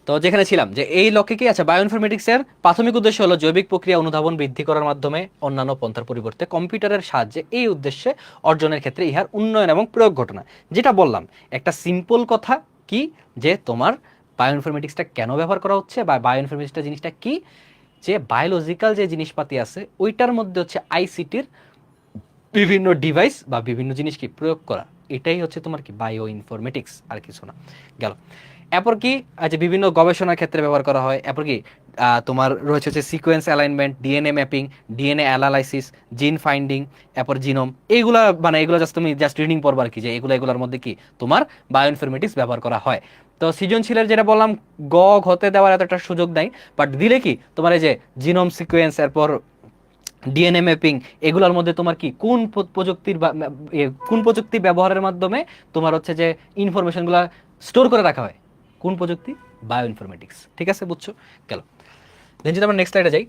তো যেখানে ছিলাম যে এই লক্ষ্যে কি, আচ্ছা বায়োইনফরমেটিক্সের প্রাথমিক উদ্দেশ্য হলো জৈবিক প্রক্রিয়া অনুধাবন বৃদ্ধি করার মাধ্যমে অন্যান্য পন্থার পরিবর্তে কম্পিউটারের সাহায্যে এই উদ্দেশ্যে অর্জনের ক্ষেত্রে ইহার উন্নয়ন এবং প্রয়োগ ঘটনা। যেটা বললাম একটা সিম্পল কথা, কি যে তোমার বায়োইনফরমেটিক্সটা কেন ব্যবহার করা হচ্ছে বা বায়োইনফরমেটিক্সটা জিনিসটা কি, যে বায়োলজিক্যাল যে জিনিসপাতি আছে ওইটার মধ্যে হচ্ছে আইসিটির বিভিন্ন ডিভাইস বা বিভিন্ন জিনিস কি প্রয়োগ করা, এটাই হচ্ছে তোমার কি বায়ো ইনফরমেটিক্স, আর কিছু না। গেল। এরপর কি, যে বিভিন্ন গবেষণার ক্ষেত্রে ব্যবহার করা হয়। এরপর কি তোমার রয়েছে হচ্ছে sequence alignment, DNA mapping, DNA analysis, জিন ফাইন্ডিং, এরপর জিনোম। এইগুলা মানে এগুলো জাস্ট তুমি জাস্ট রিডিং পড়বা আর কি, যে এগুলোর মধ্যে কি তোমার বায়ো ইনফরমেটিক্স ব্যবহার করা হয়। তো সৃজনশীলের যেটা বললাম গ ঘতে দেওয়ার এতটা সুযোগ নাই, বাট দিলে কি তোমার এই যে জিনোম সিকোয়েন্স, এরপর ডিএনএ ম্যাপিং, এগুলোর মধ্যে তোমার কি কোন প্রযুক্তি ব্যবহারের মাধ্যমে তোমার হচ্ছে যে ইনফরমেশনগুলো স্টোর করে রাখা হয়, কোন প্রযুক্তি? Bio informatics. ঠিক আছে, বুঝছো? গেল। দেন যদি আমরা নেক্সট স্লাইডে যাই,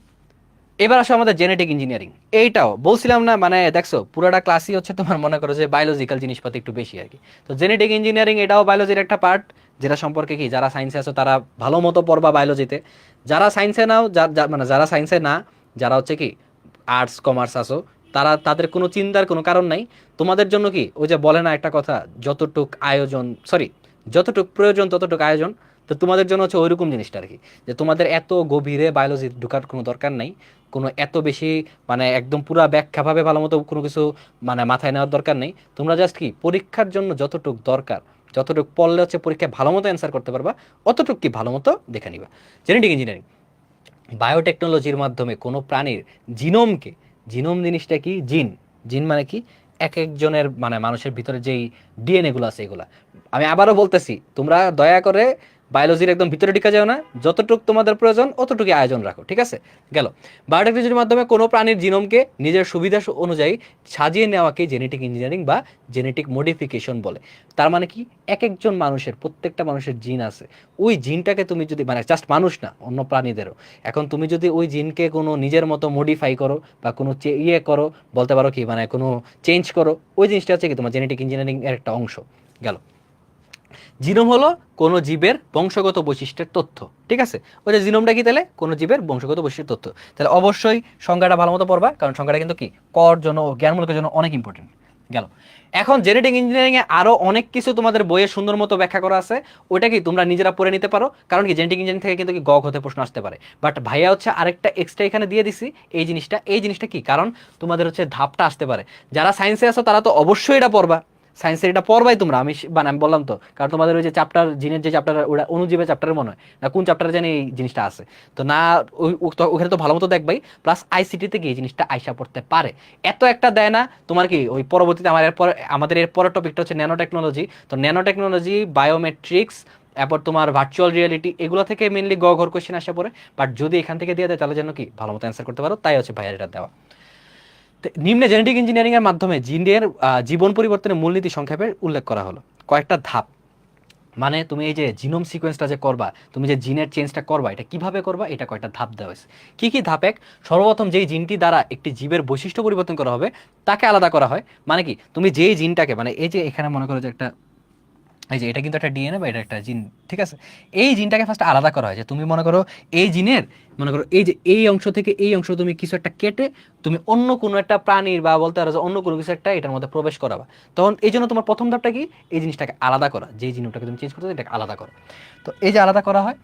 এবার আসো আমাদের জেনেটিক ইঞ্জিনিয়ারিং। এইটাও বলছিলাম না, মানে দেখছো পুরোটা ক্লাসই হচ্ছে তোমার মনে করো যে বায়োলজিক্যাল জিনিসপাতি একটু বেশি আর কি। তো জেনেটিক ইঞ্জিনিয়ারিং এটাও বায়োলজির একটা পার্ট, যেটা সম্পর্কে কি যারা সায়েন্সে আছো তারা ভালো মতো পড়বা বায়োলজিতে। যারা সায়েন্সে নাও, মানে যারা সায়েন্সে না, যারা হচ্ছে কি আর্টস কমার্স আসো, তাদের কোনো চিন্তার কোনো কারণ নাই। তোমাদের জন্য কি ওই যে বলে না একটা কথা, যতটুক আয়োজন, সরি, যতটুক প্রয়োজন ততটুক আয়োজন। তো তোমাদের জন্য হচ্ছে ওইরকম জিনিসটা আর কি, যে তোমাদের এত গভীরে বায়োলজি ঢোকার কোনো দরকার নাই, কোনো এত বেশি মানে একদম পুরা ব্যাখ্যাভাবে ভালো মতো কোনো কিছু মানে মাথায় নেওয়ার দরকার নেই। তোমরা জাস্ট কি পরীক্ষার জন্য যতটুকু দরকার, যতটুকু পড়লে হচ্ছে পরীক্ষায় ভালো মতো অ্যান্সার করতে পারবা, অতটুকু কি ভালো মতো দেখে নিবা। জেনেটিক ইঞ্জিনিয়ারিং, বায়োটেকনোলজির মাধ্যমে কোনো প্রাণীর জিনোমকে, জিনোম জিনিসটা কি, জিন, জিন মানে কি, এক একজনের মানে মানুষের ভিতরে যেই ডিএনএ গুলো আছে এগুলা। আমি আবারও বলতেছি, তোমরা দয়া করে বায়োলজির একদম ভিতরে ঢুকে যাও না, যতটুকু তোমাদের প্রয়োজন অতটুকু আয়োজন রাখো, ঠিক আছে? গেল। বায়োটেকনোলজির মাধ্যমে কোনো প্রাণীর জিনোমকে নিজের সুবিধা অনুযায়ী সাজিয়ে নেওয়াকে জেনেটিক ইঞ্জিনিয়ারিং বা জেনেটিক মডিফিকেশন বলে। তার মানে কি, এক একজন মানুষের, প্রত্যেকটা মানুষের জিন আছে, ওই জিনটাকে তুমি যদি মানে জাস্ট মানুষ না, অন্য প্রাণীদেরও, এখন তুমি যদি ওই জিনকে কোনো নিজের মতো মডিফাই করো বা কোনো ইয়ে করো, বলতে পারো কি মানে কোনো চেঞ্জ করো, ওই জিনিসটা হচ্ছে কি তোমার জেনেটিক ইঞ্জিনিয়ারিং এর একটা অংশ। গেল। জিনোম হলো কোনো জীবের বংশগত বৈশিষ্ট্যের তথ্য, ঠিক আছে? ওই যে জিনোমটা কি, তাহলে কোনো জীবের বংশগত বৈশিষ্ট্যের তথ্য। তাহলে অবশ্যই সংজ্ঞাটা ভালো মতো পড়বা, কারণ সংজ্ঞাটা কিন্তু কি কর জন্য, জ্ঞানমূলকের জন্য অনেক ইম্পর্টেন্ট। গেল। এখন জেনেটিক ইঞ্জিনিয়ারিং এ আরো অনেক কিছু তোমাদের বইয়ে সুন্দর মতো ব্যাখ্যা করা আছে, ওইটা কি তোমরা নিজেরা পড়ে নিতে পারো, কারণ কি জেনেটিক ইঞ্জিনিয়ারিং থেকে কিন্তু কি গগ হতে প্রশ্ন আসতে পারে। বাট ভাইয়া হচ্ছে আরেকটা এক্সট্রা এখানে দিয়ে দিছি, এই জিনিসটা কি, কারণ তোমাদের হচ্ছে ধাপটা আসতে পারে। যারা সায়েন্সে আছো তারা তো অবশ্যই এটা পড়বা, সায়েন্সের এটা পড়বাই তোমরা, আমি বললাম তো, কারণ তোমাদের ওই যে চ্যাপ্টার, জিনের যে চ্যাপ্টার, ওটা অনুজীবের চ্যাপ্টারের মনে হয় না কোন চ্যাপ্টারে জানি এই জিনিসটা আছে, তো না ওখানে তো ভালো মতো দেখবাই, প্লাস আইসিটি থেকে এই জিনিসটা আইসা পড়তে পারে। এত একটা দেয় না তোমার কি, ওই পরবর্তীতে আমাদের এর পরের টপিকটা হচ্ছে ন্যানো টেকনোলজি। তো ন্যানো টেকনোলজি, বায়োমেট্রিক্স, এরপর তোমার ভার্চুয়াল রিয়েলিটি, এগুলো থেকে মেনলি ঘর কোয়েশ্চেন আসা পড়ে। বাট যদি এখান থেকে দিয়ে দেয় তাহলে যেন কি ভালো মতো অ্যান্সার করতে পারো, তাই হচ্ছে ভাইয়ার এটা দেওয়া। নিম্নে জেনেটিক ইঞ্জিনিয়ারিং এর মাধ্যমে জিনের জীবন পরিবর্তনের মূলনীতি সংক্ষেপে উল্লেখ করা হলো। কয়েকটা ধাপ, মানে তুমি এই যে জিনোম সিকোয়েন্সটা যে করবা, তুমি যে জিনের চেঞ্জটা করবা, এটা কিভাবে করবা, এটা কয়েকটা ধাপ দেওয়া হয়েছে। কি কি ধাপ? এক, সর্বপ্রথম যেই জিনটি দ্বারা একটি জীবের বৈশিষ্ট্য পরিবর্তন করা হবে তাকে আলাদা করা হয়। মানে কি, তুমি যেই জিনটাকে, মানে এই যে এখানে মনে করো যে একটা, এই যে এটা কিন্তু একটা ডিএনএ বা এটা একটা জিন, ঠিক আছে? এই জিনটাকে ফার্স্ট আলাদা করা হয়, যে তুমি মনে করো এই জিনের, মনে করো এই যে এই অংশ থেকে এই অংশ তুমি কিছু একটা কেটে তুমি অন্য কোনো একটা প্রাণীর বা বলতে পারো যে অন্য কোনো কিছু একটা এটার মধ্যে প্রবেশ করাবা, তখন এই জন্য তোমার প্রথম ধাপটা কি, এই জিনিসটাকে আলাদা করা, যে জিনটাকে তুমি চেঞ্জ করতে এটাকে আলাদা করা। তো এই যে আলাদা করা হয়,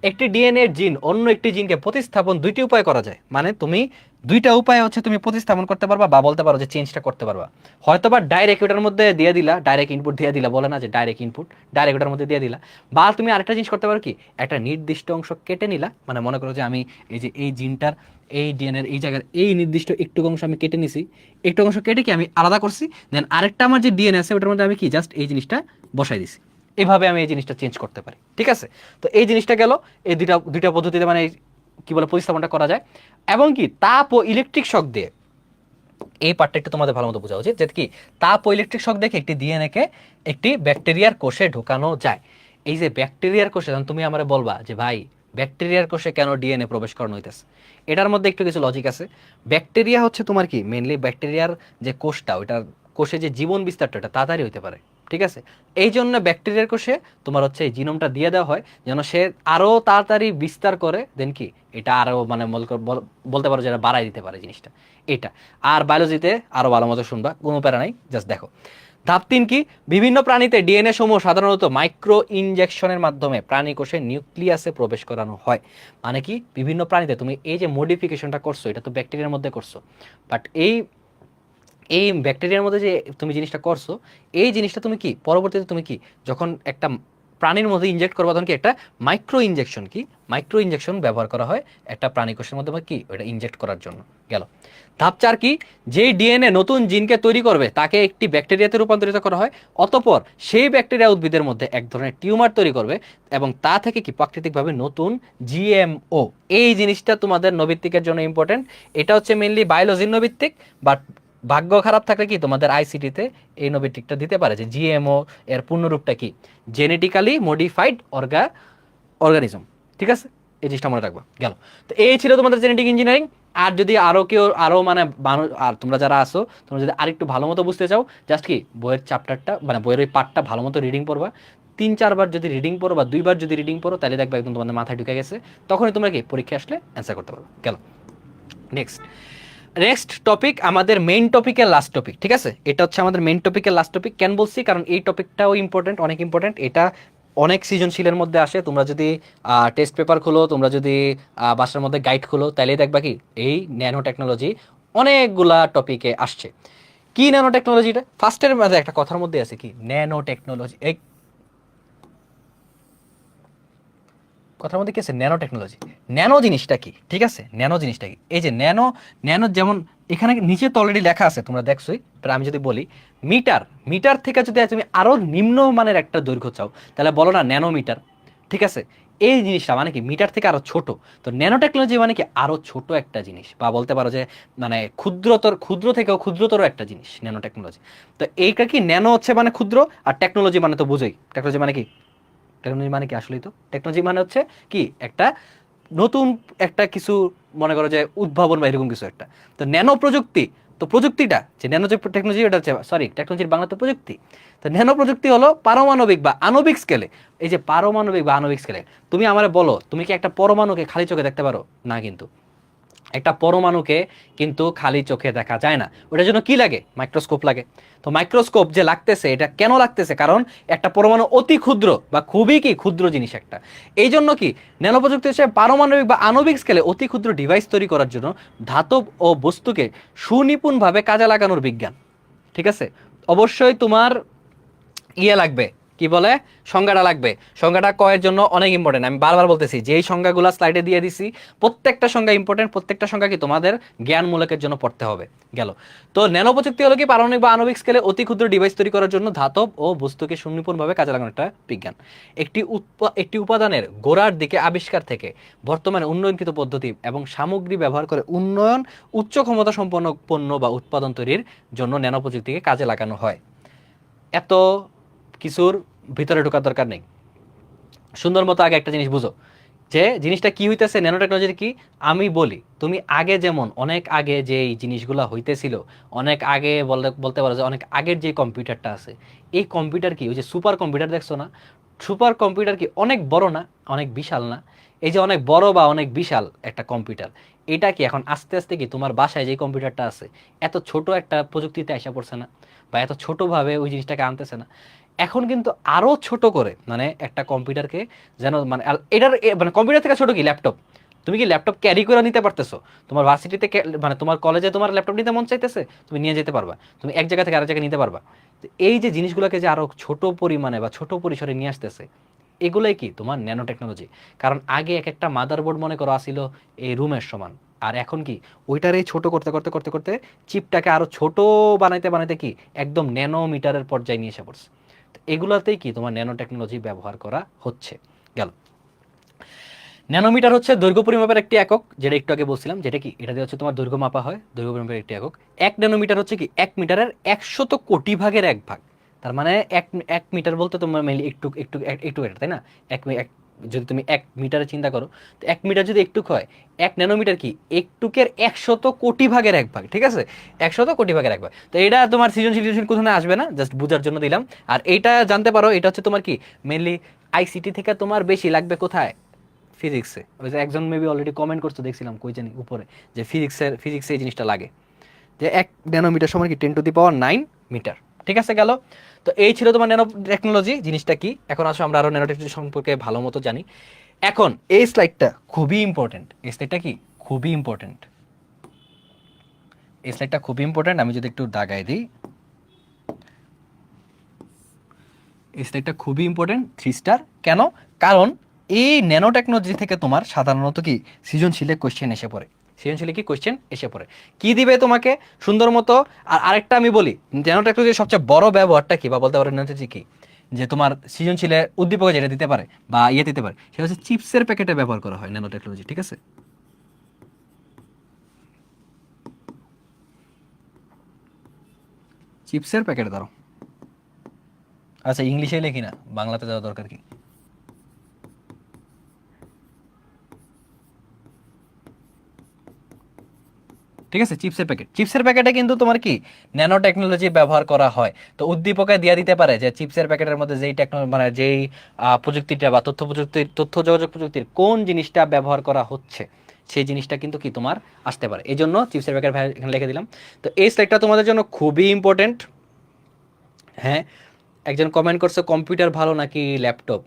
একটি ডিএনএ জিন অন্য একটি জিনকে প্রতিস্থাপন দুইটি উপায় করা যায়। মানে তুমি দুইটা উপায় হচ্ছে তুমি প্রতিস্থাপন করতে পারবা বা বলতে পারো যে চেঞ্জটা করতে পারবা। হয়তো বা ডাইরেক্ট ওটার মধ্যে দিয়ে দিলা, ডাইরেক্ট ইনপুট দিয়ে দিলা, বলে না যে ডাইরেক্ট ইনপুট, ডাইরেক্ট ওটার মধ্যে দিয়ে দিলা। বা তুমি আরেকটা জিনিস করতে পারো কি, একটা নির্দিষ্ট অংশ কেটে নিলা, মানে মনে করো যে আমি এই যে এই জিনটার এই ডিএনএর এই জায়গার এই নির্দিষ্ট একটু অংশ আমি কেটে নিছি, একটু অংশ কেটে কি আমি আলাদা করছি, দেন আরেকটা আমার যে ডিএনএ আছে ওটার মধ্যে আমি কি জাস্ট এই জিনিসটা বসাই দিছি। এভাবে আমি এই জিনিসটা চেঞ্জ করতে পারি, ঠিক আছে? তো এই জিনিসটা গেল, এই দুইটা দুইটা পদ্ধতিতে মানে কি বলে প্রতিস্থাপনটা করা যায়। এবং কি তাপ ও ইলেকট্রিক শক দিয়ে, এই পার্টটা একটু তোমাদের ভালো মতো বোঝা উচিত, যে কি তাপ ও ইলেকট্রিক শক দেখে একটি ডিএনএ কে একটি ব্যাকটেরিয়ার কোষে ঢোকানো যায়। এই যে ব্যাকটেরিয়ার কোষে, তুমি আমারে বলবা যে ভাই ব্যাকটেরিয়ার কোষে কেন ডিএনএ প্রবেশ করানো হইতেছে, এটার মধ্যে একটু কিছু লজিক আছে। ব্যাকটেরিয়া হচ্ছে তোমার কি মেনলি ব্যাকটেরিয়ার যে কোষটা, ওইটার কোষে যে জীবন বিস্তারটা এটা তাড়াতাড়ি হইতে পারে, ঠিক আছে? এই জন্য ব্যাকটেরিয়ার কোষে তোমার হচ্ছে এই জিনোমটা দিয়ে দেওয়া হয়, যেন সে আরো তাড়াতাড়ি বিস্তার করে, দেন কি এটা আরো মানে বলতে পারো যেটা বাড়াই দিতে পারে জিনিসটা, এটা। আর বায়োলজিতে আরো ভালো মতো শুনবা, কোনো প্যারা নাই, জাস্ট দেখো। ধাপ 3 কি, বিভিন্ন প্রাণীতে ডিএনএ সমূহ সাধারণত মাইক্রো ইনজেকশনের মাধ্যমে প্রাণী কোষে নিউক্লিয়াসে প্রবেশ করানো হয়। মানে কি, বিভিন্ন প্রাণীতে তুমি এই যে মডিফিকেশনটা করছো, এটা তো ব্যাকটেরিয়ার মধ্যে করছো, বাট এই এই ব্যাকটেরিয়ার মধ্যে যে তুমি জিনিসটা করছো, এই জিনিসটা তুমি কি পরবর্তীতে তুমি কি যখন একটা প্রাণীর মধ্যে ইনজেক্ট করবা, তখন কি একটা মাইক্রো ইনজেকশন, কি মাইক্রো ইনজেকশন ব্যবহার করা হয় একটা প্রাণী কোষের মধ্যে কি ওটা ইনজেক্ট করার জন্য। গেল। ধাপ 4 কি, যেই ডিএনএ নতুন জিনকে তৈরি করবে তাকে একটি ব্যাকটেরিয়াতে রূপান্তরিত করা হয়, অতঃপর সেই ব্যাকটেরিয়া উদ্ভিদের মধ্যে এক ধরনের টিউমার তৈরি করবে এবং তা থেকে কি প্রাকৃতিকভাবে নতুন জিএমও। এই জিনিসটা তোমাদের নৈবিত্তিকের জন্য ইম্পর্টেন্ট, এটা হচ্ছে মেইনলি বায়োলজির নৈবিত্তিক, বাট ভাগ্য খারাপ থাকলে কি তোমাদের আইসিটিতে এই নৈবিত্তিকটা দিতে পারে যে জিএমও এর পূর্ণরূপটা কি, জেনেটিক্যালি মডিফাইড অর্গানিজম, ঠিক আছে? এই জিনিসটা মনে রাখবা। গেল। তো এই ছিল তোমাদের জেনেটিক ইঞ্জিনিয়ারিং। আর যদি আরো কেউ আরো মানে আর তোমরা যারা আসো, তোমরা যদি আরেকটু ভালো মতো বুঝতে চাও, জাস্ট কি বইয়ের চ্যাপ্টারটা মানে বইয়ের ওই পার্টটা ভালো মতো রিডিং পড়বা, 3-4 বার যদি রিডিং পড়ো বা 2 বার যদি রিডিং পড়ো, তাহলে দেখবা একদম তোমাদের মাথায় ঢুকে গেছে, তখনই তোমরা কি পরীক্ষা আসলে অ্যান্সার করতে পারবে। গেল। নেক্সট টপিক, আমাদের মেইন টপিকের লাস্ট টপিক, ঠিক আছে? এটা হচ্ছে আমাদের মেইন টপিকের লাস্ট টপিক। কেন বলছি, কারণ এই টপিকটাও ইম্পর্টেন্ট, অনেক ইম্পর্টেন্ট। এটা অনেক সৃজনশীলের মধ্যে আসে। তোমরা যদি টেস্ট পেপার খোলো, তোমরা যদি বাসার মধ্যে গাইড খোলো, তাইলেই দেখবা কি এই ন্যানো টেকনোলজি অনেকগুলা টপিকে আসছে। কি ন্যানো টেকনোলজিটা? ফার্স্টের মধ্যে একটা কথার মধ্যে আছে কি ন্যানো টেকনোলজি, এই কথার মধ্যে কি আছে ন্যানো টেকনোলজি। ন্যানো জিনিসটা কি, ঠিক আছে, ন্যানো জিনিসটা কি, এই যে ন্যানো, ন্যানো যেমন এখানে নিচে তো অলরেডি লেখা আছে, তোমরা দেখছোই। আমি যদি বলি মিটার, মিটার থেকে যদি তুমি আরো নিম্ন মানের একটা দৈর্ঘ্য চাও, তাহলে বলো না ন্যানোমিটার, ঠিক আছে। এই জিনিসটা মানে কি মিটার থেকে আরো ছোট। তো ন্যানো টেকনোলজি মানে কি আরো ছোট একটা জিনিস, বা বলতে পারো যে মানে ক্ষুদ্রতর, ক্ষুদ্র থেকেও ক্ষুদ্রতর একটা জিনিস ন্যানো টেকনোলজি। তো এইটা কি ন্যানো হচ্ছে মানে ক্ষুদ্র, আর টেকনোলজি মানে তো বুঝোই টেকনোলজি মানে কি। টেকনোলজি মানে কি আসলেই তো টেকনোলজি মানে হচ্ছে কি একটা নতুন একটা কিছু, মনে করো যে উদ্ভাবন বা এরকম কিছু একটা। তো ন্যানো প্রযুক্তি, তো প্রযুক্তিটা যে ন্যানো যে টেকনোলজি, ওটা হচ্ছে সরি টেকনোলজির বাংলা তো প্রযুক্তি। তো ন্যানো প্রযুক্তি হলো পারমাণবিক বা আণবিক স্কেলে। এই যে পারমাণবিক বা আণবিক স্কেলে, তুমি আমারে বলো তুমি কি একটা পরমাণুকে খালি চোখে দেখতে পারো? না, কিন্তু একটা পরমাণুকে কিন্তু খালি চোখে দেখা যায় না। ওটার জন্য কি লাগে? মাইক্রোস্কোপ লাগে। তো মাইক্রোস্কোপ যে লাগতেছে, এটা কেন লাগতেছে? কারণ একটা পরমাণু অতি ক্ষুদ্র বা খুবই কি ক্ষুদ্র জিনিস একটা। এই জন্য কি ন্যানো প্রযুক্তি হচ্ছে পারমাণবিক বা আণবিক স্কেলে অতি ক্ষুদ্র ডিভাইস তৈরি করার জন্য ধাতব ও বস্তুকে সুনিপুণভাবে কাজে লাগানোর বিজ্ঞান, ঠিক আছে। অবশ্যই তোমার ইয়ে লাগবে, কি বলে, সংজ্ঞাটা লাগবে। সংজ্ঞাটা কয়ের জন্য অনেক ইম্পর্টেন্ট। আমি বারবার বলতেছি যে এই সংজ্ঞাগুলো স্লাইডে দিয়ে দিছি, প্রত্যেকটা সংজ্ঞা ইম্পর্টেন্ট, প্রত্যেকটা সংজ্ঞা কি তোমাদের জ্ঞানমূলকের জন্য পড়তে হবে। গেল। তো ন্যানো প্রযুক্তি হলো কি পারমাণবিক বা আণবিক স্কেলে অতি ক্ষুদ্র ডিভাইস তৈরি করার জন্য ধাতব ও বস্তুকে সুনিপুণভাবে কাজে লাগানোর একটা বিজ্ঞান। একটি উপাদানের গোড়ার দিকে আবিষ্কার থেকে বর্তমানে উন্নয়নকৃত পদ্ধতি এবং সামগ্রী ব্যবহার করে উচ্চ ক্ষমতা সম্পন্ন পণ্য বা উৎপাদন তৈরির জন্য ন্যানো প্রযুক্তিকে কাজে লাগানো হয়। এত কিছুর ভিতরে ঢোকার দরকার নেই। সুন্দর মতো আগে একটা জিনিস বুঝো যে জিনিসটা কি হইতেছে, ন্যানো টেকনোলজির কি। আমি বলি তুমি আগে যেমন অনেক আগে যে এই জিনিসগুলো হইতেছিল, অনেক আগে বলতে পারো যে অনেক আগের যে কম্পিউটারটা আছে, এই কম্পিউটার কি ওই যে সুপার কম্পিউটার দেখছো না, সুপার কম্পিউটার কি অনেক বড় না, অনেক বিশাল না? এই যে অনেক বড় বা অনেক বিশাল একটা কম্পিউটার, এটা কি এখন আস্তে আস্তে কি তোমার বাসায় যে কম্পিউটারটা আছে এত ছোট একটা প্রযুক্তিতে আসা পড়ছে না, বা এত ছোটভাবে ওই জিনিসটাকে আনতেছে না? এখন কিন্তু আরো ছোট করে মানে একটা কম্পিউটারকে যেন মানে এটার মানে কম্পিউটার থেকে ছোট কি ল্যাপটপ। তুমি কি ল্যাপটপ ক্যারি করে নিতে পারতেছো? তোমার ভার্সিটিতে মানে তোমার কলেজে তোমার ল্যাপটপ নিতে মন চাইতেছে, তুমি নিয়ে যেতে পারবা, তুমি এক জায়গা থেকে আরেক জায়গায় নিতে পারবা। তো এই যে জিনিসগুলোকে যে আরো ছোট পরিমাণে বা ছোট পরিসরে নিয়ে আসতেছে, এগুলোই কি তোমার ন্যানো টেকনোলজি। কারণ আগে এক একটা মাদারবোর্ড মনে করো আসিল এই রুমের সমান, আর এখন কি ওইটারে ছোট করতে করতে করতে করতে চিপটাকে আরো ছোট বানাইতে বানাইতে কি একদম ন্যানোমিটারের পর্যায়ে নিয়ে এসে পড়ছে। এগুলাতেই কি তোমার ন্যানো টেকনোলজি ব্যবহার করা হচ্ছে। গেল। ন্যানোমিটার হচ্ছে দৈর্ঘ্য পরিমাপের একটি একক, যেটা একটু আগে বলছিলাম, যেটা কি এটা দিয়ে হচ্ছে তোমার দৈর্ঘ্য মাপা হয়, দৈর্ঘ্য পরিমাপের একটি একক। এক ন্যানোমিটার হচ্ছে কি এক মিটারের 100 কোটি ভাগের এক ভাগ। তার মানে এক এক মিটার বলতে তোমার মেইনলি একটু একটু একটু এটা, তাই না? যদি তুমি 1 মিটারে চিন্তা করো, তো 1 মিটার যদি একটুক হয়, 1 ন্যানোমিটার কি একটুকের 100 কোটি ভাগের এক ভাগ, ঠিক আছে। 100 কোটি ভাগের এক ভাগ। তো এটা তোমার সৃজনশীল কোথাও আসবে না, জাস্ট বোঝার জন্য দিলাম। আর এইটা জানতে পারো, এটা হচ্ছে তোমার কি মেইনলি আইসিটি থেকে তোমার বেশি লাগবে কোথায়? ফিজিক্সে। ওই যে একজন মেবি অলরেডি কমেন্ট করতে দেখছিলাম কই জানি উপরে, যে ফিজিক্সে এই জিনিসটা লাগে, যে 1 ন্যানোমিটার সমান কি 10⁹ মিটার। ঠিক আছে, গেল। তো এই ছিল তোমার ন্যানো টেকনোলজি জিনিসটা কি। এখন আসো আমরা আরো ন্যানো টেকনোলজি সম্পর্কে ভালো মতো জানি। এখন এই স্লাইডটা খুবই ইম্পর্টেন্ট, এই স্লাইডটা কি খুবই ইম্পর্টেন্ট, এই স্লাইডটা খুবই ইম্পর্টেন্ট। আমি যদি একটু দাগাই দিই, এই স্লাইডটা খুবই ইম্পর্টেন্ট 3 স্টার। কেন? কারণ এই ন্যানো টেকনোলজি থেকে তোমার সাধারণত কি সৃজনশীলে কোশ্চেন এসে পড়ে, সৃজনশীলে কি কোশ্চেন এসে পড়ে, কি দিবে তোমাকে সুন্দর মতো। আর আরেকটা আমি বলি, ন্যানো টেকনোলজির সবচেয়ে বড় ব্যবহারটা কি, বা বলতে পারো ন্যানোটেকনোলজি কি, যে তোমার সৃজনশীলে উদ্দীপক যেটা দিতে পারে বা ইয়ে দিতে পারে, সেটা হচ্ছে চিপসের প্যাকেটে ব্যবহার করা হয় ন্যানো টেকনোলজি, ঠিক আছে। চিপসের প্যাকেট ধরো, আচ্ছা ইংলিশে লিখি না, বাংলাতে দেওয়া দরকার কি। ঠিক আছে, চিপসের প্যাকেট, চিপসের প্যাকেটে কিন্তু তোমার কি ন্যানো টেকনোলজি ব্যবহার করা হয়। তো উদ্দীপকে দিয়ে দিতে পারে যে চিপসের প্যাকেটের মধ্যে যেই টেকনোলজি মানে যেই প্রযুক্তিটা বা তথ্য প্রযুক্তির, তথ্য যোগাযোগ প্রযুক্তির কোন জিনিসটা ব্যবহার করা হচ্ছে, সেই জিনিসটা কিন্তু কি তোমার আসতে পারে। এই জন্য চিপসের প্যাকেট এখানে লিখে দিলাম। তো এই স্লাইডটা তোমাদের জন্য খুবই ইম্পর্টেন্ট। হ্যাঁ, একজন কমেন্ট করছে কম্পিউটার ভালো নাকি ল্যাপটপ।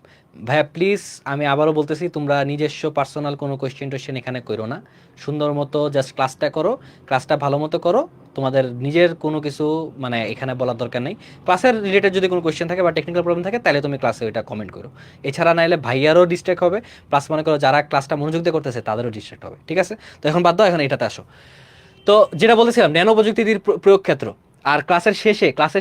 ভাইয়া প্লিজ আমি আবারও বলতেছি, তোমরা নিজস্ব পার্সোনাল কোনো কোয়েশ্চেন টোয়েশ্চেন এখানে করো না, সুন্দর মতো জাস্ট ক্লাসটা করো, ক্লাসটা ভালো মতো করো। তোমাদের নিজের কোনো কিছু মানে এখানে বলার দরকার নেই। ক্লাসের রিলেটেড যদি কোনো কোয়েশ্চেন থাকে বা টেকনিক্যাল প্রবলেম থাকে তাহলে তুমি ক্লাসে ওইটা কমেন্ট করো। এছাড়া নাইলে ভাইয়ারও ডিস্ট্র্যাক্ট হবে, প্লাস মনে করো যারা ক্লাসটা মনোযোগ দিয়ে করতেছে তাদেরও ডিস্ট্র্যাক্ট হবে। ঠিক আছে, তো এখন বাদ দাও, এখন এটাতে আসো। তো যেটা বলেছিলাম ন্যানো প্রযুক্তির প্রয়োগ ক্ষেত্র। আর ক্লাসের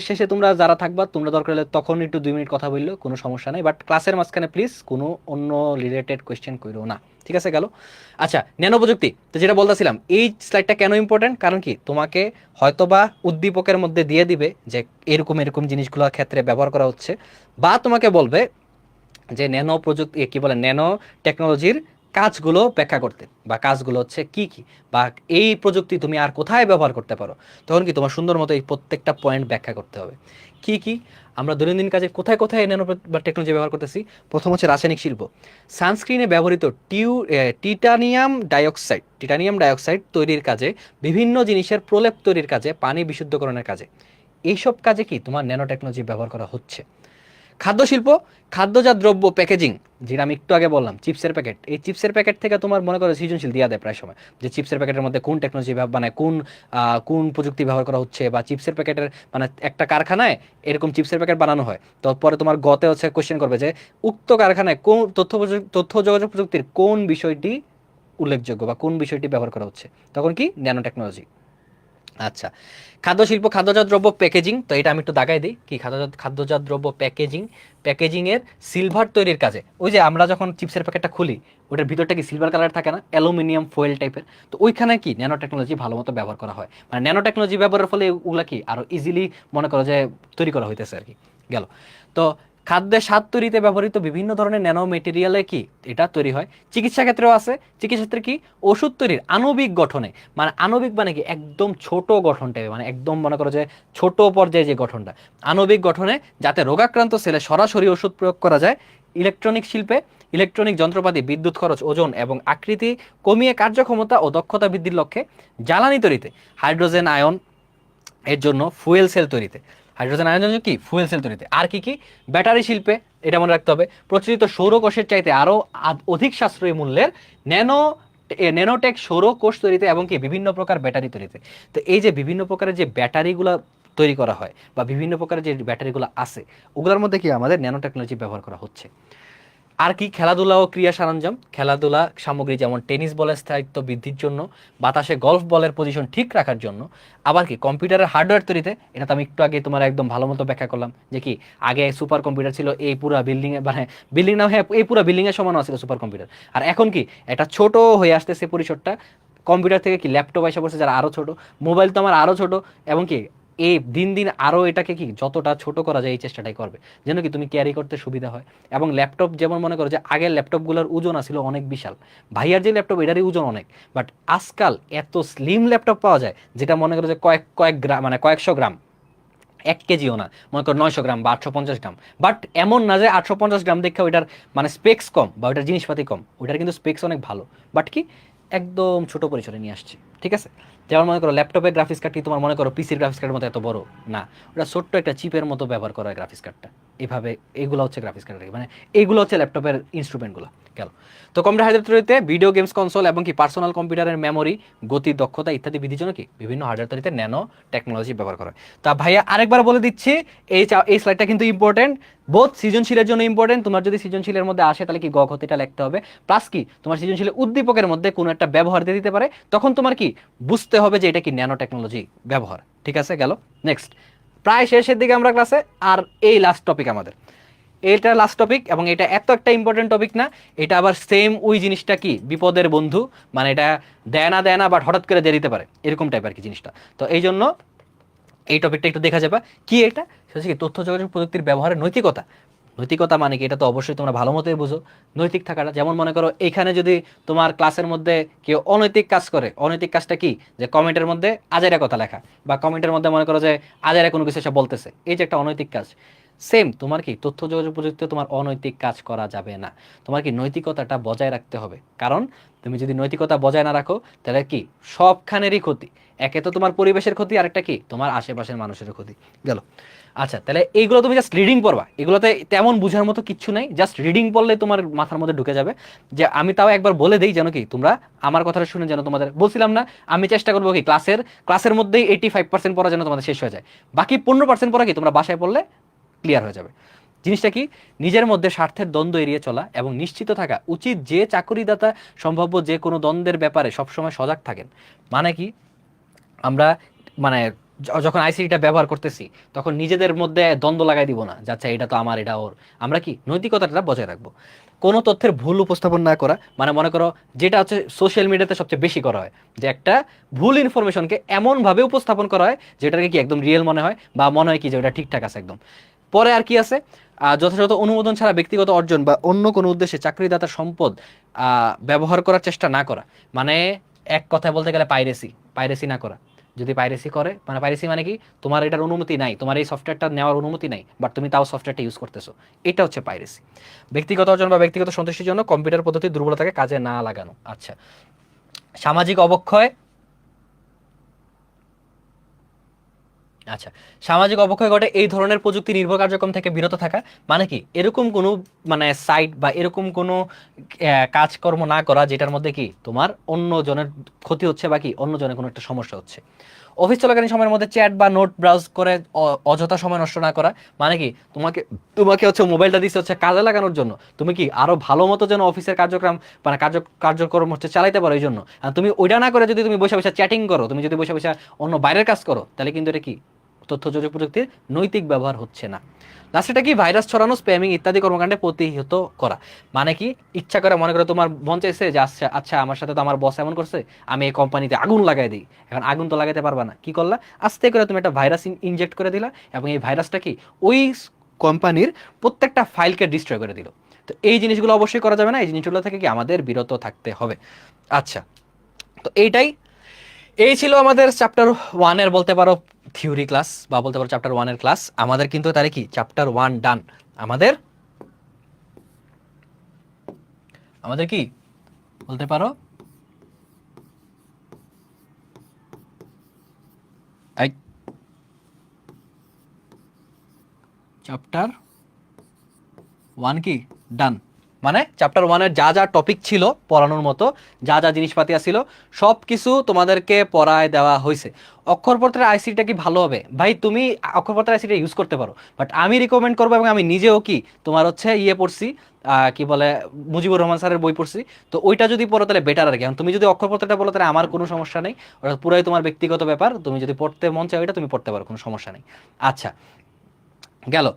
শেষে তোমরা যারা থাকবা তোমরা দরকার হলে তখন একটু 2 মিনিট কথা বললো কোনো সমস্যা নেই, বাট ক্লাসের মাঝখানে প্লিজ কোনো অন্য রিলেটেড কোয়েশ্চেন করো না। ঠিক আছে, গেল। আচ্ছা, ন্যানো প্রযুক্তি, তো যেটা বলতেছিলাম, এই স্লাইডটা কেন ইম্পর্টেন্ট, কারণ কি তোমাকে হয়তোবা উদ্দীপকের মধ্যে দিয়ে দিবে যে এরকম এরকম জিনিসগুলোর ক্ষেত্রে ব্যবহার করা হচ্ছে, বা তোমাকে বলবে যে ন্যানো প্রযুক্তি কি বলে ন্যানো টেকনোলজির কাজগুলো ব্যাখ্যা করতে, বা কাজগুলো হচ্ছে কি কি, বা এই প্রযুক্তি তুমি আর কোথায় ব্যবহার করতে পারো। তখন কি তোমার সুন্দর মতো এই প্রত্যেকটা পয়েন্ট ব্যাখ্যা করতে হবে। কি কি আমরা দৈনন্দিন কাজে কোথায় কোথায় ন্যানো বা টেকনোলজি ব্যবহার করতেছি। প্রথম হচ্ছে রাসায়নিক শিল্প। সানস্ক্রিনে ব্যবহৃত টিটানিয়াম ডাইঅক্সাইড তৈরির কাজে, বিভিন্ন জিনিসের প্রলেপ তৈরির কাজে, পানি বিশুদ্ধকরণের কাজে, এইসব কাজে কি তোমার ন্যানো টেকনোলজি ব্যবহার করা হচ্ছে। খাদ্য শিল্প, খাদ্যজাত দ্রব্য প্যাকেজিং, যেটা আমি একটু আগে বললাম চিপসের প্যাকেট, এই চিপসের প্যাকেট থেকে তোমার মনে করো সৃজনশীল দিয়া দেয় প্রায় সময়, যে চিপসের প্যাকেটের মধ্যে কোন টেকনোলজি মানে কোন প্রযুক্তি ব্যবহার করা হচ্ছে, বা চিপসের প্যাকেটের মানে একটা কারখানায় এরকম চিপসের প্যাকেট বানানো হয়, তো পরে তোমার গতে হচ্ছে কোশ্চেন করবে যে উক্ত কারখানায় কোন তথ্য যোগাযোগ প্রযুক্তির কোন বিষয়টি উল্লেখযোগ্য বা কোন বিষয়টি ব্যবহার করা হচ্ছে, তখন কি ন্যানো টেকনোলজি। আচ্ছা, খাদ্য শিল্প, খাদ্যজাত দ্রব্য প্যাকেজিং, তো এটা আমি একটু দাগাই দিই কি খাদ্যজাত দ্রব্য প্যাকেজিং এর সিলভার তৈরির কাজে, ওই যে আমরা যখন চিপসের প্যাকেটটা খুলি ওটার ভিতরটা কি সিলভার কালার থাকে না, অ্যালুমিনিয়াম ফয়েল টাইপের, তো ওইখানে কি ন্যানো টেকনোলজি ভালো মতো ব্যবহার করা হয়, মানে ন্যানো টেকনোলজি ব্যবহারের ফলে ওগুলা কি আরো ইজিলি মনে করো যে তৈরি করা হইতেছে আর কি। গেল। তো খাদ্যের স্বাদ তৈরিতে ব্যবহৃত বিভিন্ন ধরনের ন্যানো মেটেরিয়ালে কি এটা তৈরি হয়। চিকিৎসা ক্ষেত্রেও আছে, চিকিৎসা ক্ষেত্রে কি ওষুধ তৈরির আণবিক গঠনে, মানে আণবিক মানে কি একদম ছোট গঠনটা, মানে একদম মনে করো যে ছোট পর্যায়ে যে গঠনটা, আণবিক গঠনে যাতে রোগাক্রান্ত সেলে সরাসরি ওষুধ প্রয়োগ করা যায়। ইলেকট্রনিক শিল্পে ইলেকট্রনিক যন্ত্রপাতি, বিদ্যুৎ খরচ, ওজন এবং আকৃতি কমিয়ে কার্যক্ষমতা ও দক্ষতা বৃদ্ধির লক্ষ্যে জ্বালানি তৈরিতে, হাইড্রোজেন আয়ন এর জন্য ফুয়েল সেল তৈরিতে, হাইড্রোজেন আয়নের জন্য কি ফুয়েল সেল তৈরিতে। আর কি কি, ব্যাটারি শিল্পে, এটা মনে রাখতে হবে, প্রচলিত সৌরকোষের চাইতে আরও অধিক সাশ্রয়ী মূল্যের ন্যানো ন্যানোটেক সৌরকোষ তৈরিতে, এবং কি বিভিন্ন প্রকার ব্যাটারি তৈরিতে। তো এই যে বিভিন্ন প্রকারের যে ব্যাটারিগুলো তৈরি করা হয় বা বিভিন্ন প্রকারের যে ব্যাটারিগুলো আছে, ওগুলোর মধ্যে কি আমাদের ন্যানো টেকনোলজি ব্যবহার করা হচ্ছে। আর কি, খেলাধুলা ও ক্রীড়া সরঞ্জাম, খেলাধুলা সামগ্রী যেমন টেনিস বলের স্থায়িত্ব বৃদ্ধির জন্য, বাতাসে গলফ বলের পজিশন ঠিক রাখার জন্য। আবার কি কম্পিউটারের হার্ডওয়্যার তৈরিতে, এটা তো আমি একটু আগে তোমার একদম ভালো মতো ব্যাখ্যা করলাম যে কি আগে সুপার কম্পিউটার ছিল এই পুরা বিল্ডিং এ, মানে বিল্ডিং না হয়ে এই পুরা বিল্ডিং এর সমান ছিল সুপার কম্পিউটার, আর এখন কি এটা ছোট হয়ে আসতেছে পরিসরটা, কম্পিউটার থেকে কি ল্যাপটপ এসে পড়ছে যারা আরো ছোট, মোবাইল তো আমার আরো ছোট, এবং কি এই দিন দিন আরও এটাকে কি যতটা ছোট করা যায় এই চেষ্টাটাই করবে, যেন কি তুমি ক্যারি করতে সুবিধা হয়। এবং ল্যাপটপ যেমন মনে করো যে আগের ল্যাপটপগুলোর ওজন ছিল অনেক বিশাল, ভাইয়ার যে ল্যাপটপ এটারই ওজন অনেক, বাট আজকাল এত স্লিম ল্যাপটপ পাওয়া যায় যেটা মনে করো যে কয়েক কয়েক গ্রাম মানে কয়েকশো গ্রাম, 1 কেজিও না, মনে করো 900 গ্রাম বা 850 গ্রাম, বাট এমন না যে 850 গ্রাম দেখে ওইটার মানে স্পেক্স কম বা ওইটার জিনিসপাতি কম, ওইটার কিন্তু স্পেক্স অনেক ভালো, বাট কি একদম ছোট পরিসরে নিয়ে আসছে। ঠিক আছে, যেমন মনে করো ল্যাপটপের গ্রাফিক্স কার্ড কি তোমার মনে করো পিসির গ্রাফিক্স কার্ডের মতো এত বড় না, ওটা ছোট্ট একটা চিপের মতো ব্যবহার করা হয় গ্রাফিক্স কার্ডটা, এভাবে এগুলো হচ্ছে গ্রাফিক্স কার্ড, মানে এইগুলো হচ্ছে ল্যাপটপের ইনস্ট্রুমেন্টগুলো। গেল। তো কম্পিউটার হার্ডওয়্যার তৈরিতে ভিডিও গেমস কনসোল এবং কি পার্সোনাল কম্পিউটারের মেমোরি, গতি, দক্ষতা ইত্যাদি বৃদ্ধির জন্য কি বিভিন্ন হার্ডওয়্যার তৈরিতে ন্যানো টেকনোলজি ব্যবহার করা হয়। তা ভাইয়া আরেকবার বলে দিচ্ছি, এই স্লাইডটা কিন্তু ইম্পর্টেন্ট, বোধ সৃজনশীলের জন্য ইম্পর্টেন্ট। তোমার যদি সৃজনশীলের মধ্যে আসে তাহলে কি গ ঘটিটা লিখতে হবে, প্লাস কি তোমার সৃজনশীলের উদ্দীপকের মধ্যে কোনো একটা ব্যবহার দিয়ে দিতে পারে, তখন তোমার কি বুঝতে হবে যে এটা কি ন্যানো টেকনোলজি ব্যবহার। ঠিক আছে, গেল। নেক্সট, প্রায় শেষের দিকে আমরা ক্লাসে, আর এই লাস্ট টপিক আমাদের, এটা লাস্ট টপিক, এবং এটা এত একটা ইম্পর্টেন্ট টপিক না, এটা আবার সেম ওই জিনিসটা কি বিপদের বন্ধু, মানে এটা দেয় না বাট হঠাৎ করে দিয়ে দিতে পারে এরকম টাইপ আর কি জিনিসটা। তো এই জন্য এই টপিকটা একটু দেখা যাবে কি, এটা হচ্ছে কি তথ্য যোগাযোগ প্রযুক্তির ব্যবহারের নৈতিকতা। নৈতিকতা মানে কি, এটা তো অবশ্যই তোমরা ভালো মতোই বুঝো নৈতিক থাকাটা। যেমন মনে করো এখানে যদি তোমার ক্লাসের মধ্যে কেউ অনৈতিক কাজ করে, অনৈতিক কাজটা কি, যে কমেন্টের মধ্যে আজাইরা কথা লেখা, বা কমেন্টের মধ্যে মনে করো যে আজাইরা কোনো কিছু এসে বলতেছে, এই যে একটা অনৈতিক কাজ, সেম তোমার কি তথ্য যোগাযোগ প্রযুক্তিতে তোমার অনৈতিক কাজ করা যাবে না। তোমার কি নৈতিকতাটা বজায় রাখতে হবে, কারণ তুমি যদি নৈতিকতা বজায় না রাখো তাহলে কি সবখানেরই ক্ষতি। একে তো তোমার পরিবেশের ক্ষতি, আরেকটা কি তোমার আশেপাশের মানুষের ক্ষতি গেল। আচ্ছা, তাহলে এইগুলো তুমি জাস্ট রিডিং পড়বা, এগুলোতে তেমন বুঝার মতো কিচ্ছু নাই, জাস্ট রিডিং পড়লে তোমার মাথার মধ্যে ঢুকে যাবে। যে আমি তাও একবার বলে দিই যেন কি তোমরা আমার কথাটা শুনে যেন তোমাদের, বলছিলাম না আমি চেষ্টা করবো কি ক্লাসের মধ্যেই 85% পড়া যেন তোমাদের শেষ হয়ে যায়, বাকি 15% পড়া কি তোমরা বাসায় পড়লে ক্লিয়ার হয়ে যাবে। জিনিসটা কি, নিজের মধ্যে স্বার্থের দ্বন্দ্ব এড়িয়ে চলা এবং নিশ্চিত থাকা উচিত যে চাকরিদাতা সম্ভাব্য যে কোনো দ্বন্দ্বের ব্যাপারে সবসময় সজাগ থাকেন। মানে কি, আমরা মানে যখন আইসিটিটা ব্যবহার করতেছি তখন নিজেদের মধ্যে দ্বন্দ্ব লাগাই দিব না, যাচ্ছে এটা তো আমার, এটা ওর। আমরা কি নৈতিকতাটা বজায় রাখবো। কোনো তথ্যের ভুল উপস্থাপন না করা, মানে মনে করো যেটা হচ্ছে সোশ্যাল মিডিয়াতে সবচেয়ে বেশি করা হয়, যে একটা ভুল ইনফরমেশনকে এমনভাবে উপস্থাপন করা হয় যেটাকে কি একদম রিয়েল মনে হয়, বা মনে হয় কি যে ওটা ঠিকঠাক আছে একদম। পরে আর কি আছে, যথাযথ অনুমোদন ছাড়া ব্যক্তিগত অর্জন বা অন্য কোনো উদ্দেশ্যে চাকরিদাতার সম্পদ ব্যবহার করার চেষ্টা না করা। মানে এক কথায় বলতে গেলে পাইরেসি, পাইরেসি না করা। যদি পাইরেসি করে, মানে পাইরেসি মানে কি, তোমার এটার অনুমতি নাই, তোমার এই সফটওয়্যারটা নেওয়ার অনুমতি নাই, বাট তুমি তাও সফটওয়্যারটা ইউজ করতেছো, এটা হচ্ছে পাইরেসি। ব্যক্তিগত অর্জন বা ব্যক্তিগত সন্তুষ্টির জন্য কম্পিউটার পদ্ধতির দুর্বলতাকে কাজে না লাগানো। আচ্ছা, সামাজিক অবক্ষয়। আচ্ছা, সামাজিক অবক্ষয় ঘটে এই ধরনের প্রযুক্তি নির্ভর কার্যক্রম থেকে বিরত থাকা। মানে কি, এরকম কোনো মানে সাইট বা এরকম কোনো কাজকর্ম না করা যেটার মধ্যে কি তোমার অন্য জনের ক্ষতি হচ্ছে বা কি অন্য জনের কোনো একটা সমস্যা হচ্ছে। অফিস চলাকালীন সময়ের মধ্যে চ্যাট বা নোট ব্রাউজ করে অযথা সময় নষ্ট না করা। মানে কি, তোমাকে তোমাকে হচ্ছে মোবাইলটা দিচ্ছে হচ্ছে কাজে লাগানোর জন্য, তুমি কি আরো ভালো মতো যেন অফিসের কার্যক্রম মানে কার্যক্রম হচ্ছে চালাইতে পারো। এই জন্য আর তুমি ওইটা না করে যদি তুমি বসে বসে চ্যাটিং করো, তুমি যদি বসে বসে অন্য বাইরের কাজ করো, তাহলে কিন্তু এটা কি তথ্য যোগাযোগ প্রযুক্তির নৈতিক ব্যবহার হচ্ছে না। লাস্টটা কি, ভাইরাস ছড়ানো, স্প্যামিং ইত্যাদি কর্মকাণ্ডে প্রতিহত করা। মানে কি, ইচ্ছা করে মনে করো তোমার মন চাইছে যে আচ্ছা আচ্ছা আমার সাথে তো আমার বস এমন করছে, আমি এই কোম্পানিতে আগুন লাগাই দিই। এখন আগুন তো লাগাতে পারবা না, কি করলা, আস্তে করে তুমি একটা ভাইরাস ইনজেক্ট করে দিলা, এবং এই ভাইরাসটা কি ওই কোম্পানির প্রত্যেকটা ফাইলকে ডিস্ট্রয় করে দিল। তো এই জিনিসগুলো অবশ্যই করা যাবে না, এই জিনিসগুলো থেকে কি আমাদের বিরত থাকতে হবে। আচ্ছা, তো এই ছিল আমাদের চ্যাপ্টার 1-এর বলতে পারো থিওরি ক্লাস, বা বলতে পারো চ্যাপ্টার 1-এর ক্লাস আমাদের কিন্তু তাহলে কি চ্যাপ্টার 1 ডান। আমাদের আমাদের কি বলতে পারো চ্যাপ্টার 1 কি ডান। মানে চ্যাপ্টার 1-এর যা যা টপিক ছিল পড়ানোর মতো, যা যা জিনিসপাতি ছিল সব কিছু তোমাদেরকে পড়ায় দেওয়া হয়েছে। অক্ষরপত্রের আইসিটা কি ভালো হবে ভাই, তুমি অক্ষরপত্রের আইসিটা ইউজ করতে পারো, বাট আমি রিকমেন্ড করবো, এবং আমি নিজেও কি তোমার হচ্ছে পড়ছি, কি বলে মুজিবুর রহমান স্যারের বই পড়ছি, তো ওইটা যদি পড়ো তাহলে বেটার আর কি। এখন তুমি যদি অক্ষরপত্রটা বলো তাহলে আমার কোনো সমস্যা নেই, ওটা পুরাই তোমার ব্যক্তিগত ব্যাপার, তুমি যদি পড়তে মন চায় ওইটা তুমি পড়তে পারো, কোনো সমস্যা নেই। আচ্ছা, গেল।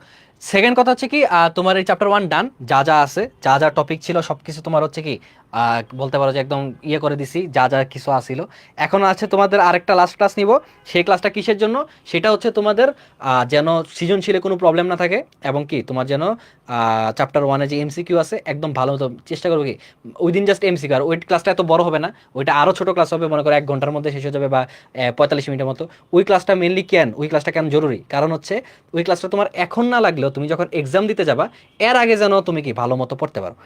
সেকেন্ড কথা হচ্ছে কি, তোমার এই চ্যাপ্টার 1 ডান, যা যা আছে যা যা টপিক ছিল সবকিছু তোমার হচ্ছে কি বলতে পারো যে একদম করে দিছি, যা যা কিছু আসিল। এখন আছে তোমাদের আরেকটা লাস্ট ক্লাস নিব, সেই ক্লাসটা কিসের জন্য, সেটা হচ্ছে তোমাদের যেন সৃজনশীলে কোনো প্রবলেম না থাকে, এবং কি তোমার যেন চ্যাপ্টার 1-এ যে এমসিকিউ আছে একদম ভালো মতো চেষ্টা করবো কি ওই দিন জাস্ট এমসিকিউ, আর ওই ক্লাসটা এত বড় হবে না, ওইটা আরও ছোট ক্লাস হবে, মনে করো 1 ঘন্টার মধ্যে শেষ হয়ে যাবে, বা 45 মিনিটের মতো। ওই ক্লাসটা মেনলি ওই ক্লাসটা কেন জরুরি, কারণ হচ্ছে ওই ক্লাসটা তোমার এখন না লাগলেও তুমি যখন এক্সাম দিতে যাবা এর আগে যেন তুমি কি ভালো মতো পড়তে পারো।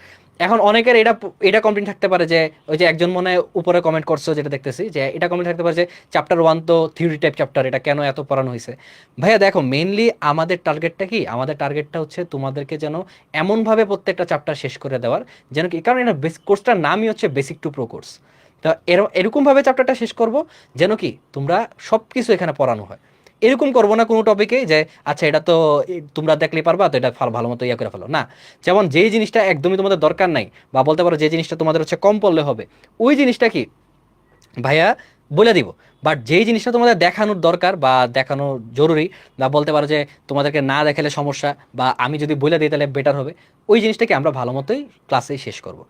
এখন অনেকের এটা এটা কমপ্লেন থাকতে পারে যে ওই যে একজন মনে উপরে কমেন্ট করছো যেটা দেখতেছি, যে এটা কমপ্লেন থাকতে পারে যে চ্যাপ্টার 1 তো থিওরি টাইপ চ্যাপ্টার, এটা কেন এত পড়ানো হয়েছে। ভাইয়া দেখো, মেইনলি আমাদের টার্গেটটা কি, আমাদের টার্গেটটা হচ্ছে তোমাদেরকে যেন এমনভাবে প্রত্যেকটা চ্যাপ্টার শেষ করে দেওয়ার, যেন কি, কারণ এটা কোর্সটার নামই হচ্ছে বেসিক টু প্রো কোর্স। তো এরকমভাবে চ্যাপ্টারটা শেষ করব যেন কি তোমরা সব কিছু এখানে পড়ানো হয়। এরকম করবো না কোনো টপিকে যে আচ্ছা এটা তো তোমরা দেখলেই পারবা, তো এটা ভালো মতো করে ফেলো না। যেমন যেই জিনিসটা একদমই তোমাদের দরকার নাই, বা বলতে পারো যে জিনিসটা তোমাদের হচ্ছে কম পড়লে হবে, ওই জিনিসটা কি ভাইয়া বলে দিব। বাট যেই জিনিসটা তোমাদের দেখানোর দরকার বা দেখানো জরুরি, বা বলতে পারো যে তোমাদেরকে না দেখালে সমস্যা, বা আমি যদি বলে দিই তাহলে বেটার হবে, ওই জিনিসটাকে আমরা ভালো মতোই ক্লাসে শেষ করব।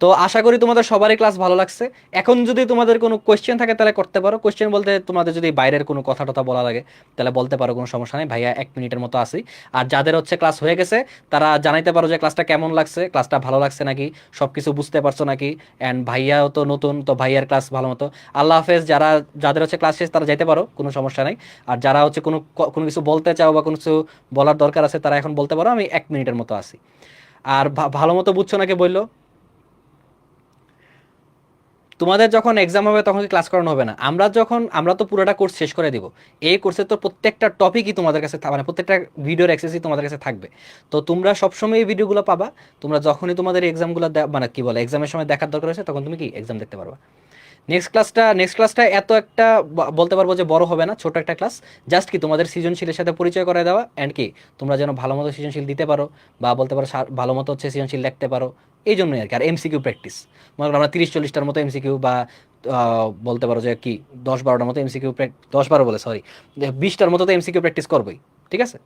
তো আশা করি তোমাদের সবারই ক্লাস ভালো লাগছে। এখন যদি তোমাদের কোনো কোয়েশ্চেন থাকে তাহলে করতে পারো, কোয়েশ্চেন বলতে তোমাদের যদি বাইরের কোনো কথা টথা বলা লাগে তাহলে বলতে পারো, কোনো সমস্যা নেই, ভাইয়া 1 মিনিটের মতো আসি। আর যাদের হচ্ছে ক্লাস হয়ে গেছে তারা জানাইতে পারো যে ক্লাসটা কেমন লাগছে, ক্লাসটা ভালো লাগছে নাকি, সব কিছু বুঝতে পারছো নাকি। অ্যান্ড ভাইয়াও তো নতুন, তো ভাইয়ার ক্লাস ভালো মতো। আল্লাহ হাফেজ। যাদের হচ্ছে ক্লাস শেষ তারা যেতে পারো, কোনো সমস্যা নাই। আর যারা হচ্ছে কোনো কিছু বলতে চাও বা কোনো কিছু বলার দরকার আছে তারা এখন বলতে পারো, আমি 1 মিনিটের মতো আছি। আর ভালো মতো বুঝছো নাকি বললো? তোমাদের যখন এক্সাম হবে তখন কি ক্লাস করানো হবে না? আমরা তো পুরোটা কোর্স শেষ করে দিব। এই কোর্সের তো প্রত্যেকটা টপিকই তোমাদের কাছে মানে প্রত্যেকটা ভিডিওর অ্যাক্সেসই তোমাদের কাছে থাকবে। তো তোমরা সবসময় এই ভিডিওগুলো পাবা। তোমরা যখনই তোমাদের এক্সামগুলো মানে কি বলে এক্সামের সময় দেখার দরকার আছে তখন তুমি কি এক্সাম দেখতে পারবা। নেক্সট ক্লাসটা এত একটা বলতে পারবো যে বড় হবে না, ছোট একটা ক্লাস। জাস্ট কি তোমাদের সৃজনশীলের সাথে পরিচয় করে দেওয়া, অ্যান্ড কি তোমরা যেন ভালো মতো সৃজনশীল দিতে পারো, বা বলতে পারো ভালো মতো হচ্ছে সৃজনশীল লিখতে পারো, এই জন্যই আর কি। আর এমসিকিউ প্র্যাকটিস, মনে করো আমরা 30-40টার মতো এমসিকিউ বা বলতে পারো যে কি 10-12টার মতো এমসিকিউ, 10-12 বলে সরি, 20টার মতো তো এমসিকিউ প্র্যাকটিস করবোই। ঠিক আছে?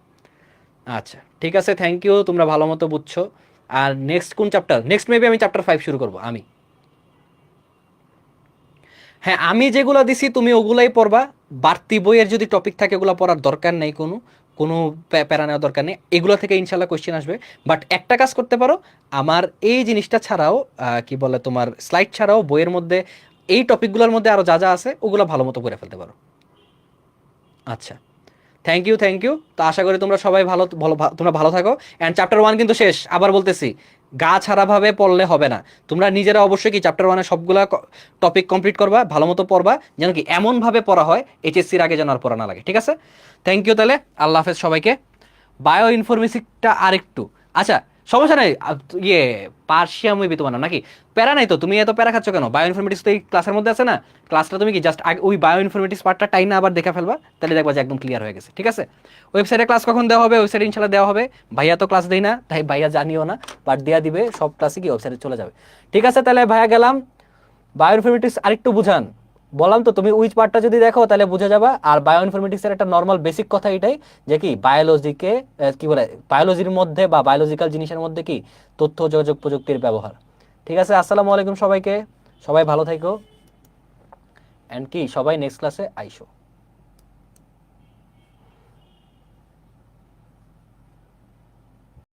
আচ্ছা ঠিক আছে, থ্যাংক ইউ, তোমরা ভালো মতো বুঝছো। আর নেক্সট কোন চ্যাপ্টার? নেক্সট মেবি আমি চ্যাপ্টার 5 শুরু করবো আমি। হ্যাঁ, আমি যেগুলো দিছি তুমি ওগুলাই পড়বা। বাড়তি বইয়ের যদি টপিক থাকে ওগুলো পড়ার দরকার নেই, কোনো কোনো প্যারা নেওয়ার দরকার নেই, এগুলো থেকে ইনশাল্লাহ কোশ্চেন আসবে। বাট একটা কাজ করতে পারো, আমার এই জিনিসটা ছাড়াও কি বলে তোমার স্লাইড ছাড়াও বইয়ের মধ্যে এই টপিকগুলোর মধ্যে আরও যা যা আছে ওগুলো ভালো মতো করে ফেলতে পারো। আচ্ছা, থ্যাংক ইউ। তো আশা করি তোমরা সবাই তোমরা ভালো থাকো। অ্যান্ড চ্যাপ্টার 1 কিন্তু শেষ, আবার বলতেছি, গা ছাড়াভাবে পড়লে হবে না। তোমরা নিজেরা অবশ্যই কি চ্যাপ্টার 1-এর সবগুলা টপিক কমপ্লিট করবা, ভালো মতো পড়বা, যেন কি এমনভাবে পড়া হয় এইচএসসির আগে যেন আর পড়া না লাগে। ঠিক আছে? থ্যাংক ইউ, তাহলে আল্লাহ হাফেজ সবাইকে। বায়ো ইনফরমেটিক্সটা আরেকটু, আচ্ছা সমস্যা নাই, ইয়ে পার্সিয়া মুভি তোমার নাম নাকি? প্যারা নাই তো, তুমি এত প্যারা খাচ্ছ কেন? বায়ো ইনফরমেটিক্স তো এই ক্লাসের মধ্যে আছে না? ক্লাসটা তুমি কি জাস্ট ওই বায়ো ইনফরমেটিক্স পার্টটা টাইম না আবার দেখা ফেলবা, তাহলে দেখবা যে একদম ক্লিয়ার হয়ে গেছে। ঠিক আছে? ওয়েবসাইটে ক্লাস কখন দেওয়া হবে? ওয়েবসাইটে ইনশাল্লাহ দেওয়া হবে। ভাইয়া তো ক্লাস দেই না, তাই ভাইয়া জানিও না, বাট দেওয়া দিবে, সব ক্লাসে কি ওয়েবসাইটে চলে যাবে। ঠিক আছে, তাহলে ভাইয়া গেলাম। বায়ো ইনফরমেটিক্স আরেকটু বুঝান, বললাম তো তুমি উইচ পার্টটা যদি দেখো তাহলে বুঝে যাবা। আর বায়ো ইনফরমেটিক্সের একটা নর্মাল বেসিক কথা এটাই যে কি বায়োলজিকে কি বলে বায়োলজির মধ্যে বা বায়োলজিক্যাল জিনিসের মধ্যে কি তথ্য যোগাযোগ প্রযুক্তির ব্যবহার। ঠিক আছে, আসসালামু আলাইকুম সবাইকে, সবাই ভালো থেকো, অ্যান্ড কি সবাই নেক্সট ক্লাসে আইসো।